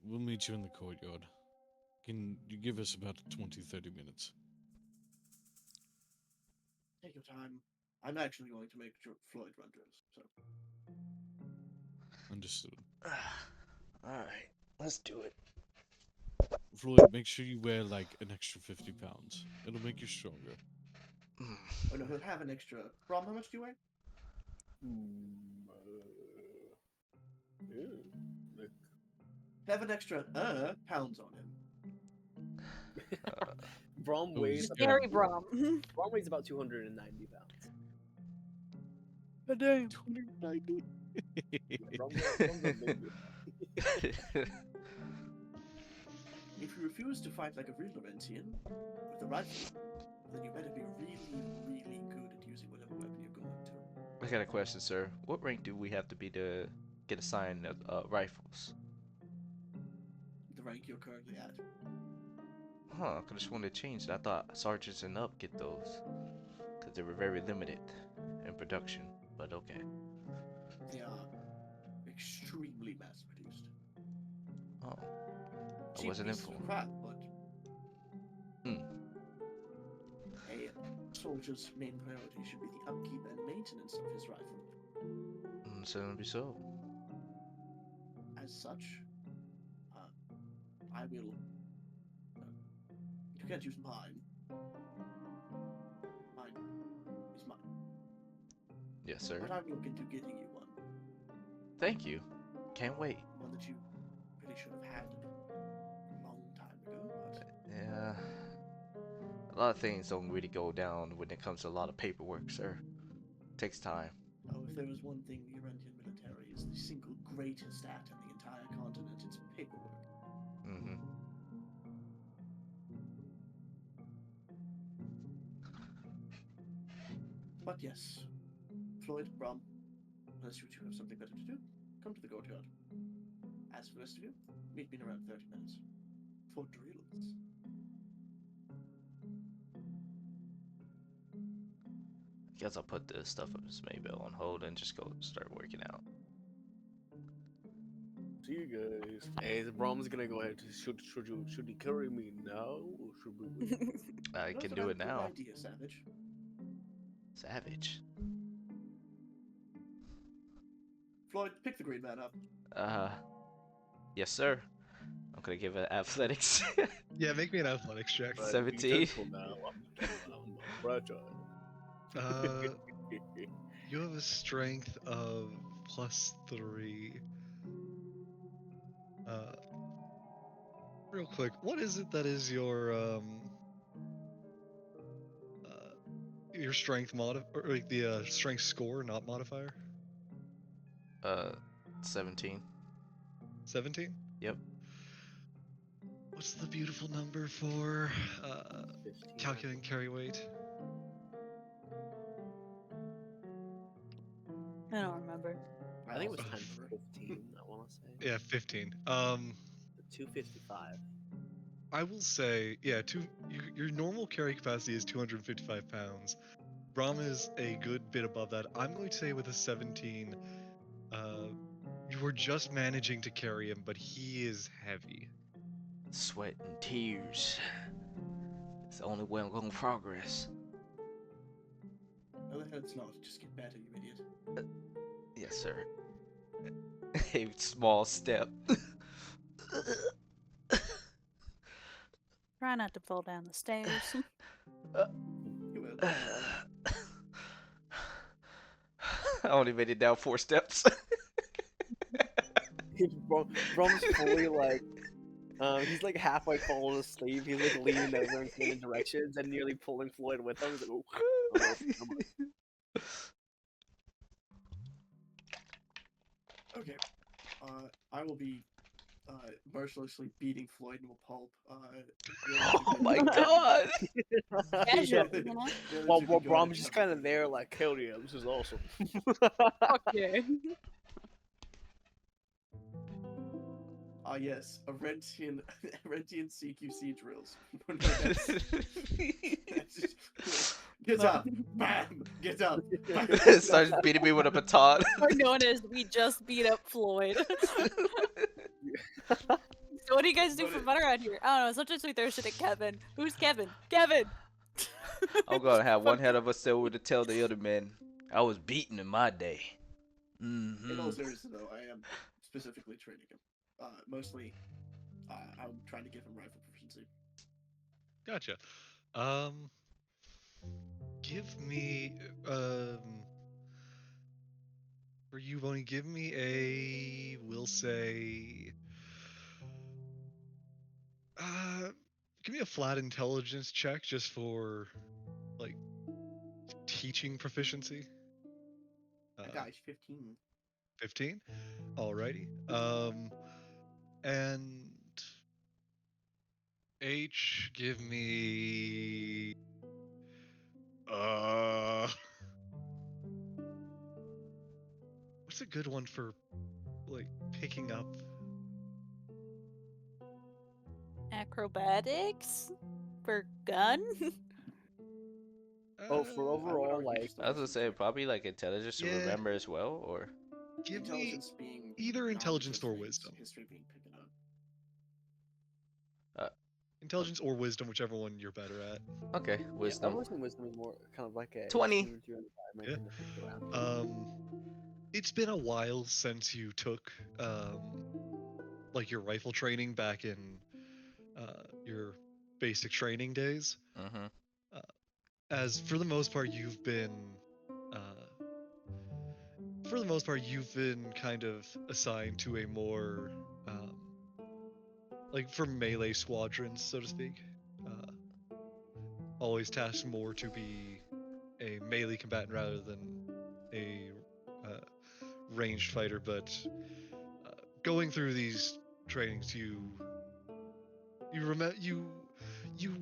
we'll meet you in the courtyard. Can you give us about 20-30 minutes? Take your time. I'm actually going to make Floyd run drills, so. Understood. Alright, let's do it. Floyd, make sure you wear like an extra 50 pounds. It'll make you stronger. Oh no, he'll have an extra. Brom, how much do you weigh? Have an extra pounds on him. Brom Oh, weighs he's about, Scary Brom. Brom weighs about 290 pounds. A damn. 290. Brom's a big dude. If you refuse to fight like a real Laurentian with a rifle, then you better be really, really good at using whatever weapon you're going to. I got a question, sir. What rank do we have to be to get assigned rifles? The rank you're currently at. Huh, I just wanted to change it. I thought sergeants and up get those. Because they were very limited in production. But okay. They are extremely mass produced. Oh. I Cheap wasn't pieces of informed. crap, but Hmm. a soldier's main priority should be the upkeep and maintenance of his rifle. So it'll be so. As such, I will. You can't use mine. Mine is mine. Yes, sir. But I'm looking to getting you one. Thank you. Can't wait. One that you really should have had a long time ago. But Yeah. A lot of things don't really go down when it comes to a lot of paperwork, sir. Takes time. oh, if there was one thing the Iranian military is the single greatest at in the entire continent, it's paperwork. Mm-hmm. But yes, Floyd, Brom, unless you two have something better to do, come to the courtyard. As for the rest of you, meet me in around 30 minutes. For drills. Guess I'll put this stuff of Miss Maybell on hold and just go start working out. See you guys. Hey, Brom's gonna go ahead. Should he carry me now, or should we wait? I That's can a do very it good now. idea, Savage. Savage. Floyd, pick the green man up. Yes, sir. I'm gonna give it athletics. Yeah, make me an athletics check. But be 17. gentle now. I'm fragile. You have a strength of +3. Real quick, what is it that is your strength mod or like the strength score, not modifier? 17. 17? Yep. What's the beautiful number for 15. calculating carry weight? I don't remember. I think it was Also 10 remember. 15, I want to say. Yeah, 15. 255. I will say, yeah, your normal carry capacity is 255 pounds. Brahm is a good bit above that. I'm going to say with a 17, you were just managing to carry him, but he is heavy. Sweat and tears. It's the only way I'm going to progress. No, that's not. Just get better, you idiot. Yes, sir. A small step. Try not to fall down the stairs. You will. I only made it down 4 steps. Brom's fully like, he's like halfway falling asleep. He's like leaning over in different directions and nearly pulling Floyd with him. He's like, oh. Okay. I will be mercilessly beating Floyd into a pulp. Oh my god! Casual, Yeah. you know? While Brom's just kind of there, like, hell yeah, this is awesome. Fuck yeah. Ah, yes, Arentian CQC drills. No, that's just, get up, bam, get up, bam. Starts beating me with a baton. We're known as we just beat up Floyd. So what do you guys do But for it- fun around here? I don't know. Sometimes we throw shit at Kevin. Who's Kevin? Kevin. I'm gonna have one head of a silver to tell the other men I was beaten in my day. In all Mm-hmm. seriousness, though, I am specifically training him. Mostly, I'm trying to give him rifle proficiency. Gotcha. Give me for you, Bonnie, give me a, we'll say, give me a flat intelligence check just for like teaching proficiency. That guy's 15. 15. Alrighty. And H, give me what's a good one for like picking up? Acrobatics for gun. Oh, for Uh, overall, argue like, just the I was gonna wisdom say check. probably like intelligence to Yeah. remember as well, or give me Intelligence being either intelligence or non-existing, wisdom. history being picking up. Intelligence or wisdom, whichever one you're better at. okay, yeah, wisdom. wisdom is more kind of like a 20. tune to your environment Yeah. and the things around. It's been a while since you took like your rifle training back in your basic training days. Mm-hmm. As for the most part, you've been kind of assigned to a more like for melee squadrons, so to speak. Always tasked more to be a melee combatant rather than a ranged fighter. But going through these trainings, you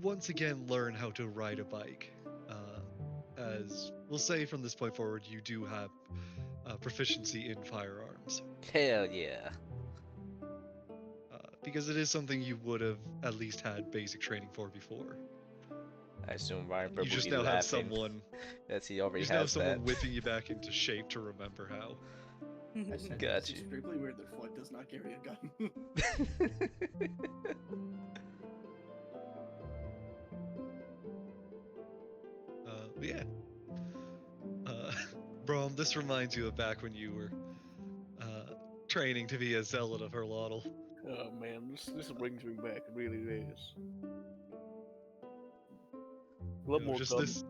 once again learn how to ride a bike. As we'll say from this point forward, you do have proficiency in firearms. Hell yeah. Because it is something you would have at least had basic training for before. I assume Ryan You Purple just be now have laughing. someone. Yes, he You already just now have has someone that. whipping you back into shape to remember how. I said Got it's you. extremely weird that Floyd does not carry a gun. But yeah. Brom, this reminds you of back when you were training to be a zealot of Herlotl. Oh man, this brings me back. It really is. A lot more Just gum. this.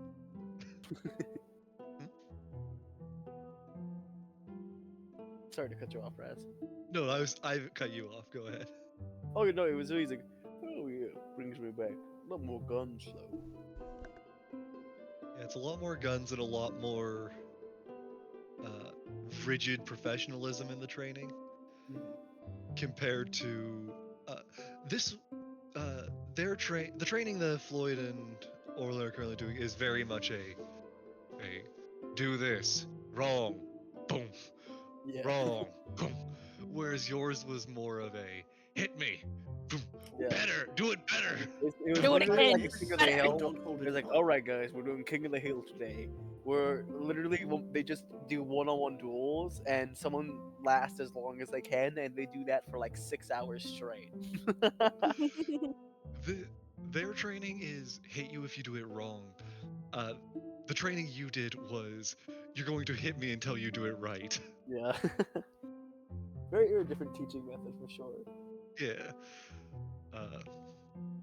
Sorry to cut you off, Raz. No, I cut you off. Go ahead. Oh, no, it was amazing. Oh yeah, brings me back. A lot more guns though. Yeah, it's a lot more guns and a lot more rigid professionalism in the training compared to this. The training that Floyd and Orla are currently doing is very much a do this wrong, boom, Yeah. wrong, boom. Whereas yours was more of a hit me, boom, Yeah. better, do it better. It was Do it literally again. like a King of the Better. Hill. Don't hold it It's like, up. all right, guys, we're doing King of the Hill today. Where literally they just do one-on-one duels, and someone lasts as long as they can, and they do that for like 6 hours straight. Their training is hit you if you do it wrong. The training you did was you're going to hit me until you do it right. Yeah. Very different teaching method for sure. Yeah.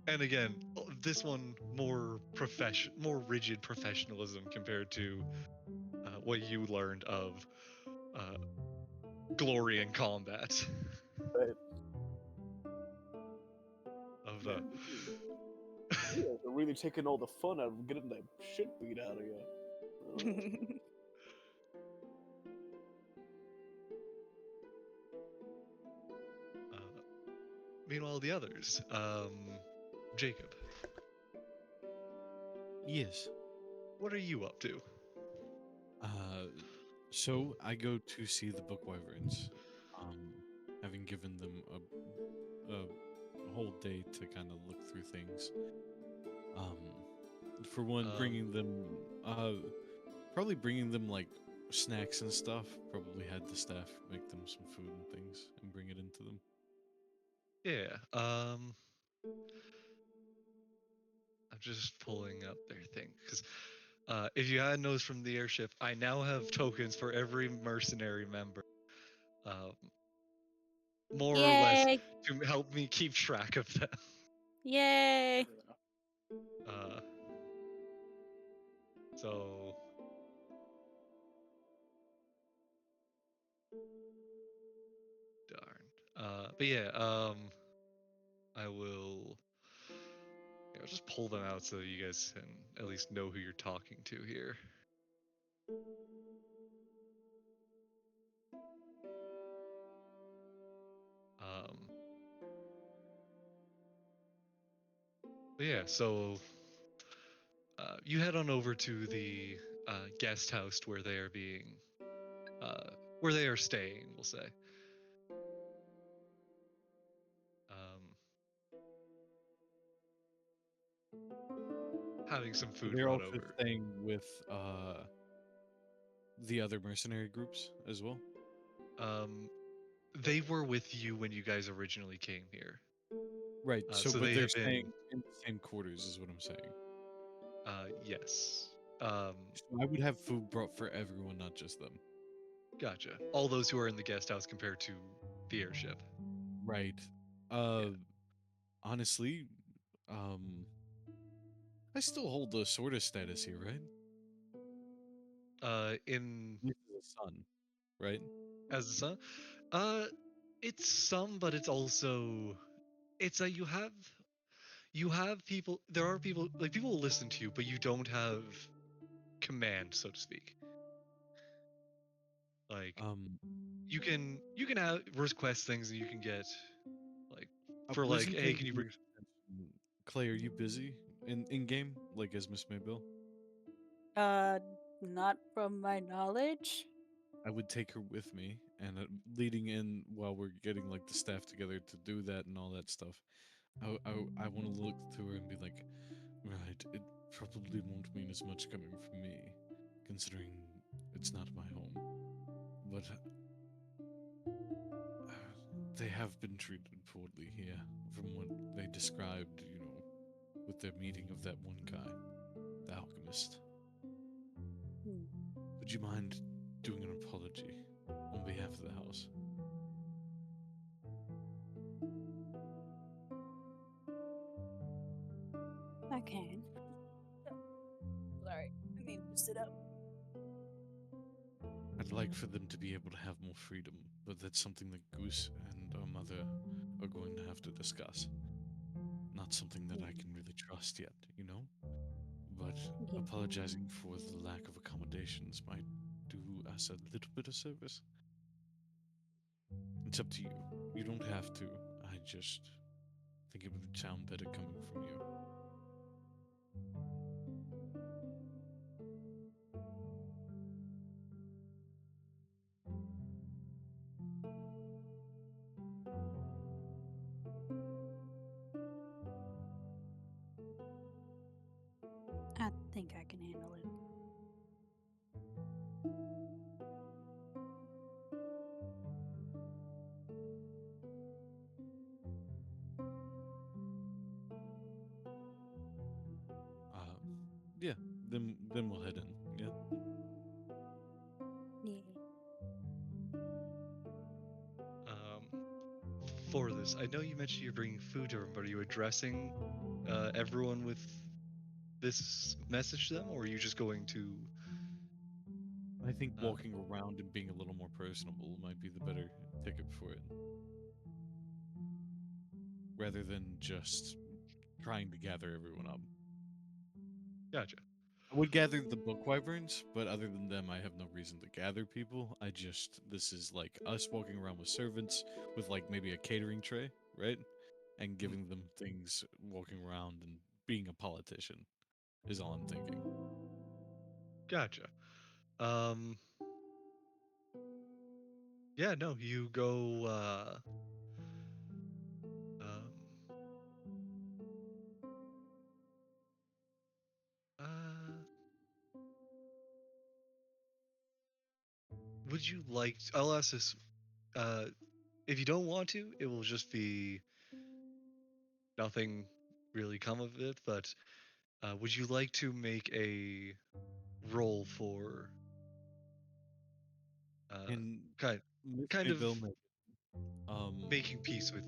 And again, this one more rigid professionalism compared to what you learned of glory in combat. Right. Of the. You guys are really taking all the fun out of getting that shit beat out of you. Meanwhile, the others, Jacob, Yes. what are you up to? So I go to see the book wyverns, having given them a a whole day to kind of look through things. For one, bringing them, probably bringing them like snacks and stuff. Probably had the staff make them some food and things and bring it into them. Yeah. I'm just pulling up their thing because if you hadn't noticed from the airship, I now have tokens for every mercenary member, more or less Yay! to help me keep track of them. Yay! So darn. But yeah, I will. Yeah, I'll just pull them out so you guys can at least know who you're talking to here. But yeah, so you head on over to the guest house where they are being, where they are staying, we'll say. Having some food They're brought also over. staying with the other mercenary groups as well. They were with you when you guys originally came here. Right. So, So but they they're have been. staying in the same quarters, is what I'm saying. Yes. So I would have food brought for everyone, not just them. Gotcha. All those who are in the guest house compared to the airship. Right. Honestly, I still hold the sort of status here, right? In This is a son, right? as a son, it's some, but it's also, it's that you have people. There are people, like, people will listen to you, but you don't have command, so to speak. Like, you can have request things and you can get, like, for like, hey, can you bring? Clay, are you busy in game, like as Miss Maybell? Not from my knowledge. I would take her with me, and leading in while we're getting like the staff together to do that and all that stuff. I want to look to her and be like, right, it probably won't mean as much coming from me, considering it's not my home. But they have been treated poorly here, from what they described, with their meeting of that one guy, the alchemist. Would you mind doing an apology on behalf of the house? I can. Sorry, I need to sit up. I'd like for them to be able to have more freedom, but that's something that Goose and our mother are going to have to discuss. Not something that I can really trust yet, But apologizing for the lack of accommodations might do us a little bit of service. It's up to you. You don't have to. I just think it would sound better coming from you. I think I can handle it. Yeah. Then we'll head in. Yeah. Yeah. For this, I know you mentioned you're bringing food to everyone, but are you addressing everyone with this message to them, or are you just going to? I think walking around and being a little more personable might be the better ticket for it. Rather than just trying to gather everyone up. Gotcha. I would gather the book wyverns, but other than them, I have no reason to gather people. This is like us walking around with servants with like maybe a catering tray, right? And giving them things, walking around and being a politician is all I'm thinking. Gotcha. Yeah, no, you go, would you like? I'll ask this. If you don't want to, it will just be nothing really come of it. But would you like to make a roll for And kind Miss kind of Maybell, um, making peace with?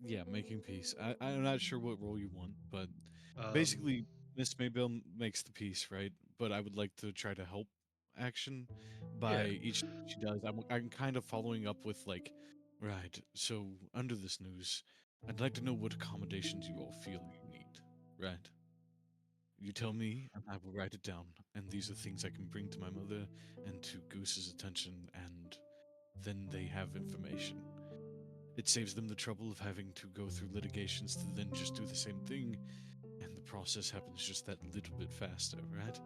yeah, making peace. I'm not sure what role you want, but Um, basically, Miss Maybell makes the peace, right? But I would like to try to help action by Yeah. each thing she does. I'm kind of following up with like, right. So under this news, I'd like to know what accommodations you all feel you need, right? You tell me, and I will write it down. And these are things I can bring to my mother and to Goose's attention, and then they have information. It saves them the trouble of having to go through litigations to then just do the same thing, and the process happens just that little bit faster, right?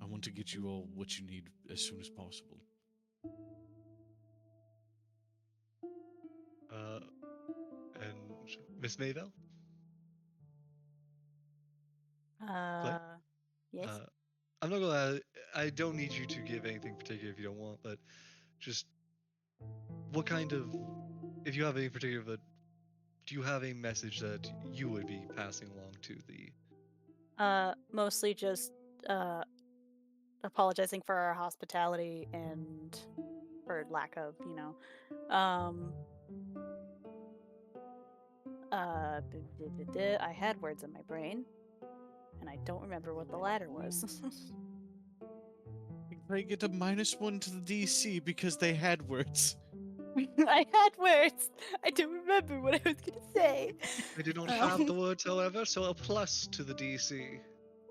I want to get you all what you need as soon as possible. And Miss Mayville, Claire. Yes. I'm not gonna. I don't need you to give anything particular if you don't want, but just what kind of, if you have any particular, but do you have a message that you would be passing along to the? Mostly just uh apologizing for our hospitality and for lack of, Um I had words in my brain and I don't remember what the latter was. They get a -1 to the DC because they had words. I had words. I don't remember what I was gonna say. I do not have the Um, words, however, so a plus to the DC.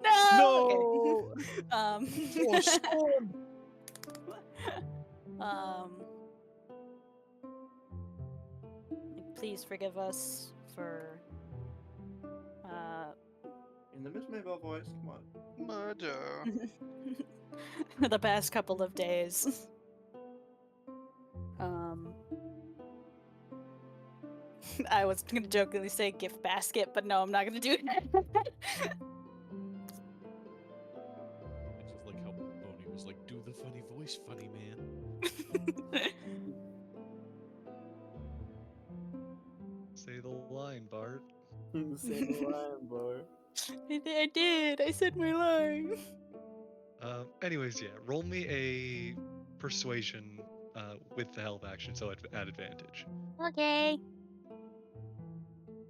no. Okay. No! um. Oh, storm! um. Please forgive us for In the Miss Maybell voice, come on. Murder. the past couple of days. Um. I was gonna jokingly say gift basket, but no, I'm not gonna do that. It's just like how Boney was like, do the funny voice, funny man. Say the line, Bart. Say the line, boy. I did. I said my line. Anyways, yeah, roll me a persuasion with the help action, so at advantage. Okay.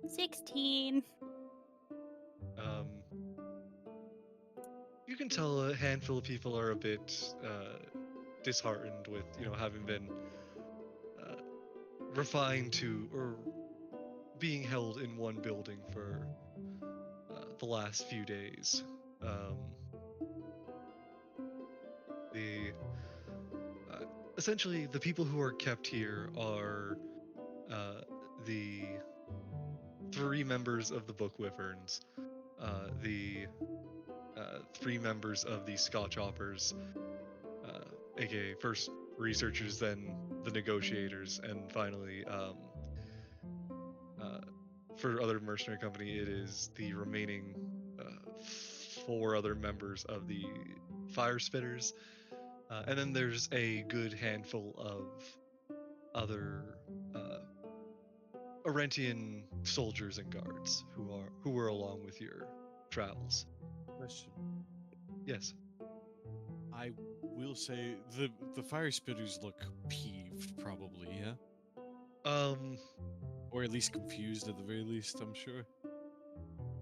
16. Um, you can tell a handful of people are a bit disheartened with, having been refined to or being held in one building for the last few days. The essentially the people who are kept here are the three members of the Book Wyverns, the three members of the Scotch Hoppers, aka first researchers, then the negotiators, and finally, for other mercenary company, it is the remaining four other members of the Fire Spitters, and then there's a good handful of other Arentian soldiers and guards who were along with your travels. Question. Yes. I will say the fire spitters look peeved, probably, yeah? Um. Or at least confused at the very least, I'm sure.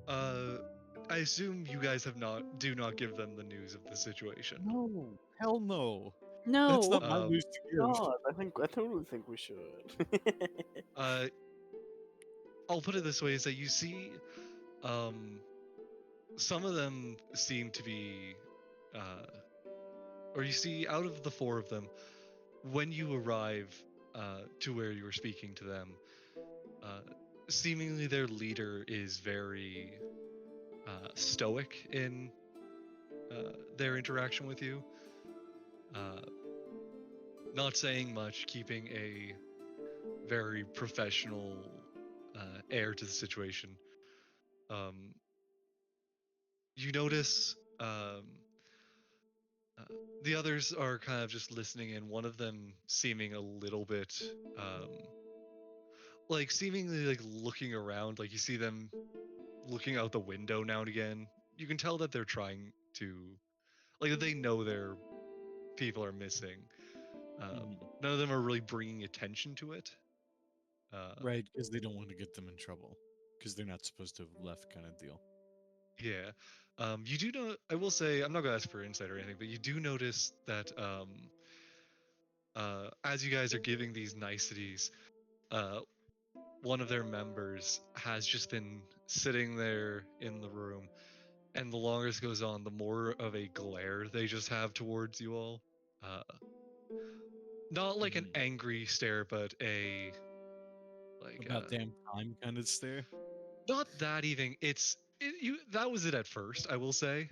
I assume you guys do not give them the news of the situation. No, hell no. No. That's not my news to give. God, I totally think we should. I'll put it this way: is that you see, some of them seem to be, or you see, out of the four of them, when you arrive to where you were speaking to them, seemingly their leader is very stoic in their interaction with you. Not saying much, keeping a very professional air to the situation. You notice The others are kind of just listening in. One of them seeming a little bit, like seemingly like looking around. Like you see them looking out the window now and again. You can tell that they're trying to, like, that they know their people are missing. None of them are really bringing attention to it. Right, because they don't want to get them in trouble. Because they're not supposed to have left, kind of deal. Yeah. You do know, I will say, I'm not going to ask for insight or anything, but you do notice that as you guys are giving these niceties, one of their members has just been sitting there in the room, and the longer this goes on, the more of a glare they just have towards you all. Not like an angry stare, but a like About damn time kind of stare. not that even. You that was it at first, I will say.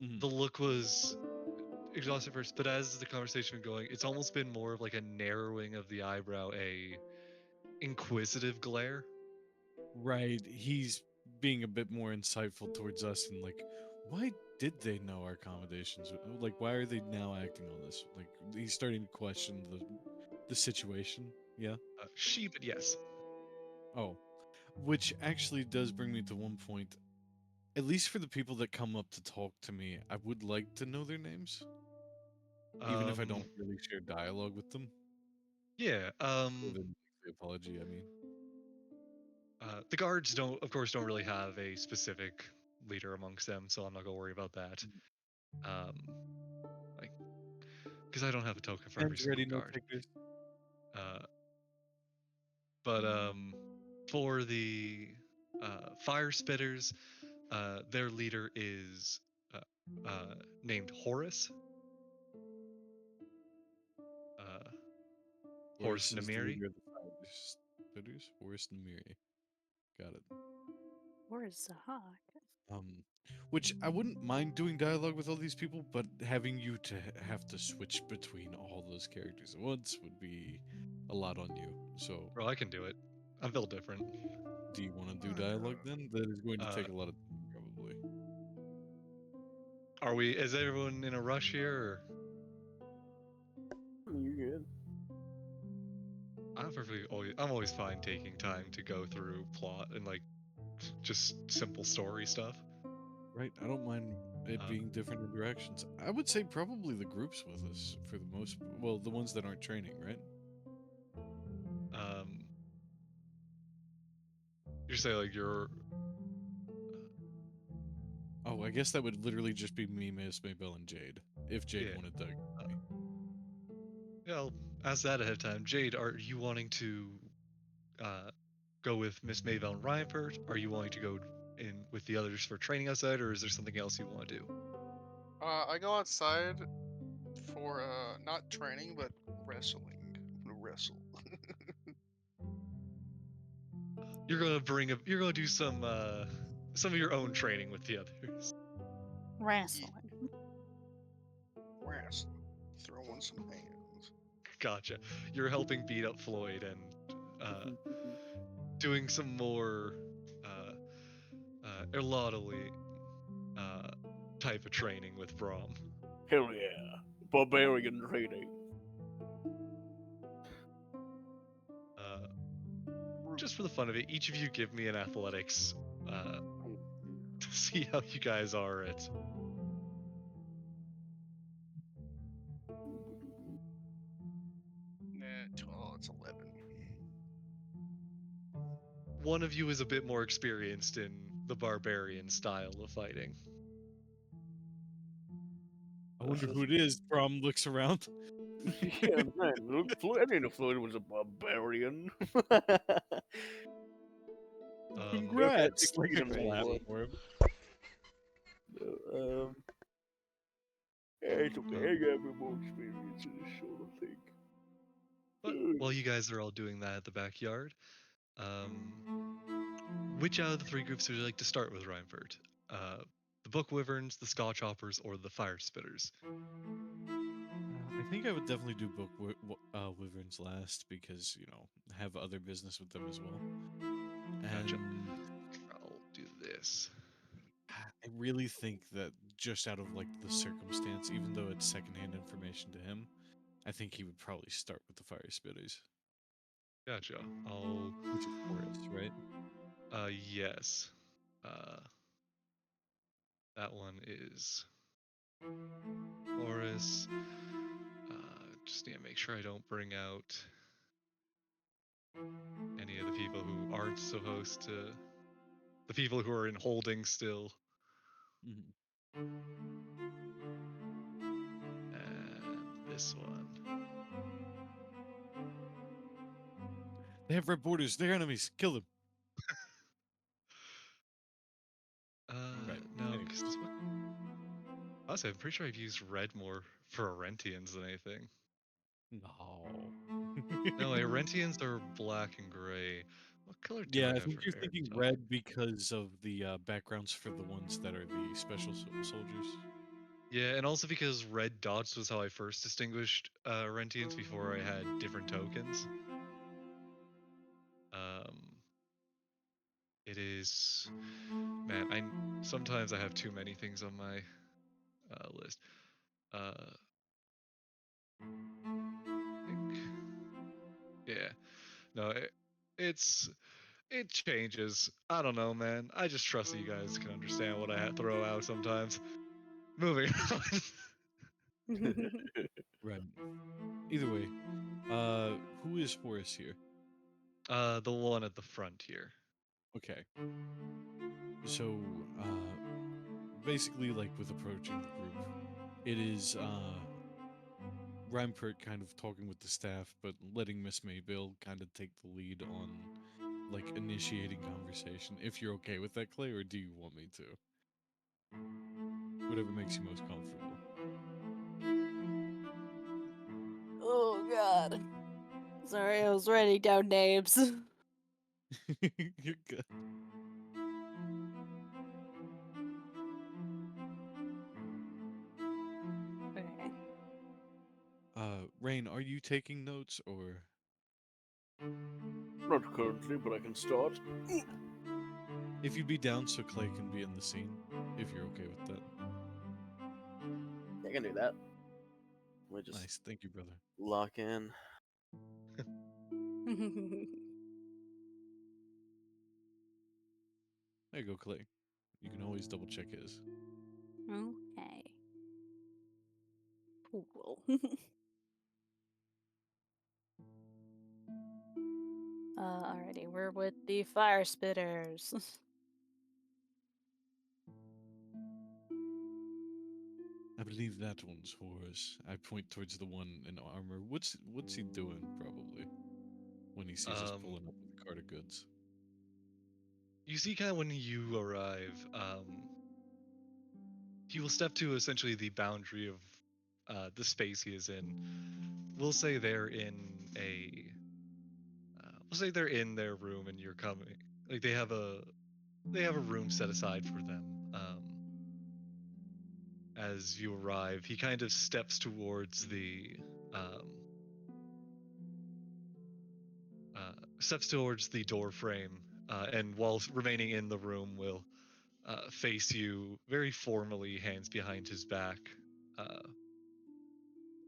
The look was exhausted first, but as the conversation been going, it's almost been more of like a narrowing of the eyebrow, a inquisitive glare. Right, he's being a bit more insightful towards us and like, why did they know our accommodations? Like, why are they now acting on this? Like, he's starting to question the situation. Yeah. She, but yes. Oh, which actually does bring me to one point. At least for the people that come up to talk to me, I would like to know their names, even if I don't really share dialogue with them. Yeah. The apology, I mean. The guards of course, don't really have a specific leader amongst them, so I'm not gonna worry about that. Like, because I don't have a token for every Hands single ready, no guard. takers. But for the fire spitters, their leader is named Horus. Horus Is the Namiri. leader of the fire spitters. Horus Namiri. Got it. Where's the hawk? Which I wouldn't mind doing dialogue with all these people, but having you to have to switch between all those characters at once would be a lot on you. So, Bro, I can do it. I'm built different. Do you want to do dialogue then? That is going to take a lot of time, probably. Are we? Is everyone in a rush here? Or? You're good. I'm always fine taking time to go through plot and like just simple story stuff. Right, I don't mind it being different interactions. I would say probably the groups with us for the most, well, the ones that aren't training, right? You say like you're. Oh, I guess that would literally just be me, Miss Maybell, and Jade. If Jade wanted to. Yeah, I'll ask that ahead of time. Jade, are you wanting to go with Miss Maybell and Ryan first? Are you wanting to go in with the others for training outside, or is there something else you want to do? I go outside for not training but wrestling. I'm gonna wrestle. You're gonna do some of your own training with the others. Wrestling. Wrestling. Throwing some hands. Gotcha. You're helping beat up Floyd and doing some more Erlotally type of training with Braum. Hell yeah. Barbarian training. Just for the fun of it, each of you give me an athletics to see how you guys are at. It's 11. One of you is a bit more experienced in the barbarian style of fighting. I wonder who it is. Brom looks around. Yeah, man, look, Floyd, I didn't know Floyd was a barbarian. Congrats! Like a clap for him. It's okay, I got more experience in this sort of thing. But while you guys are all doing that at the backyard, which out of the three groups would you like to start with, Reinford? The Book Wyverns, the Scotch Hoppers, or the Fire Spitters? I think I would definitely do Book Wyverns last because, you know, have other business with them as well. And Gotcha. I'll do this. I really think that just out of like the circumstance, even though it's secondhand information to him, I think he would probably start with the fire spitters. Gotcha. Which is Forest, right? Yes. That one is Horus. Just need to make sure I don't bring out any of the people who aren't supposed to. The people who are in holding still. Mm-hmm. And this one. They have red borders. They're enemies. Kill them. Right. No, Anyways. because honestly, I'm pretty sure I've used red more for Arentians than anything. No. No, Arentians are black and gray. What color do Yeah, I I have think for you're thinking Aerith? red because of the backgrounds for the ones that are the special soldiers. Yeah, and also because red dots was how I first distinguished Arentians before I had different tokens. It is, man. Sometimes I have too many things on my list. I think, yeah, no, it changes. I don't know, man. I just trust that you guys can understand what I throw out sometimes. Moving on. Right. Either way, who is Horus here? The one at the front here. Okay. So, basically, like with approaching the group, it is Rampart kind of talking with the staff, but letting Miss Maybell kind of take the lead on like initiating conversation. If you're okay with that, Clay, or do you want me to? Whatever makes you most comfortable. Oh God. Sorry, I was writing down names. You're good. Okay. Rain, are you taking notes or? Not currently, but I can start. If you'd be down so Clay can be in the scene, if you're okay with that. I can do that. We just Nice, thank you, brother. lock in. There you go, Clay. You can always double check his. Okay. Cool. Alrighty, we're with the fire spitters. I believe that one's Horus. I point towards the one in armor. What's he doing, probably, when he sees us pulling up with the cart of goods? You see, kind of when you arrive, he will step to essentially the boundary of the space he is in. We'll say they're in a. We'll say they're in their room, and you're coming. Like they have a room set aside for them. As you arrive, he kind of steps towards the door frame, and while remaining in the room, will face you very formally, hands behind his back,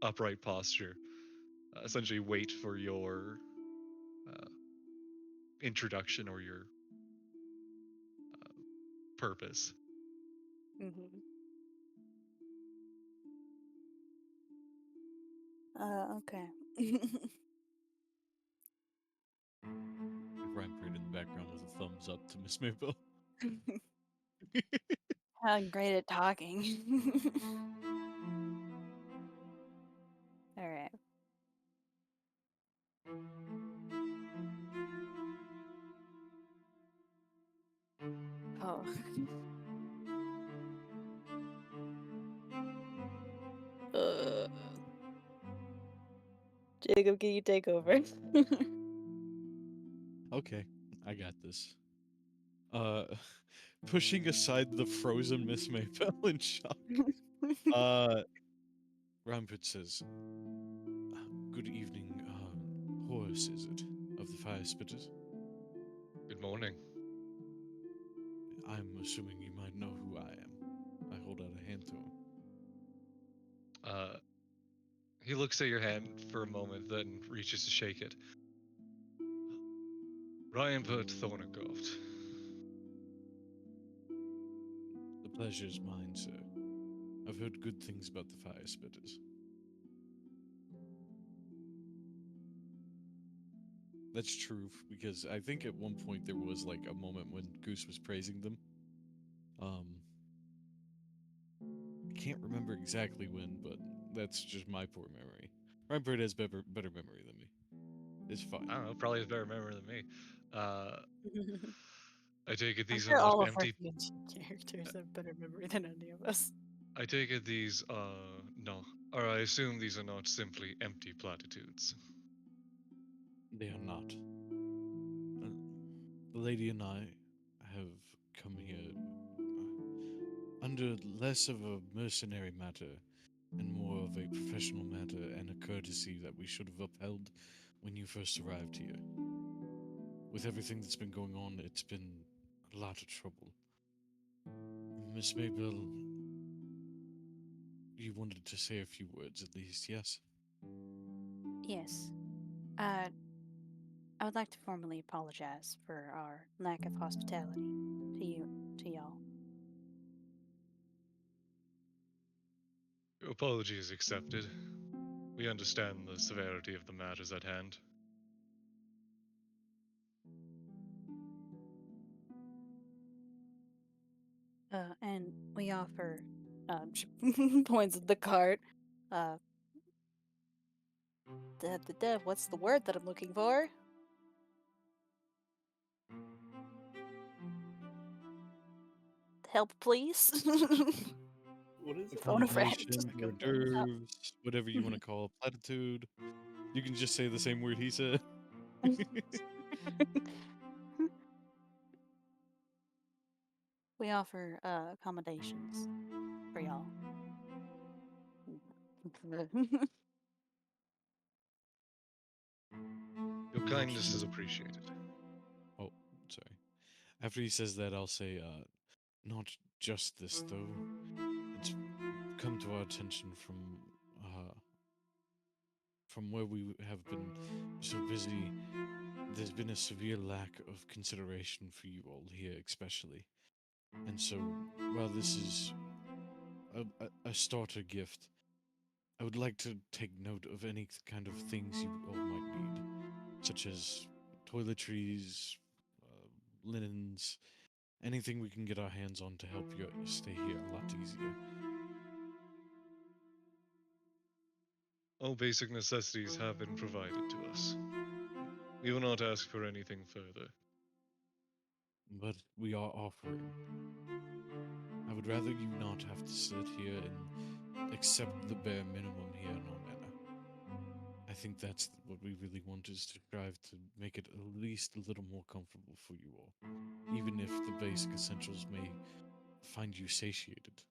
upright posture. Essentially, wait for your introduction or your purpose. Mm-hmm. Okay. Rampart in the background with a thumbs up to Miss Maybell. I'm great at talking. Alright. Oh. Jacob, can you take over? Okay, I got this. Pushing aside the frozen Miss Maybell in shock. Rampart says, "Good evening, Horus, is it, of the Fire Spitters? Good morning. I'm assuming you might know who I am. I hold hold out a hand to him. He looks at your hand for a moment, then reaches to shake it. Ryan Burt Thornacoft. The pleasure's mine, sir. I've heard good things about the fire spitters. That's true, because I think at one point there was like a moment when Goose was praising them. I can't remember exactly when, but that's just my poor memory. Ryan Bird has better memory than me. It's fine. I don't know, probably has better memory than me. I take it I'm these are sure all not of our empty. characters have better memory than any of us. I take it these no, or I assume these are not simply empty platitudes. They are not. The lady and I have come here under less of a mercenary matter and more of a professional matter and a courtesy that we should have upheld when you first arrived here. With everything that's been going on, it's been a lot of trouble. Miss Maybell, you wanted to say a few words at least, yes? Yes. I would like to formally apologize for our lack of hospitality to y'all. Your apology is accepted. We understand the severity of the matters at hand. And we offer, points at the cart. What's the word that I'm looking for? Help, please. What is it? Phone a friend. Accommodation, hors d'oeuvres, whatever you want to call a platitude. You can just say the same word he said. We offer accommodations for y'all. Your kindness is appreciated. Oh, sorry. After he says that, I'll say, not just this, though. It's come to our attention from where we have been so busy. There's been a severe lack of consideration for you all here, especially. And so, while this is a starter gift, I would like to take note of any kind of things you all might need, such as toiletries, linens, anything we can get our hands on to help you stay here a lot easier. All basic necessities have been provided to us. We will not ask for anything further. But we are offering. I would rather you not have to sit here and accept the bare minimum here in our manor. I think that's what we really want, is to strive to make it at least a little more comfortable for you all, even if the basic essentials may find you satiated.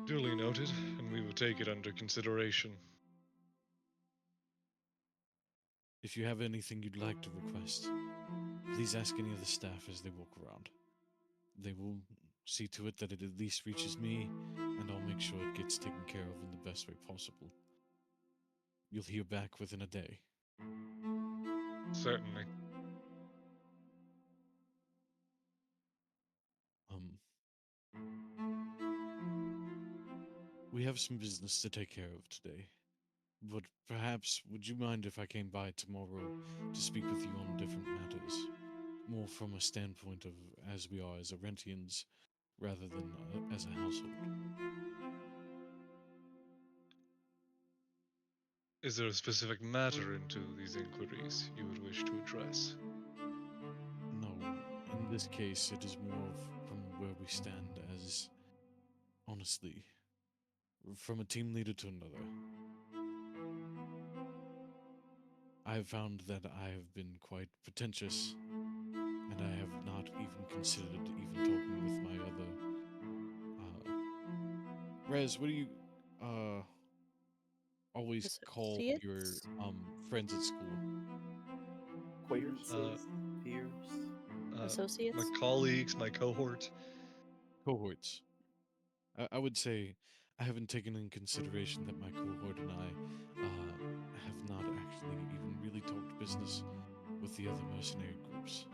Duly noted, and we will take it under consideration. If you have anything you'd like to request, please ask any of the staff as they walk around. They will see to it that it at least reaches me, and I'll make sure it gets taken care of in the best way possible. You'll hear back within a day. Certainly. We have some business to take care of today. But perhaps, would you mind if I came by tomorrow to speak with you on different matters? More from a standpoint of as we are as Arentians, rather than as a household. Is there a specific matter into these inquiries you would wish to address? No, in this case, it is more from where we stand as, honestly, from a team leader to another. I have found that I have been quite pretentious, and I have not even considered even talking with my other. Rez, what do you always call your Associates? friends at school? Acquaintances, peers. my Associates? colleagues, my cohort. Cohorts. I would say I haven't taken in consideration that my cohort and I have not actually even really talked business with the other mercenary groups.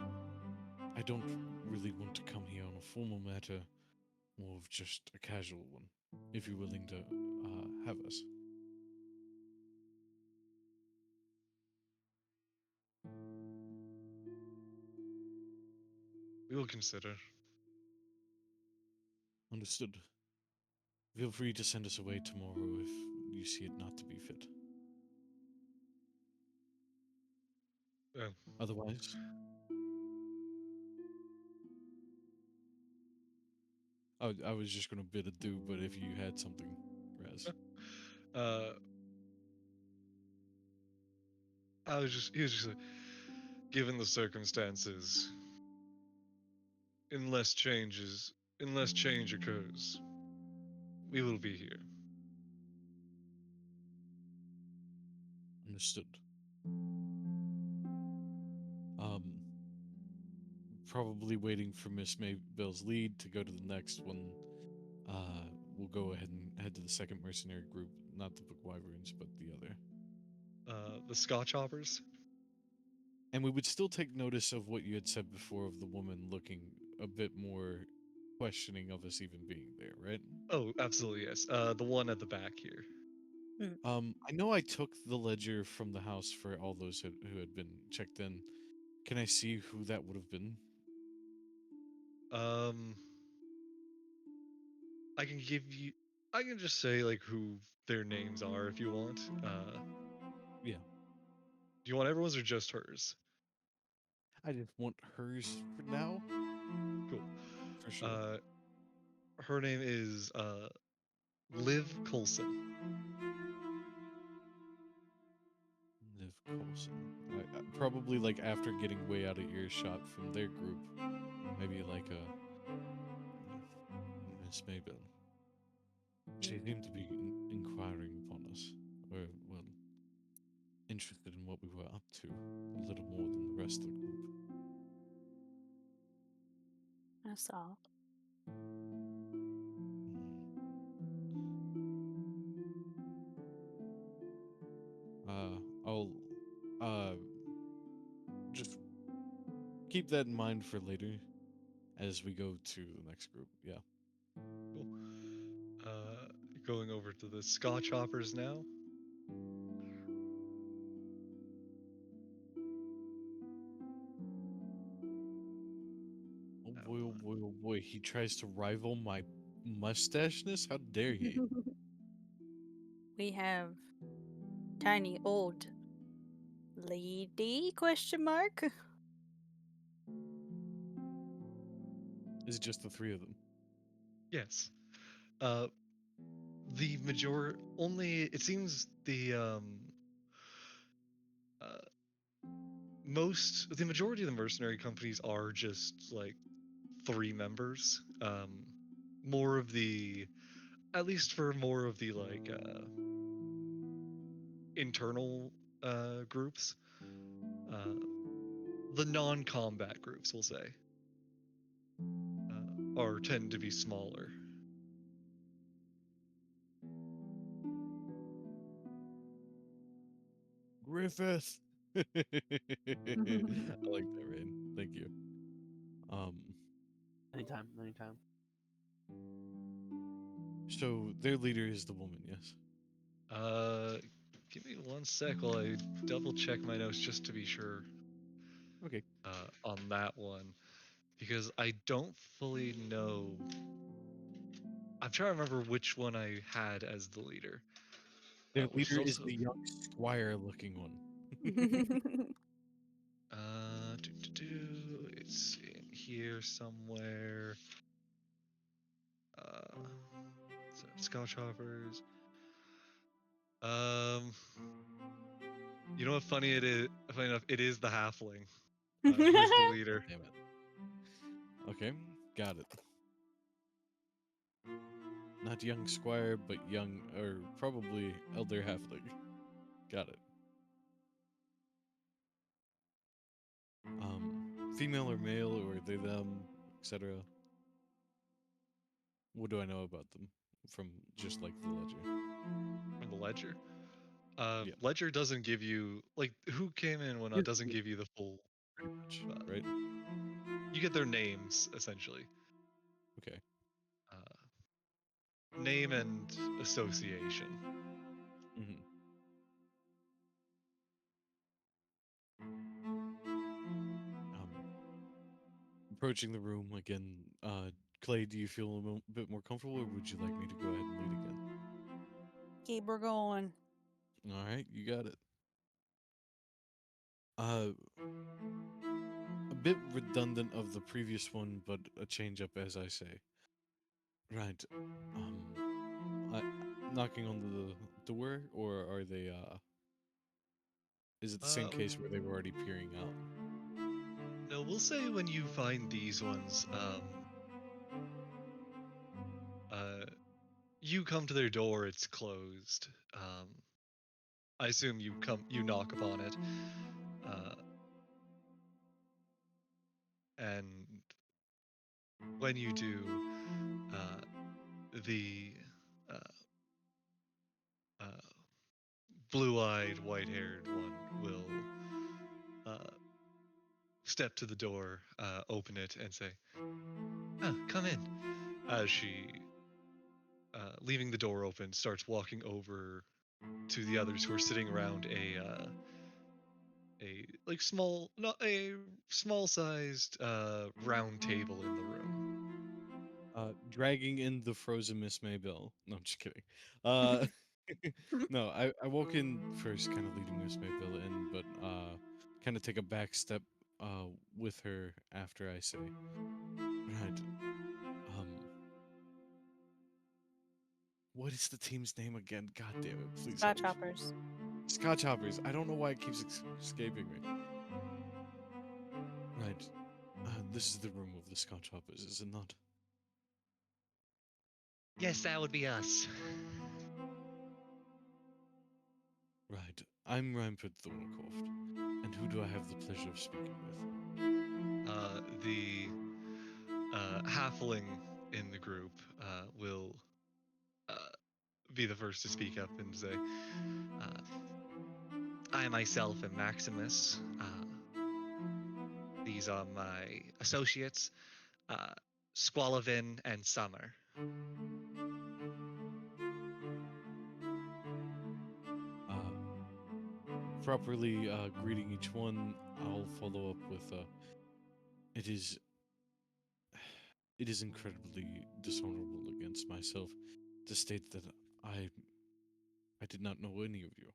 I don't really want to come here on a formal matter, more of just a casual one, if you're willing to have us. We will consider. Understood. Feel free to send us away tomorrow if you see it not to be fit. Well, Otherwise, I was just going to bid adieu, but if you had something, Raz. uh, he was just like, given the circumstances, unless change occurs, we will be here. Understood. Probably waiting for Miss Maybell's lead to go to the next one. We'll go ahead and head to the second mercenary group, not the Book Wyverns, but the other. The Scotch Hoppers. And we would still take notice of what you had said before of the woman looking a bit more questioning of us even being there, right? Oh, absolutely, yes. The one at the back here. I know I took the ledger from the house for all those who had been checked in. Can I see who that would have been? I can just say like who their names are if you want. Yeah. Do you want everyone's or just hers? I just want hers for now. Cool. For sure. Her name is Liv Coulson. Liv Coulson. Probably like after getting way out of earshot from their group, maybe like a Miss Maybell. She seemed to be inquiring upon us, or well, interested in what we were up to a little more than the rest of the group. That's all. I'll just keep that in mind for later as we go to the next group. Yeah. Cool. Going over to the Scotch Hoppers now. Oh boy, oh boy, oh boy. He tries to rival my mustacheness? How dare he? We have tiny old lady question mark. Is it just the three of them? Yes. The it seems the majority of the mercenary companies are just like 3 members. More of the, at least for more of the like internal groups, the non-combat groups, we'll say, tend to be smaller. Griffith. I like that, Rain. Thank you. Anytime, anytime. So their leader is the woman, yes? Give me 1 sec while I double check my notes just to be sure. Okay. On that one, because I don't fully know. I'm trying to remember which one I had as the leader. Their Which leader is also, the young squire-looking one. it's in here somewhere. So Scotch Hoppers. You know what? Funny enough, it is the halfling. Who's the leader? Damn it. Okay, got it. Not young squire, but young, or probably elder halfling. Got it. female or male, or they them, etc.? What do I know about them from just like the ledger? From the ledger? Yeah. Ledger doesn't give you like who came in when doesn't give you the full. Pretty much, right? You get their names essentially, Okay. name and association. Mm-hmm. Approaching the room again, Clay, do you feel a bit more comfortable, or would you like me to go ahead and lead again? Keep her going. All right, you got it. A bit redundant of the previous one, but a change up, as I say. Right. Knocking on the door, or are they? Is it the same case where they were already peering out? No, we'll say when you find these ones, you come to their door, it's closed. I assume you knock upon it, and when you do, the uh, uh, blue-eyed, white-haired one will step to the door, open it, and say, "Come in." As she, leaving the door open, starts walking over to the others who are sitting around a like small, not a small-sized round table in the room. Dragging in the frozen Miss Maybell. No, I'm just kidding. No, I walk in first, kind of leading Miss Maybell in, but kind of take a back step with her after I say, right, what is the team's name again? God damn it, please help Scotch me. hoppers. Scotch Hoppers. I don't know why it keeps escaping me. Right. This is the room of the Scotch Hoppers, is it not? Yes, that would be us. Right. I'm Rampart Thorncroft. And who do I have the pleasure of speaking with? The halfling in the group will be the first to speak up and say, I myself am Maximus. These are my associates, Squalavin and Summer. Properly greeting each one, I'll follow up with, it is incredibly dishonorable against myself to state that I did not know any of you,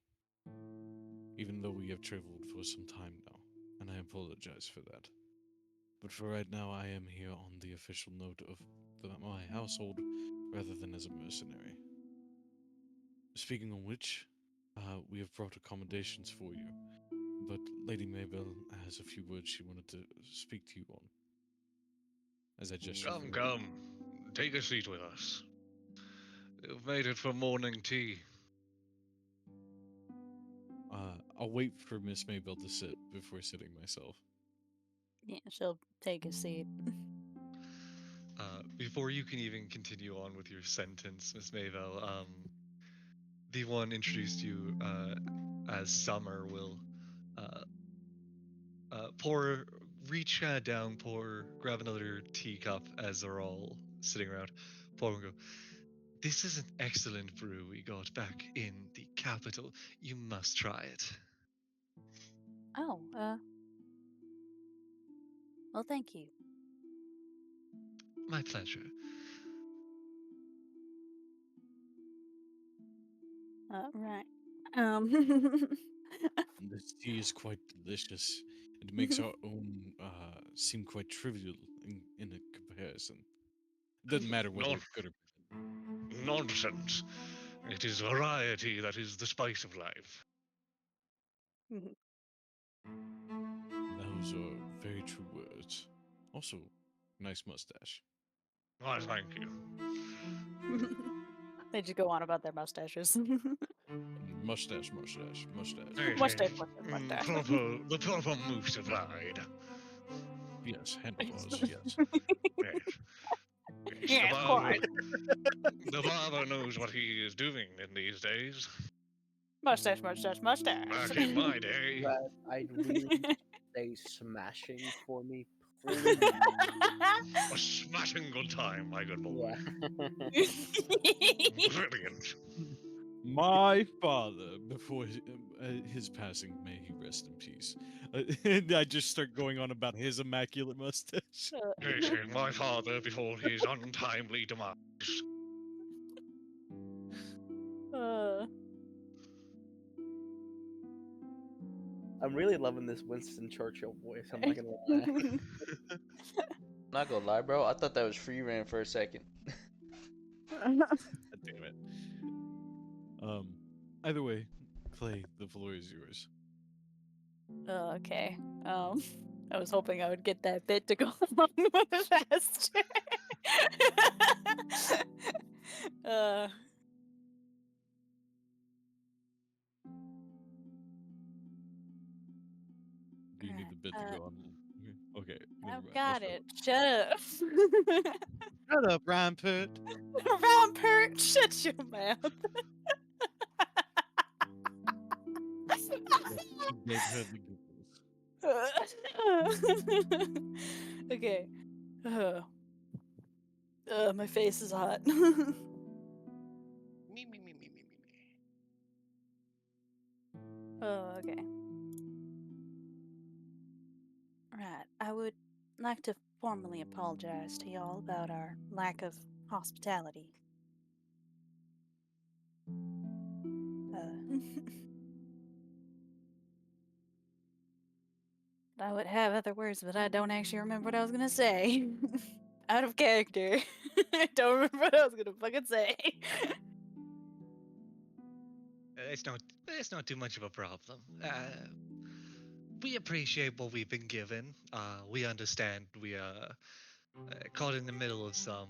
even though we have traveled for some time now, and I apologize for that. But for right now, I am here on the official note of my household rather than as a mercenary. Speaking of which, we have brought accommodations for you, but Lady Maybell has a few words she wanted to speak to you on. As I gesture for her. Come, take a seat with us. You've made it for morning tea. I'll wait for Miss Maybell to sit before sitting myself. Yeah, she'll take a seat. Before you can even continue on with your sentence, Miss Maybell, the one introduced you as Summer will reach down, grab another teacup as they're all sitting around, pour and go, "This is an excellent brew we got back in the capital. You must try it." Oh, well, thank you. My pleasure. Right. This tea is quite delicious. It makes our own seem quite trivial in a comparison. It doesn't matter whether Non- it's good or bad. Nonsense. It is variety that is the spice of life. Those are very true words. Also, nice mustache. Why, thank you. They just go on about their mustaches. Mustache. Mustache. The proper mousse applied. Yes, handlebars. Yes. Yes. Yes, Yeah, quite. the father knows what he is doing in these days. Mustache, mustache, mustache. Back in my day, But I'd really say smashing for me, please. a smashing good time, my good boy. Yeah. Brilliant. My father, before his passing, may he rest in peace. And I just start going on about his immaculate mustache. Yes, yes, my father before his untimely demise. Uh, I'm really loving this Winston Churchill voice. I'm not gonna lie. Not gonna lie, bro. I thought that was free reign for a second. God damn it. Either way, Clay, the floor is yours. okay. I was hoping I would get that bit to go along with faster. uh, Do you need the bit to go on? Okay, never I've mind. got it. Shut up. Shut up, Rampart. Rampart, shut your mouth. She gave her the giggles. Okay. My face is hot. Me, me, me, me, me, me, me. Oh, okay. Right. I would like to formally apologize to y'all about our lack of hospitality. I would have other words, but I don't actually remember what I was gonna say. Out of character. I don't remember what I was gonna fucking say. It's not too much of a problem. We appreciate what we've been given. We understand we are caught in the middle of some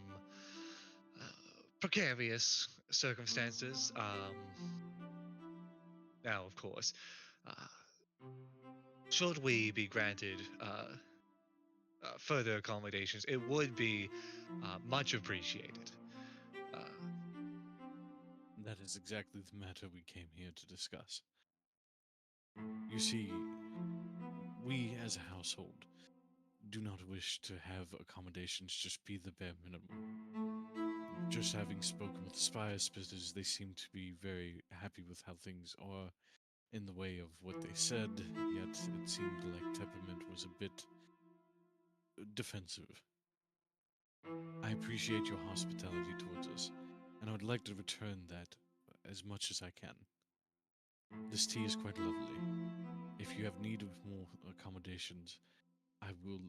precarious circumstances. Now, of course, should we be granted further accommodations, it would be much appreciated. That is exactly the matter we came here to discuss. You see, we as a household do not wish to have accommodations just be the bare minimum. Just having spoken with the spire spitters, they seem to be very happy with how things are in the way of what they said, yet it seemed like Peppermint was a bit defensive. I appreciate your hospitality towards us, and I would like to return that as much as I can. This tea is quite lovely. If you have need of more accommodations, I will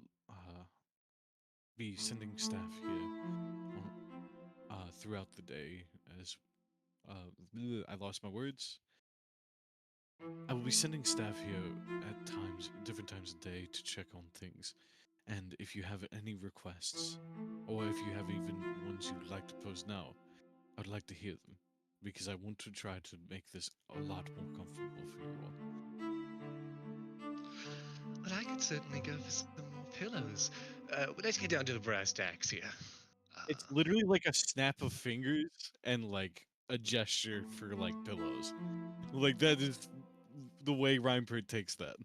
be sending staff here throughout the day as I lost my words. I will be sending staff here at times, different times of day to check on things. And if you have any requests, or if you have even ones you'd like to pose now, I'd like to hear them, because I want to try to make this a lot more comfortable for you all. But I could certainly go for some more pillows. Let's get down to the brass tacks here. It's literally like a snap of fingers and like a gesture for like pillows. Like that is the way Reinpert takes that.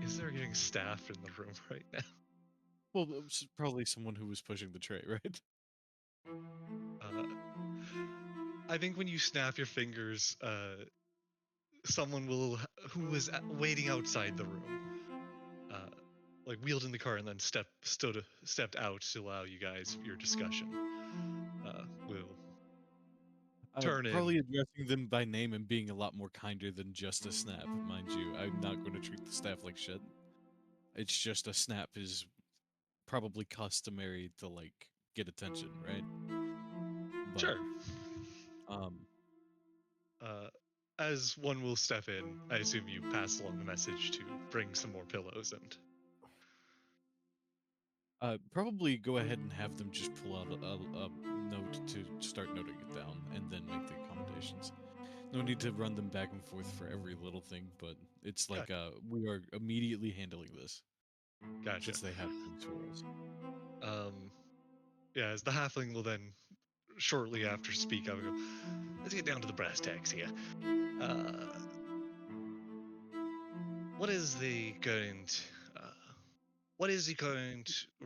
Is there even staff in the room right now? Well, probably someone who was pushing the tray, right? I think when you snap your fingers, someone who was waiting outside the room, like wheeled in the car and then stepped out to allow you guys your discussion. Will turn Probably in. addressing them by name and being a lot more kinder than just a snap, mind you. I'm not going to treat the staff like shit. It's just a snap is probably customary to like get attention, right? But, Sure. As one will step in, I assume you pass along the message to bring some more pillows and. Probably go ahead and have them just pull out a note to start noting it down, and then make the accommodations. No need to run them back and forth for every little thing, but it's like we are immediately handling this. Gotcha. Since they have things for us. Yeah, as the halfling will then shortly after speak, I will go, let's get down to the brass tacks here. What is the current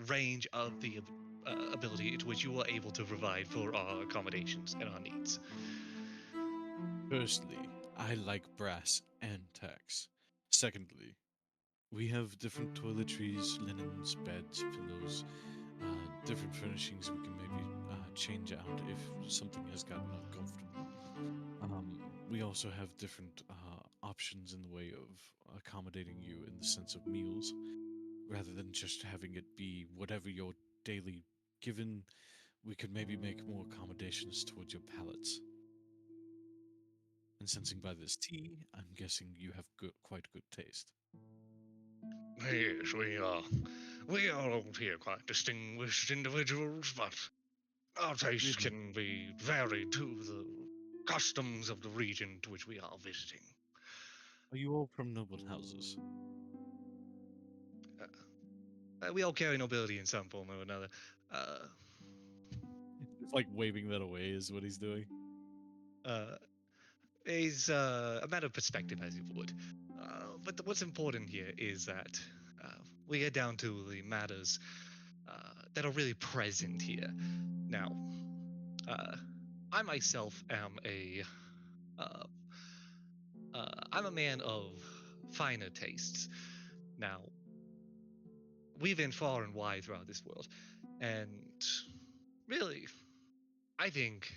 range of the ability to which you are able to provide for our accommodations and our needs? Firstly, I like brass and tacks. Secondly, we have different toiletries, linens, beds, pillows, different furnishings we can maybe change out if something has gotten uncomfortable. We also have different options in the way of accommodating you in the sense of meals, rather than just having it be whatever your daily given. We could maybe make more accommodations towards your palates. And sensing by this tea, I'm guessing you have quite good taste. Yes, we are all here quite distinguished individuals, but our tastes can be varied to the customs of the region to which we are visiting. Are you all from noble houses? We all carry nobility in some form or another. It's like waving that away is what he's doing. Is a matter of perspective, as you would. But what's important here is that we get down to the matters that are really present here. Now, I myself am uh, I'm a man of finer tastes. Now, we've been far and wide throughout this world, and really, I think,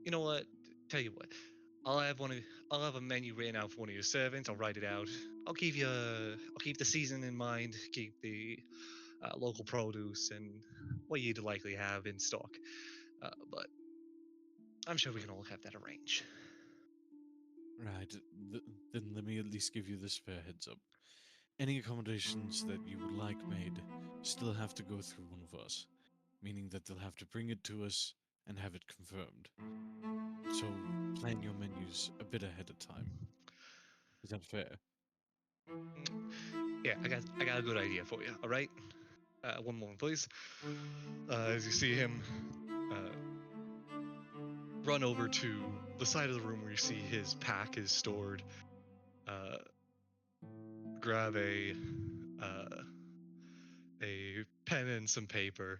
you know what? Tell you what, I'll have a menu written out for one of your servants. I'll write it out. I'll keep the season in mind. Keep the local produce and what you'd likely have in stock. But I'm sure we can all have that arranged. Right. Then let me at least give you this fair heads up. Any accommodations that you would like made still have to go through one of us, meaning that they'll have to bring it to us and have it confirmed. So plan your menus a bit ahead of time. Is that fair? Yeah, I got a good idea for you. All right, one moment, please. As you see him run over to the side of the room where you see his pack is stored, grab a pen and some paper,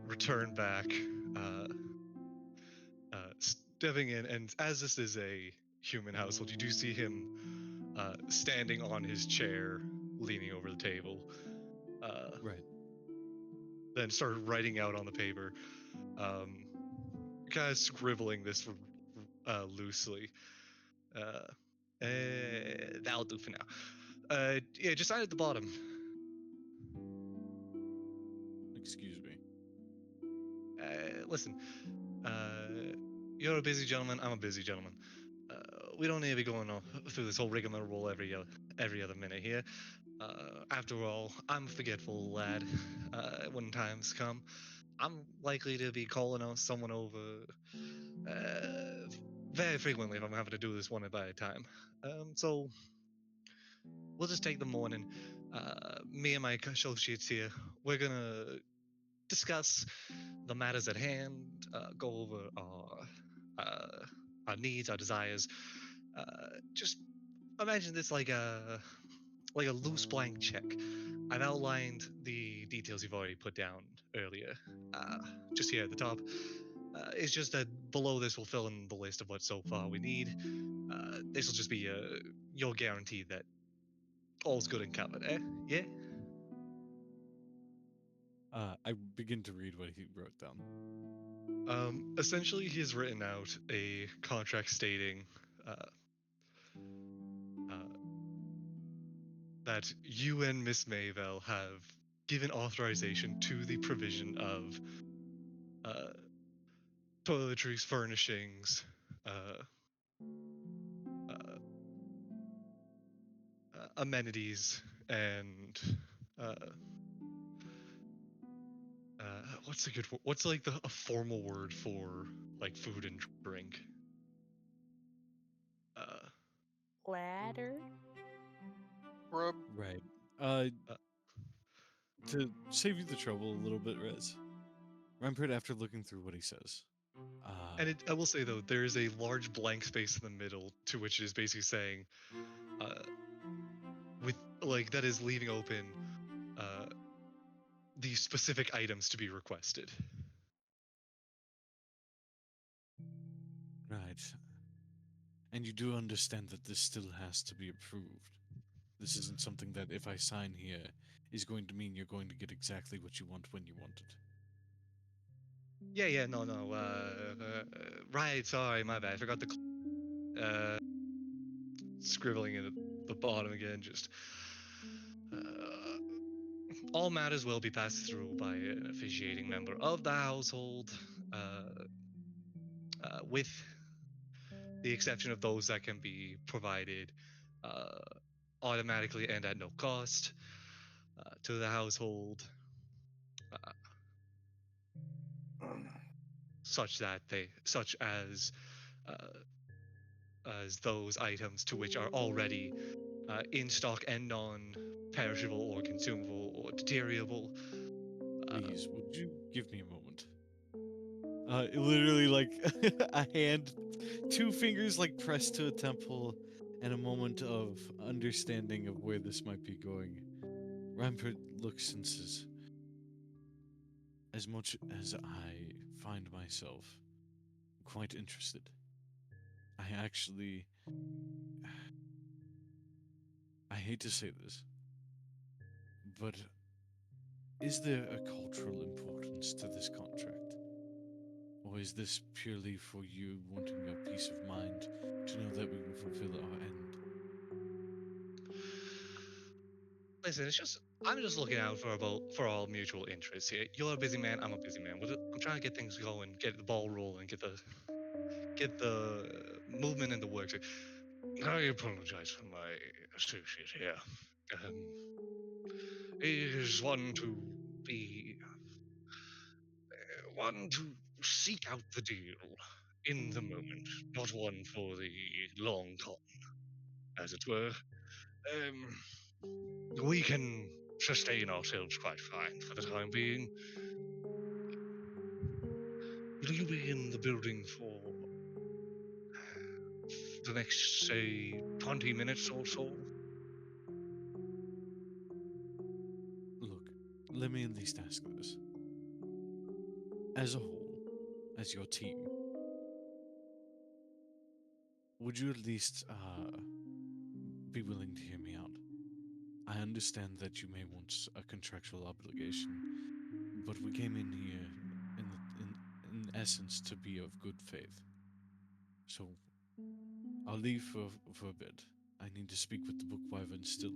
return back, stepping in, and as this is a human household, you do see him standing on his chair, leaning over the table. Right. Then started writing out on the paper, kind of scribbling this loosely. That'll do for now. Yeah, just sign at the bottom. Excuse me. Listen, you're a busy gentleman. I'm a busy gentleman. We don't need to be going through this whole rigmarole every other minute here. After all, I'm a forgetful lad. When times come, I'm likely to be calling on someone over very frequently if I'm having to do this one by a time. So we'll just take the morning. Me and my associates here, we're gonna discuss the matters at hand, go over our needs, our desires. Just imagine this like a loose blank check. I've outlined the details you've already put down earlier. Just here at the top. It's just that below this will fill in the list of what so far we need. This will just be your guarantee that all's good and covered, eh? Yeah? I begin to read what he wrote down. Essentially, he's written out a contract stating that you and Miss Mayville have given authorization to the provision of toiletries, furnishings, amenities, and what's a good what's like a formal word for like food and drink? ladder. Rub. Right. Uh, To save you the trouble a little bit, Rez, Rampart, after looking through what he says, and I will say though, there is a large blank space in the middle to which it is basically saying, with like that is leaving open the specific items to be requested. right. And you do understand that this still has to be approved. This isn't something that if I sign here is going to mean you're going to get exactly what you want when you want it. Yeah, no. Right, sorry, my bad. I forgot the scribbling in at the bottom again. Just all matters will be passed through by an officiating member of the household, with the exception of those that can be provided automatically and at no cost to the household, such as those items to which are already in stock and non-perishable or consumable or deteriorable. Please, would you give me a moment? Literally, like a hand, two fingers like pressed to a temple, and a moment of understanding of where this might be going. Rampart looks and says, as much as I find myself quite interested, I actually. I hate to say this, but is there a cultural importance to this contract? Or is this purely for you wanting a peace of mind to know that we will fulfill our end? Listen, I'm just looking out for all mutual interests here. You're a busy man, I'm a busy man. I'm trying to get things going, get the ball rolling, get the movement in the works. I apologize for my associate here. He is be one to seek out the deal in the moment, not one for the long con, as it were. We can sustain ourselves quite fine for the time being. Will you be in the building for the next, say, 20 minutes or so? Look, let me at least ask this. As a whole, as your team, would you at least be willing to hear me out? I understand that you may want a contractual obligation, but we came in here in essence to be of good faith. So I'll leave for a bit. I need to speak with the book wyvern still,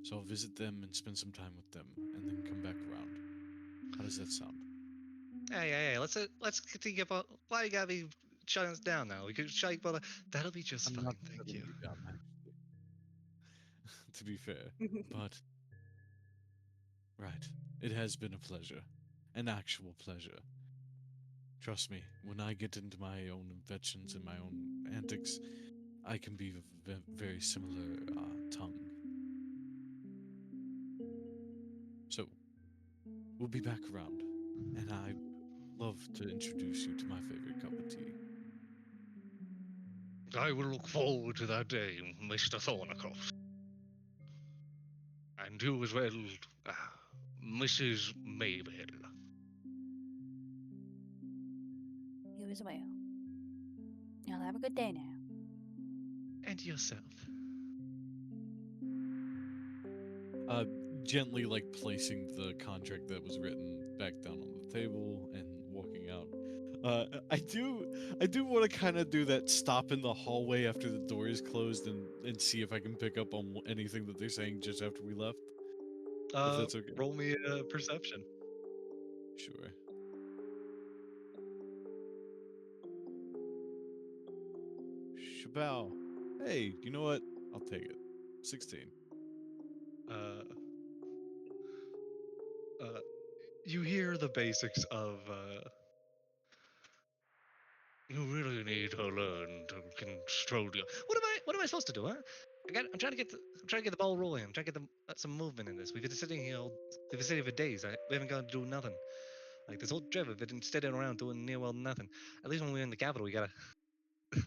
so I'll visit them and spend some time with them, and then come back around. How does that sound? Hey, let's think about why you gotta be shutting us down now. We could shut each other. That'll be just I'm fine, not thank shutting you. you down, actually. To be fair, but right, it has been a pleasure, an actual pleasure. Trust me, when I get into my own inventions and my own antics, I can be very similar tongue. So, we'll be back around, and I'd love to introduce you to my favorite cup of tea. I will look forward to that day, Mr. Thornycroft. And you as well, uh, Mrs. Mabel. You as well. Y'all have a good day now. And yourself. Gently like placing the contract that was written back down on the table and walking out. I do want to kind of do that stop in the hallway after the door is closed and see if I can pick up on anything that they're saying just after we left. If that's okay. Roll me a perception. Sure. Shabao. Hey, you know what? I'll take it. 16. You hear the basics of, you really need to learn to control your. What am I? What am I supposed to do, huh? I'm trying to get the ball rolling. I'm trying to get some movement in this. We've been sitting here all the vicinity for days. We haven't gone to do nothing. Like this whole trip, we've been sitting around doing near well nothing. At least when we're in the capital, we gotta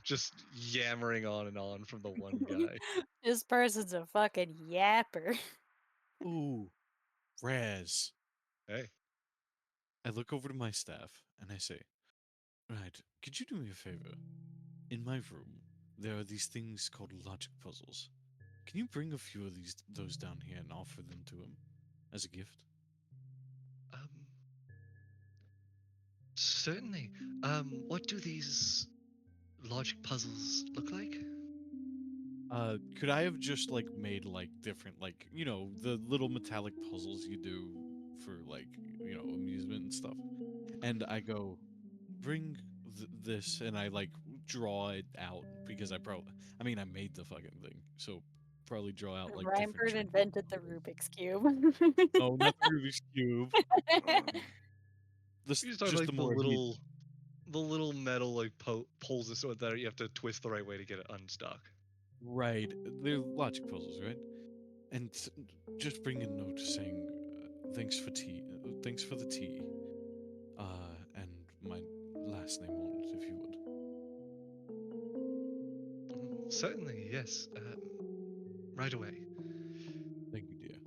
just yammering on and on from the one guy. This person's a fucking yapper. Ooh, Raz. Hey, I look over to my staff and I say, right, could you do me a favor? In my room, there are these things called logic puzzles. Can you bring a few of those down here and offer them to him as a gift? Certainly. What do these logic puzzles look like? Could I have just like made like different like the little metallic puzzles you do for like amusement and stuff? And I go, bring this, and I like draw it out because I made the fucking thing, so probably draw out like different. Reinbird invented the Rubik's Cube. No, not the Rubik's Cube. You start Just like the more immediate. the little metal like pulls this one that you have to twist the right way to get it unstuck. Right, they're logic puzzles, right? And just bring a note saying, "Thanks for tea. Thanks for the tea." And my last name on it, if you would. Certainly, yes. Right away. Thank you, dear.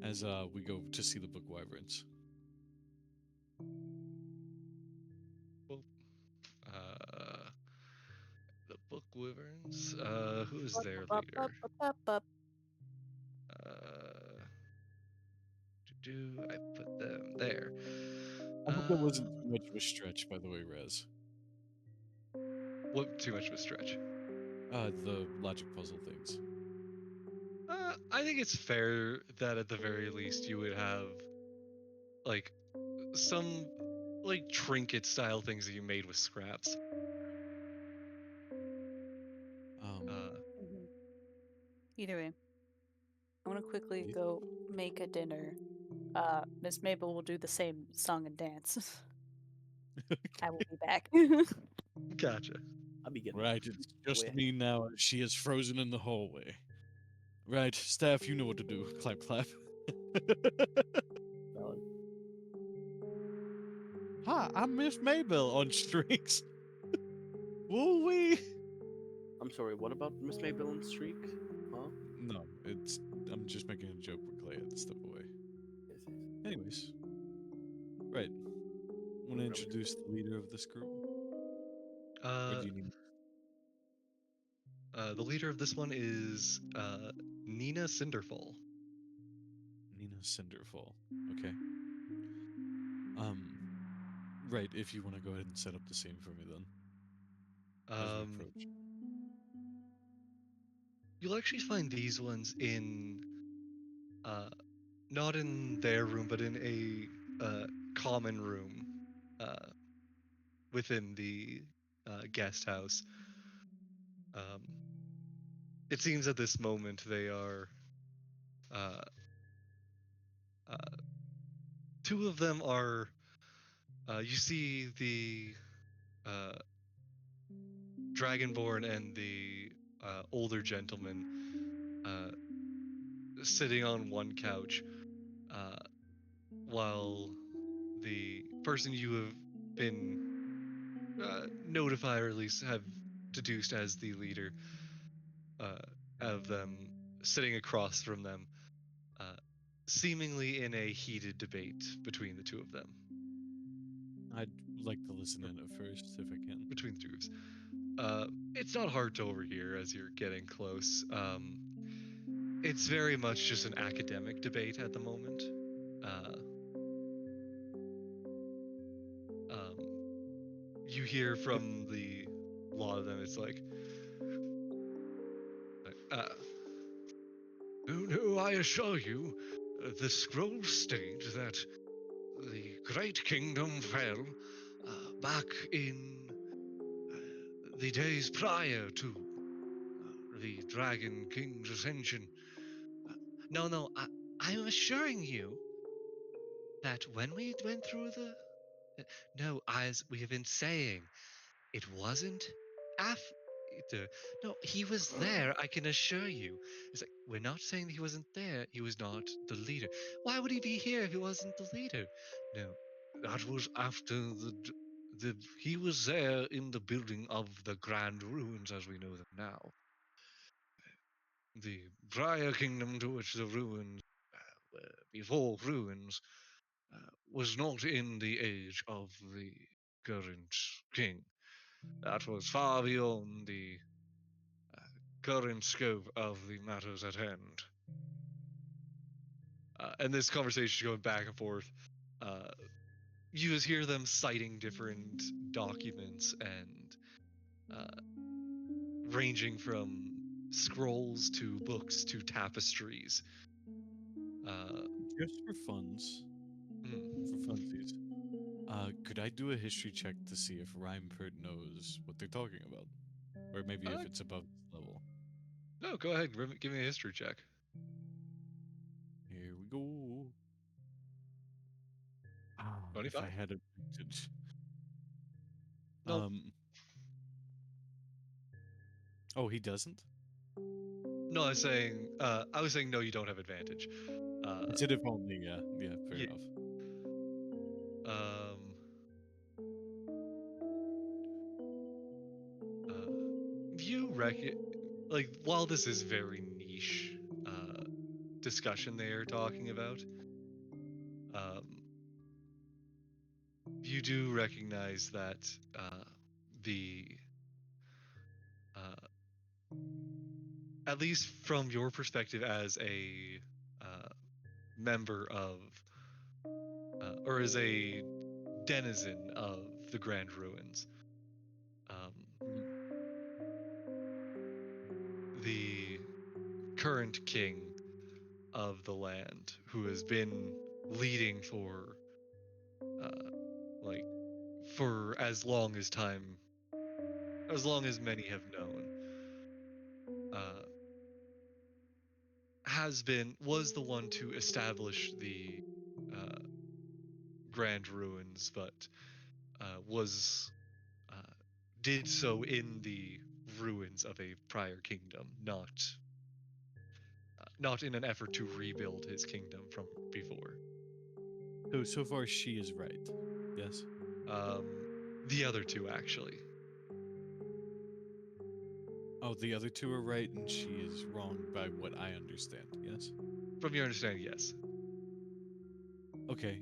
As we go to see the book wyverns. Well, the book wyverns. Who's their leader? I put them there. I hope that wasn't too much of a stretch, by the way, Rez. What too much of a stretch? The logic puzzle things. I think it's fair that at the very least you would have like some like trinket style things that you made with scraps. Either way, I want to quickly go make a dinner. Miss Mabel will do the same song and dance. I will be back. Gotcha. I'll be getting right. It's just me now. She is frozen in the hallway. Right, staff, you know what to do. Clap, clap. Valid. Hi, I'm Miss Maybell on strings. Woo wee. I'm sorry. What about Miss Maybell and Streak? Huh? No, I'm just making a joke when Clay had to step away. Yes. Anyways, right. Want to introduce the leader of this group? Or do you need... The leader of this one is Nina Cinderfall. Nina Cinderfall. Okay. Right. If you want to go ahead and set up the scene for me, then. As we approach. You'll actually find these ones in, not in their room, but in a common room, within the guest house. It seems at this moment they are, two of them are, you see the Dragonborn and the older gentleman sitting on one couch, while the person you have been notified, or at least have deduced as the leader, of them sitting across from them, seemingly in a heated debate between the two of them. I'd like to listen in at first, if I can. Between the two groups. It's not hard to overhear as you're getting close. It's very much just an academic debate at the moment. You hear from a lot of them, it's like, no, I assure you, the scrolls state that the great kingdom fell back in the days prior to the Dragon King's ascension. No, I'm assuring you that when we went through no, as we have been saying, it wasn't leader. No, he was there, I can assure you. It's like, we're not saying that he wasn't there. He was not the leader. Why would he be here if he wasn't the leader? No, that was after he was there in the building of the Grand Ruins as we know them now. The prior kingdom to which the ruins were before ruins was not in the age of the current king. That was far beyond the current scope of the matters at hand. And this conversation going back and forth. You just hear them citing different documents and ranging from scrolls to books to tapestries. Just for funds, for funsies, could I do a history check to see if Rhympert knows what they're talking about? Or maybe if it's above this level? No, go ahead. Give me a history check. Here we go. If 25. I had advantage. Nope. Oh, he doesn't? No, I was saying no, you don't have advantage. Instead of only, yeah, fair enough. You reckon, like, while this is very niche discussion they are talking about, you do recognize that the at least from your perspective as a member of or as a denizen of the Grand Ruins, the current king of the land, who has been leading for for as long as many have known, was the one to establish the Grand Ruins, but was did so in the ruins of a prior kingdom, not in an effort to rebuild his kingdom from before. So far she is right. Yes. The other two, actually. Oh, the other two are right, and she is wrong by what I understand. Yes. From your understanding, yes. Okay.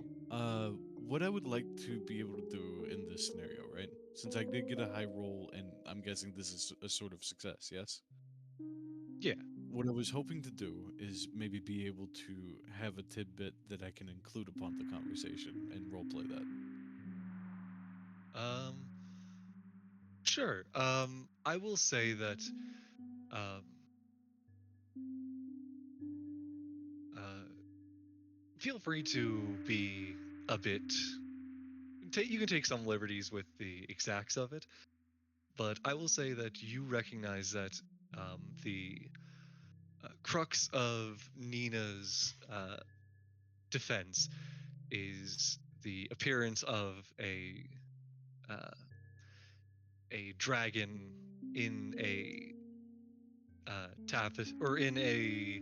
What I would like to be able to do in this scenario, right? Since I did get a high roll, and I'm guessing this is a sort of success, yes? Yeah. What I was hoping to do is maybe be able to have a tidbit that I can include upon the conversation and roleplay that. Sure. I will say that feel free to be a bit. You can take some liberties with the exacts of it, but I will say that you recognize that the crux of Nina's defense is the appearance of a dragon in a tapestry, or in a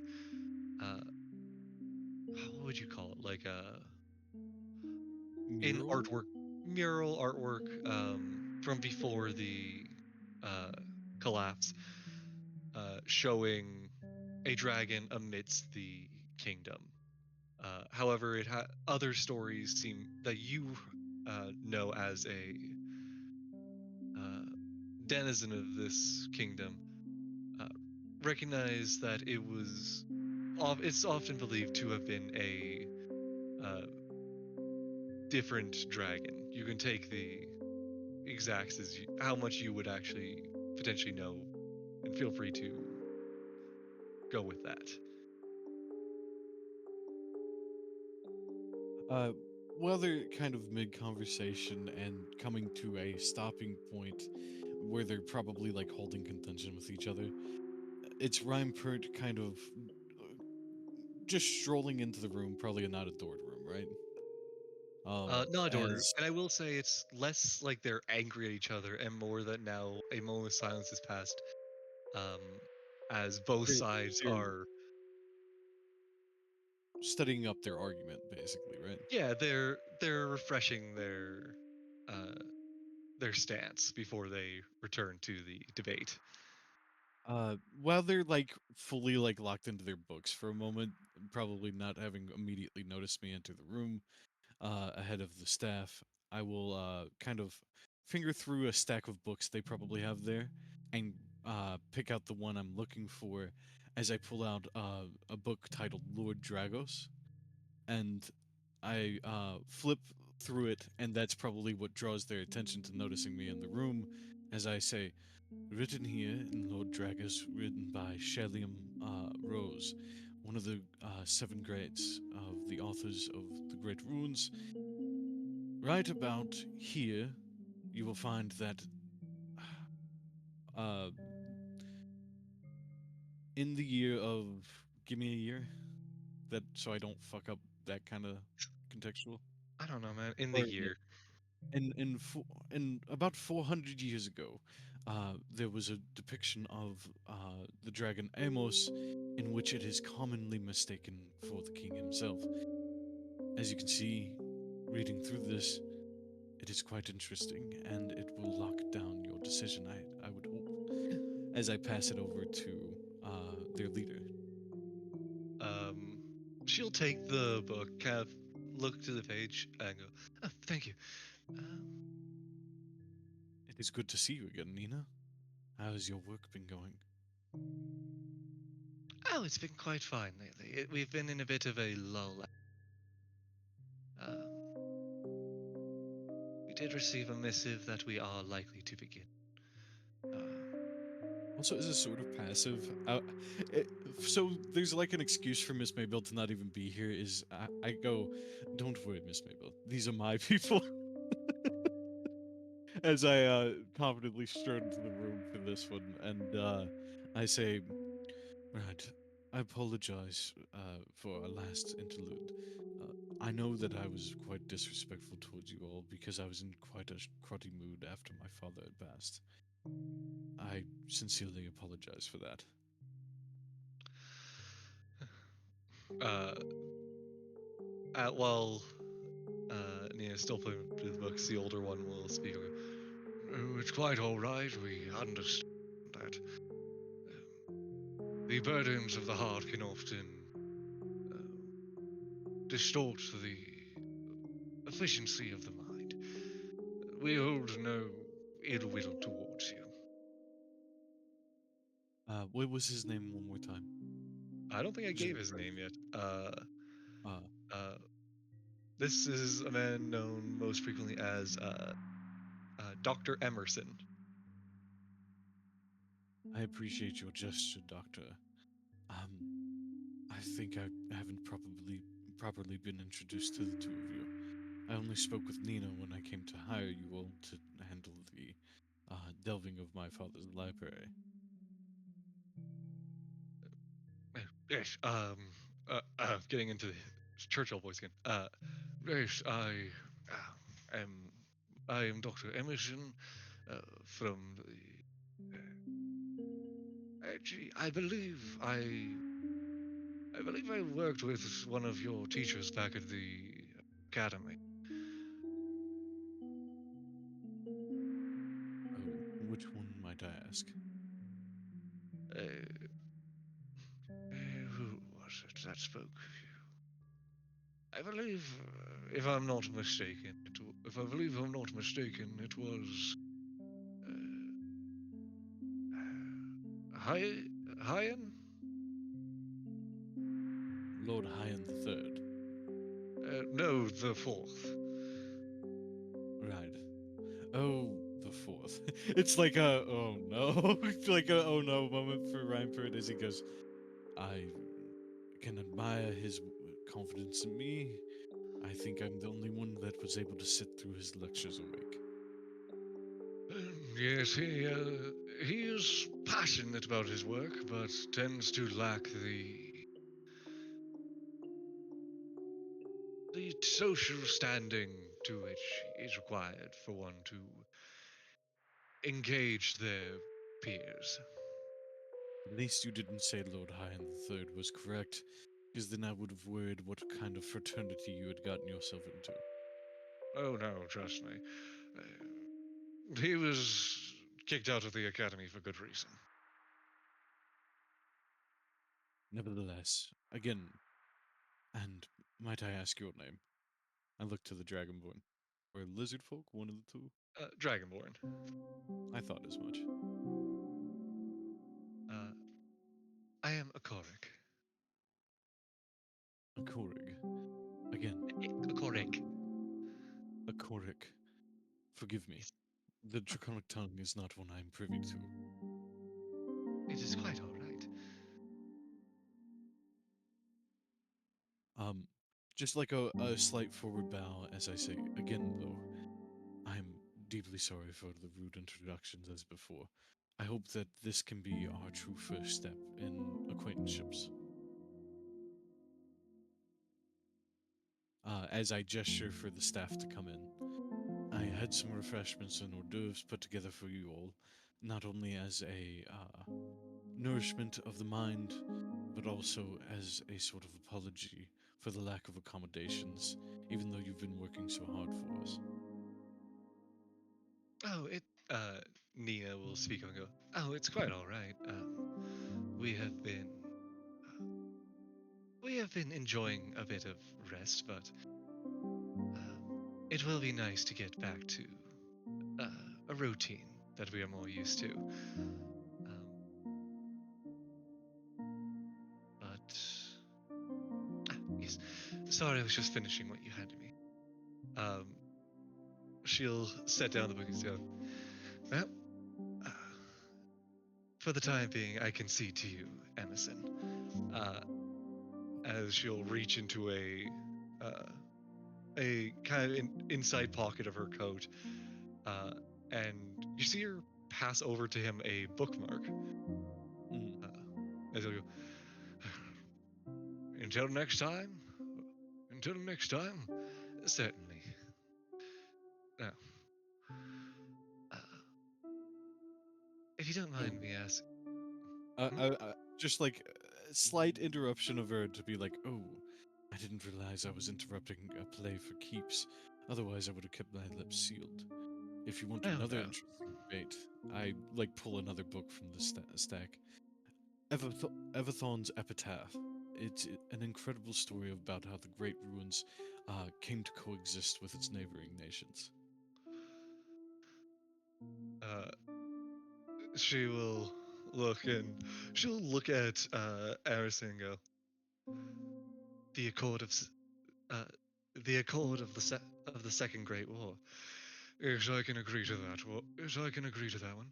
what would you call it, like a Mural? mural artwork from before the collapse, showing a dragon amidst the kingdom. However, other stories seem that you know as a denizen of this kingdom recognize that it's often believed to have been a different dragon. You can take the exacts as how much you would actually potentially know, and feel free to go with that. Well, they're kind of mid-conversation and coming to a stopping point where they're probably like holding contention with each other. It's Rhympert kind of just strolling into the room, probably a not adored room, right? Not order, as and I will say it's less like they're angry at each other, and more that now a moment of silence has passed, um, as both they're, sides they're are, studying up their argument, basically, right? yeah, they're refreshing uh, their stance before they return to the debate. While they're like fully like locked into their books for a moment, probably not having immediately noticed me enter the room ahead of the staff, I will kind of finger through a stack of books they probably have there and pick out the one I'm looking for as I pull out a book titled Lord Dragos, and I flip through it, and that's probably what draws their attention to noticing me in the room as I say, written here in Lord Dragos, written by Shelliam Rose, one of the seven greats of the authors of the Great Runes. Right about here, you will find that uh, in the year of, give me a year, that so I don't fuck up that kind of contextual. I don't know, man. In the Or year, in about 400 years ago, there was a depiction of the dragon Amos, in which it is commonly mistaken for the king himself. As you can see, reading through this, it is quite interesting, and it will lock down your decision, I would hope, as I pass it over to their leader. she'll take the book, kind of look to the page, and go, "Oh, thank you." Um, It is good to see you again, Nina. How has your work been going? oh, it's been quite fine lately. We've been in a bit of a lull. Um, we did receive a missive that we are likely to begin. Uh, Also, as a sort of passive, so there's like an excuse for Miss Maybell to not even be here. Is I go, don't worry, Miss Maybell. These are my people. As I confidently strode into the room for this one, and I say, right, I apologize for our last interlude. I know that I was quite disrespectful towards you all because I was in quite a cruddy mood after my father had passed. I sincerely apologize for that. uh, while Nina's still playing through the books, the older one will speak. Oh, it's quite all right. We understand that the burdens of the heart can often distort the efficiency of the mind. We hold no ill will towards you. What was his name one more time? I don't think I Just gave his name yet. uh, This is a man known most frequently as Dr. Emerson. I appreciate your gesture, Doctor. I think I haven't properly been introduced to the two of you. I only spoke with Nina when I came to hire you all to handle the delving of my father's library. Yes. Getting into the Churchill voice again. Yes, am. I am Dr. Emerson from the. Actually, I believe I worked with one of your teachers back at the academy. Oh, which one might I ask? Uh, who was it that spoke of you? I believe, if I'm not mistaken, if I believe I'm not mistaken, it was Hyan. Lord Hyan the Third. No, the fourth. Right. Oh, the fourth. It's like a oh no, like a oh no moment for Ryan Pruitt as he goes, I can admire his confidence in me. I think I'm the only one that was able to sit through his lectures awake. Yes, he is passionate about his work, but tends to lack the great social standing to which is required for one to engage their peers. At least you didn't say Lord High and the Third was correct, because then I would have worried what kind of fraternity you had gotten yourself into. Oh no, trust me. He was kicked out of the academy for good reason. Nevertheless, again, and might I ask your name? I look to the Dragonborn. Or lizard folk, one of the two. Dragonborn. I thought as much. I am a Korik. A Korig. Again, A Korik. a Korik. Forgive me. The Draconic tongue is not one I am privy to. It is quite all right. Just like a slight forward bow as I say, again though, I'm deeply sorry for the rude introductions as before. I hope that this can be our true first step in acquaintanceships. As I gesture for the staff to come in, I had some refreshments and hors d'oeuvres put together for you all, not only as a nourishment of the mind, but also as a sort of apology for the lack of accommodations, even though you've been working so hard for us. Oh, Nina will speak up and go, oh, it's quite all right. We have been... we have been enjoying a bit of rest, but it will be nice to get back to a routine that we are more used to. Yes. Sorry, I was just finishing what you handed me. She'll set down the book and go, well, for the time being, I concede to you, Emerson. As she'll reach into a kind of inside pocket of her coat, and you see her pass over to him a bookmark. As he'll go, until next time, certainly. Now, if you don't mind me asking. Just like a slight interruption of her to be like, oh, I didn't realize I was interrupting a play for keeps. Otherwise, I would have kept my lips sealed. If you want another interesting debate, I pull another book from the stack. Everthon's Epitaph. It's an incredible story about how the Great Ruins came to coexist with its neighboring nations. She will look at Arison and go, the Accord of the Second Great War. Yes, I can agree to that. Yes, I can agree to that one.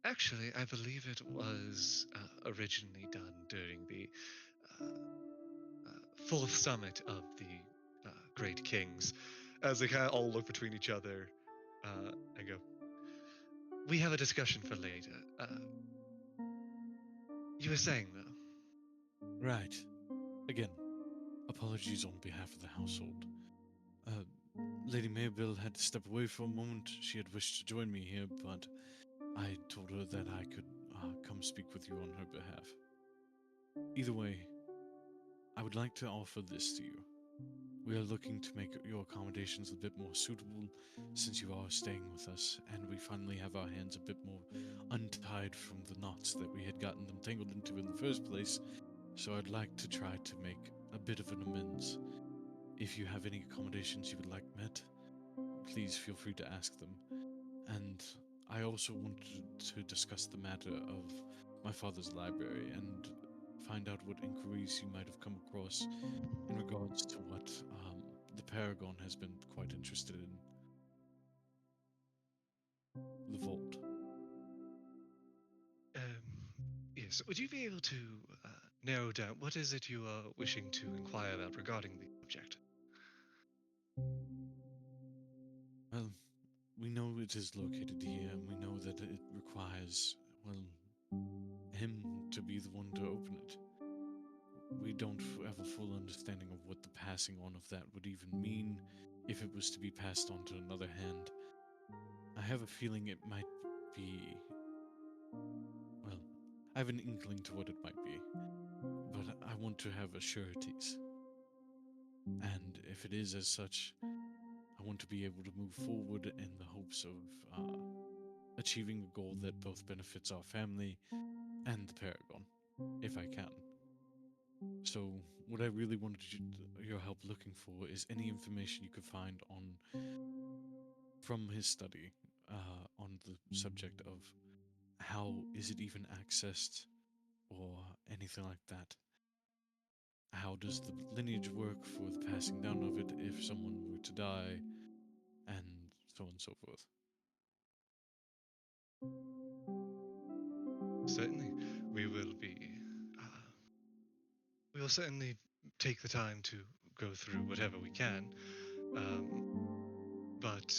Actually, I believe it was originally done during the fourth summit of the Great Kings. As they kind of all look between each other and go, we have a discussion for later. You were saying, though? Right. Again, apologies on behalf of the household. Lady Maybell had to step away for a moment. She had wished to join me here, but I told her that I could come speak with you on her behalf. Either way, I would like to offer this to you. We are looking to make your accommodations a bit more suitable since you are staying with us, and we finally have our hands a bit more untied from the knots that we had gotten them tangled into in the first place, so I'd like to try to make a bit of an amends. If you have any accommodations you would like met, please feel free to ask them. And I also wanted to discuss the matter of my father's library and find out what inquiries you might have come across in regards to what the Paragon has been quite interested in. The vault. Yes. Would you be able to narrow down what is it you are wishing to inquire about regarding the object? Well, we know it is located here, and we know that it requires, well, him to be the one to open it. we don't have a full understanding of what the passing on of that would even mean if it was to be passed on to another hand. I have a feeling it might be. Well, I have an inkling to what it might be, but I want to have assurities. And if it is as such, I want to be able to move forward in the hopes of achieving a goal that both benefits our family and the Paragon, if I can. So, what I really wanted your help looking for is any information you could find from his study on the subject of how is it even accessed or anything like that. How does the lineage work for the passing down of it if someone were to die, and so on and so forth. Certainly, we will be. We will certainly take the time to go through whatever we can. But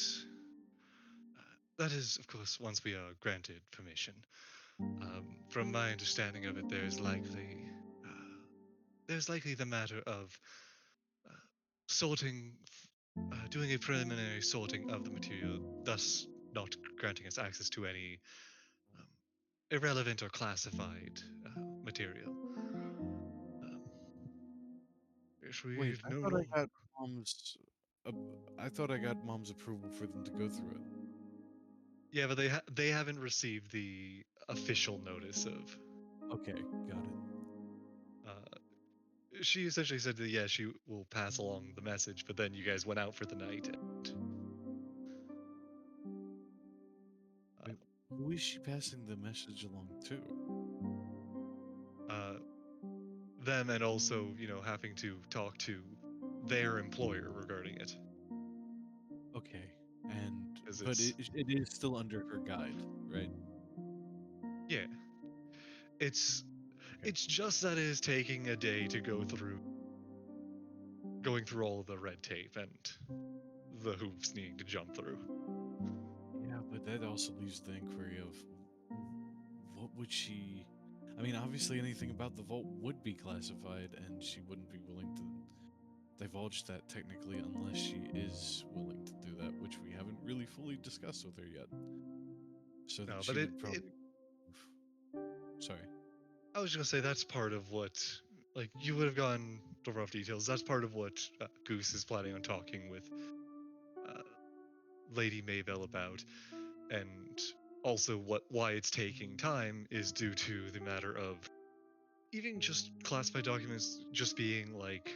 that is, of course, once we are granted permission. From my understanding of it, there's likely the matter of sorting, doing a preliminary sorting of the material, thus not granting us access to any irrelevant or classified material. Yes, we Wait, I no thought I longer. got mom's. Uh, I thought I got mom's approval for them to go through it. Yeah, but they haven't received the official notice of. Okay, got it. She essentially said that she will pass along the message, but then you guys went out for the night. And, Wait, who is she passing the message along to? them, and also having to talk to their employer regarding it. Okay, and 'Cause but it's it is still under her guide, right? yeah, it's Okay. it's just that it is taking a day to going through all of the red tape and the hoops needing to jump through. Yeah, but that also leaves the inquiry of what would she. I mean, obviously, anything about the vault would be classified, and she wouldn't be willing to divulge that technically unless she is willing to do that, which we haven't really fully discussed with her yet. So No, she but would probably. Sorry. I was gonna say that's part of what, like, you would have gotten the rough details. That's part of what Goose is planning on talking with uh, Lady Maybell about, and also why it's taking time is due to the matter of even just classified documents just being like,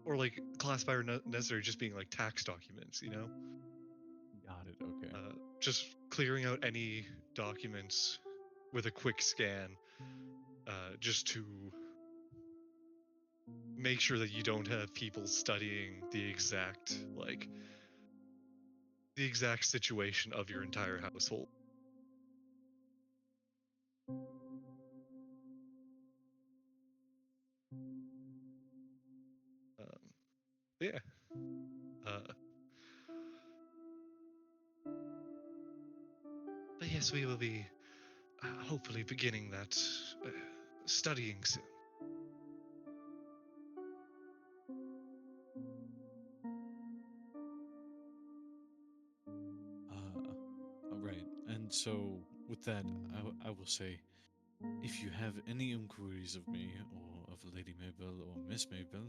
or like classified or not necessarily just being like tax documents, Got it. Okay. just clearing out any documents with a quick scan, just to make sure that you don't have people studying the exact situation of your entire household. Yeah. Uh, but yes, we will be hopefully beginning that studying soon. Right. And so, with that, I will say, if you have any inquiries of me or of Lady Mabel or Miss Mabel,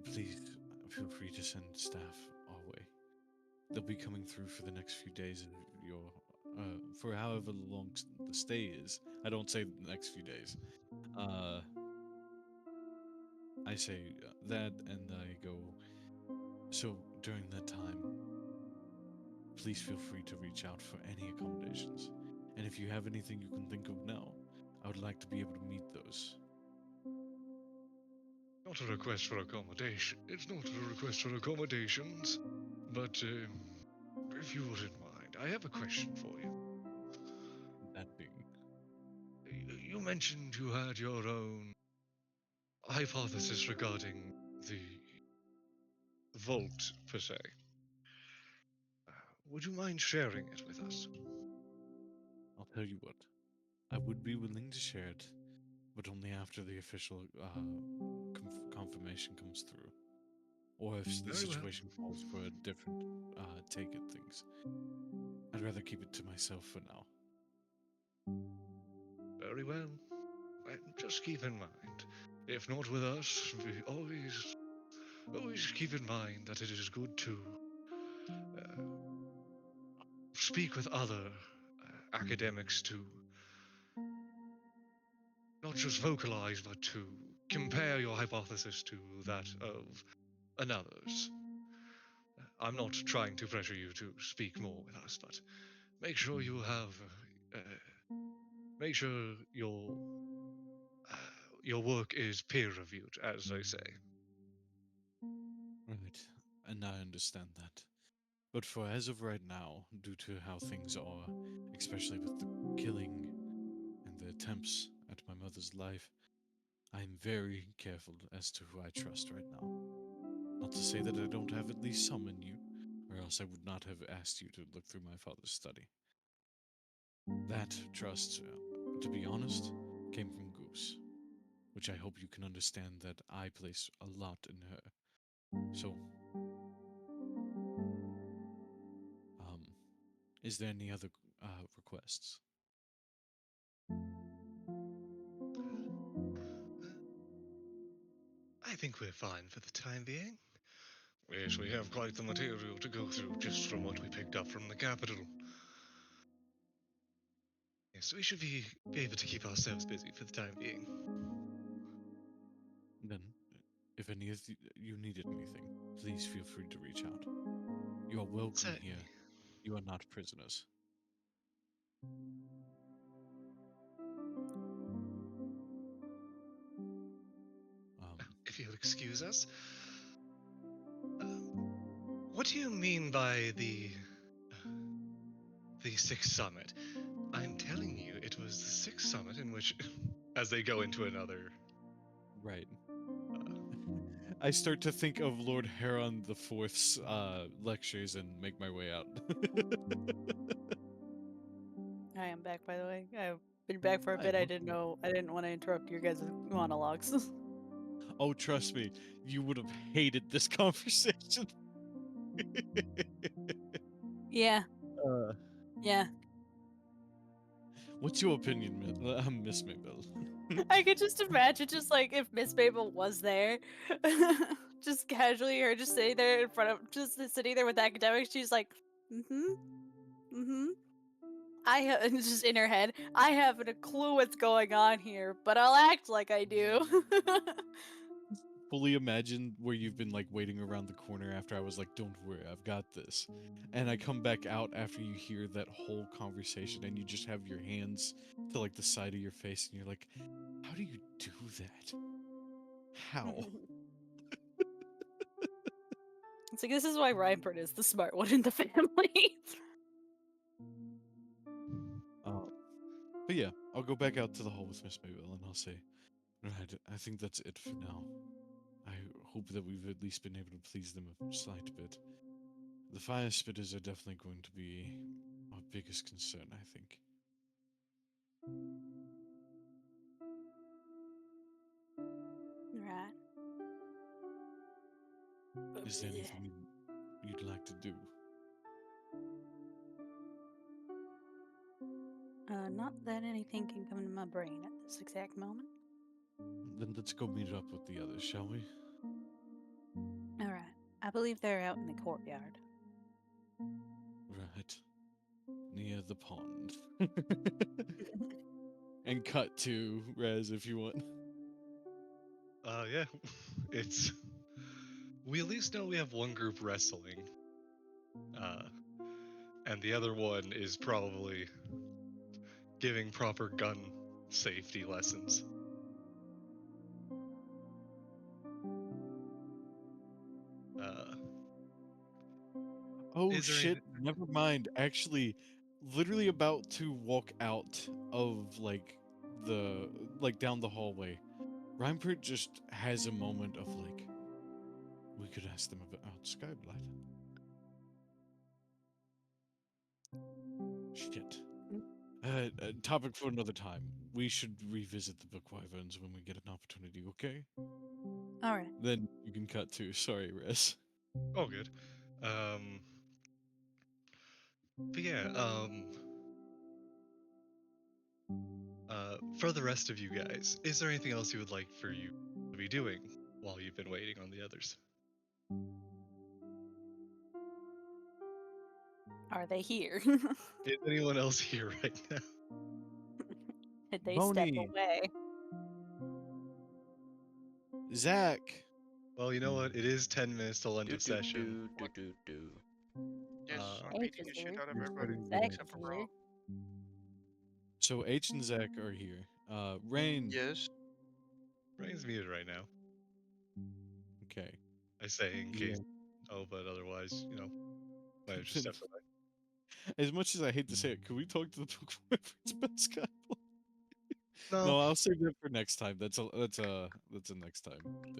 please feel free to send staff our way. They'll be coming through for the next few days of your, for however long the stay is. I don't say the next few days. I say that, and I go. So during that time, please feel free to reach out for any accommodations. And if you have anything you can think of now, I would like to be able to meet those. Not a request for accommodation. It's not a request for accommodations, but if you wouldn't mind, I have a question for you. That being, You mentioned you had your own hypothesis regarding the vault, per se. Would you mind sharing it with us? I'll tell you what, I would be willing to share it but only after the official confirmation comes through. Or if the Very well. situation calls for a different take at things. I'd rather keep it to myself for now. Very well. And just keep in mind, if not with us, we always keep in mind that it is good to speak with other academics to not just vocalize, but to compare your hypothesis to that of another's. I'm not trying to pressure you to speak more with us, but make sure you have, make sure your work is peer reviewed, as they say. Right, and I understand that. But for as of right now, due to how things are, especially with the killing and the attempts at my mother's life, I'm very careful as to who I trust right now. Not to say that I don't have at least some in you, or else I would not have asked you to look through my father's study. That trust, to be honest, came from Goose, which I hope you can understand that I place a lot in her. So, is there any other requests? I think we're fine for the time being. Yes, we have quite the material to go through just from what we picked up from the capital. Yes, we should be able to keep ourselves busy for the time being. Then, if any of you needed anything, please feel free to reach out. You are welcome Certainly. here. You are not prisoners. If you'll excuse us. What do you mean by the sixth summit? I'm telling you, it was the sixth summit in which, as they go into another. Right. I start to think of Lord Heron the Fourth's lectures and make my way out. I am back, by the way. I've been back for a Hi, bit. I welcome. didn't want to interrupt your guys' monologues. Oh, trust me, you would have hated this conversation. Yeah. Yeah. What's your opinion, Miss Maybell? I could just imagine just like if Miss Mabel was there, just casually or just sitting there in front of just sitting there with academics, she's like, I have and it's just in her head, I haven't a clue what's going on here, but I'll act like I do. Fully imagine where you've been like waiting around the corner after I was like, don't worry, I've got this. And I come back out after you hear that whole conversation and you just have your hands to like the side of your face and you're like, how do you do that? How? It's like this is why Reinbert is the smart one in the family. But yeah, I'll go back out to the hall with Miss Maybell and I'll say, right, I think that's it for now. I hope that we've at least been able to please them a slight bit. The fire spitters are definitely going to be our biggest concern, I think. Right. Is there anything you'd like to do? Not that anything can come to my brain at this exact moment. Then let's go meet up with the others, shall we? Alright. I believe they're out in the courtyard. Right. Near the pond. And cut to Rez if you want. Yeah. It's. We at least know we have one group wrestling. And the other one is probably giving proper gun safety lessons. Oh shit, never mind. Actually, literally about to walk out of down the hallway. Reinpert just has a moment of like, we could ask them about Skyblight. Shit. Topic for another time. We should revisit the book wyverns when we get an opportunity, okay? All right. Then you can cut too. Sorry, Rez. Oh, good. But yeah, for the rest of you guys, is there anything else you would like for you to be doing while you've been waiting on the others? Are they here? Is anyone else here right now? Did they step Boney. away? Zach. Well, you know what? It is 10 minutes till end Do of do session. do do do do. Yes, I'm H beating is the shit here. out of You're everybody starting Zach except is for here. Rob. So H and Zach are here. Rain. Yes. Rain's muted right now. Okay. I say in case. Yeah. Oh, but otherwise, might have just stepped away. As much as I hate to say it, could we talk to the book wyverns about Skyblock? No. No, I'll save that for next time. That's a next time thing.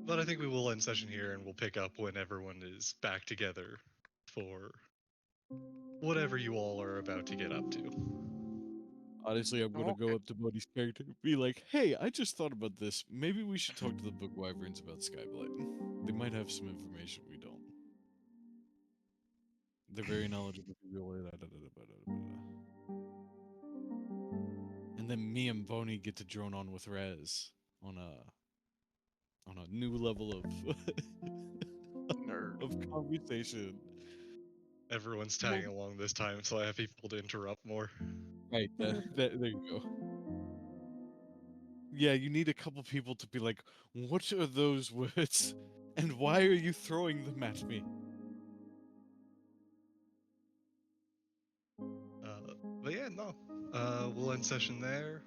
But I think we will end session here, and we'll pick up when everyone is back together for whatever you all are about to get up to. Honestly, I'm gonna go Okay. up to Buddy's character and be like, "Hey, I just thought about this. Maybe we should talk to the book wyverns about Skyblight. They might have some information we don't. They're very knowledgeable." And then me and Boney get to drone on with Rez on a new level of Nerd. of conversation. Everyone's tagging along this time, so I have people to interrupt more. Right, there you go. Yeah, you need a couple people to be like, "What are those words? And why are you throwing them at me?" But yeah, no. We'll end session there.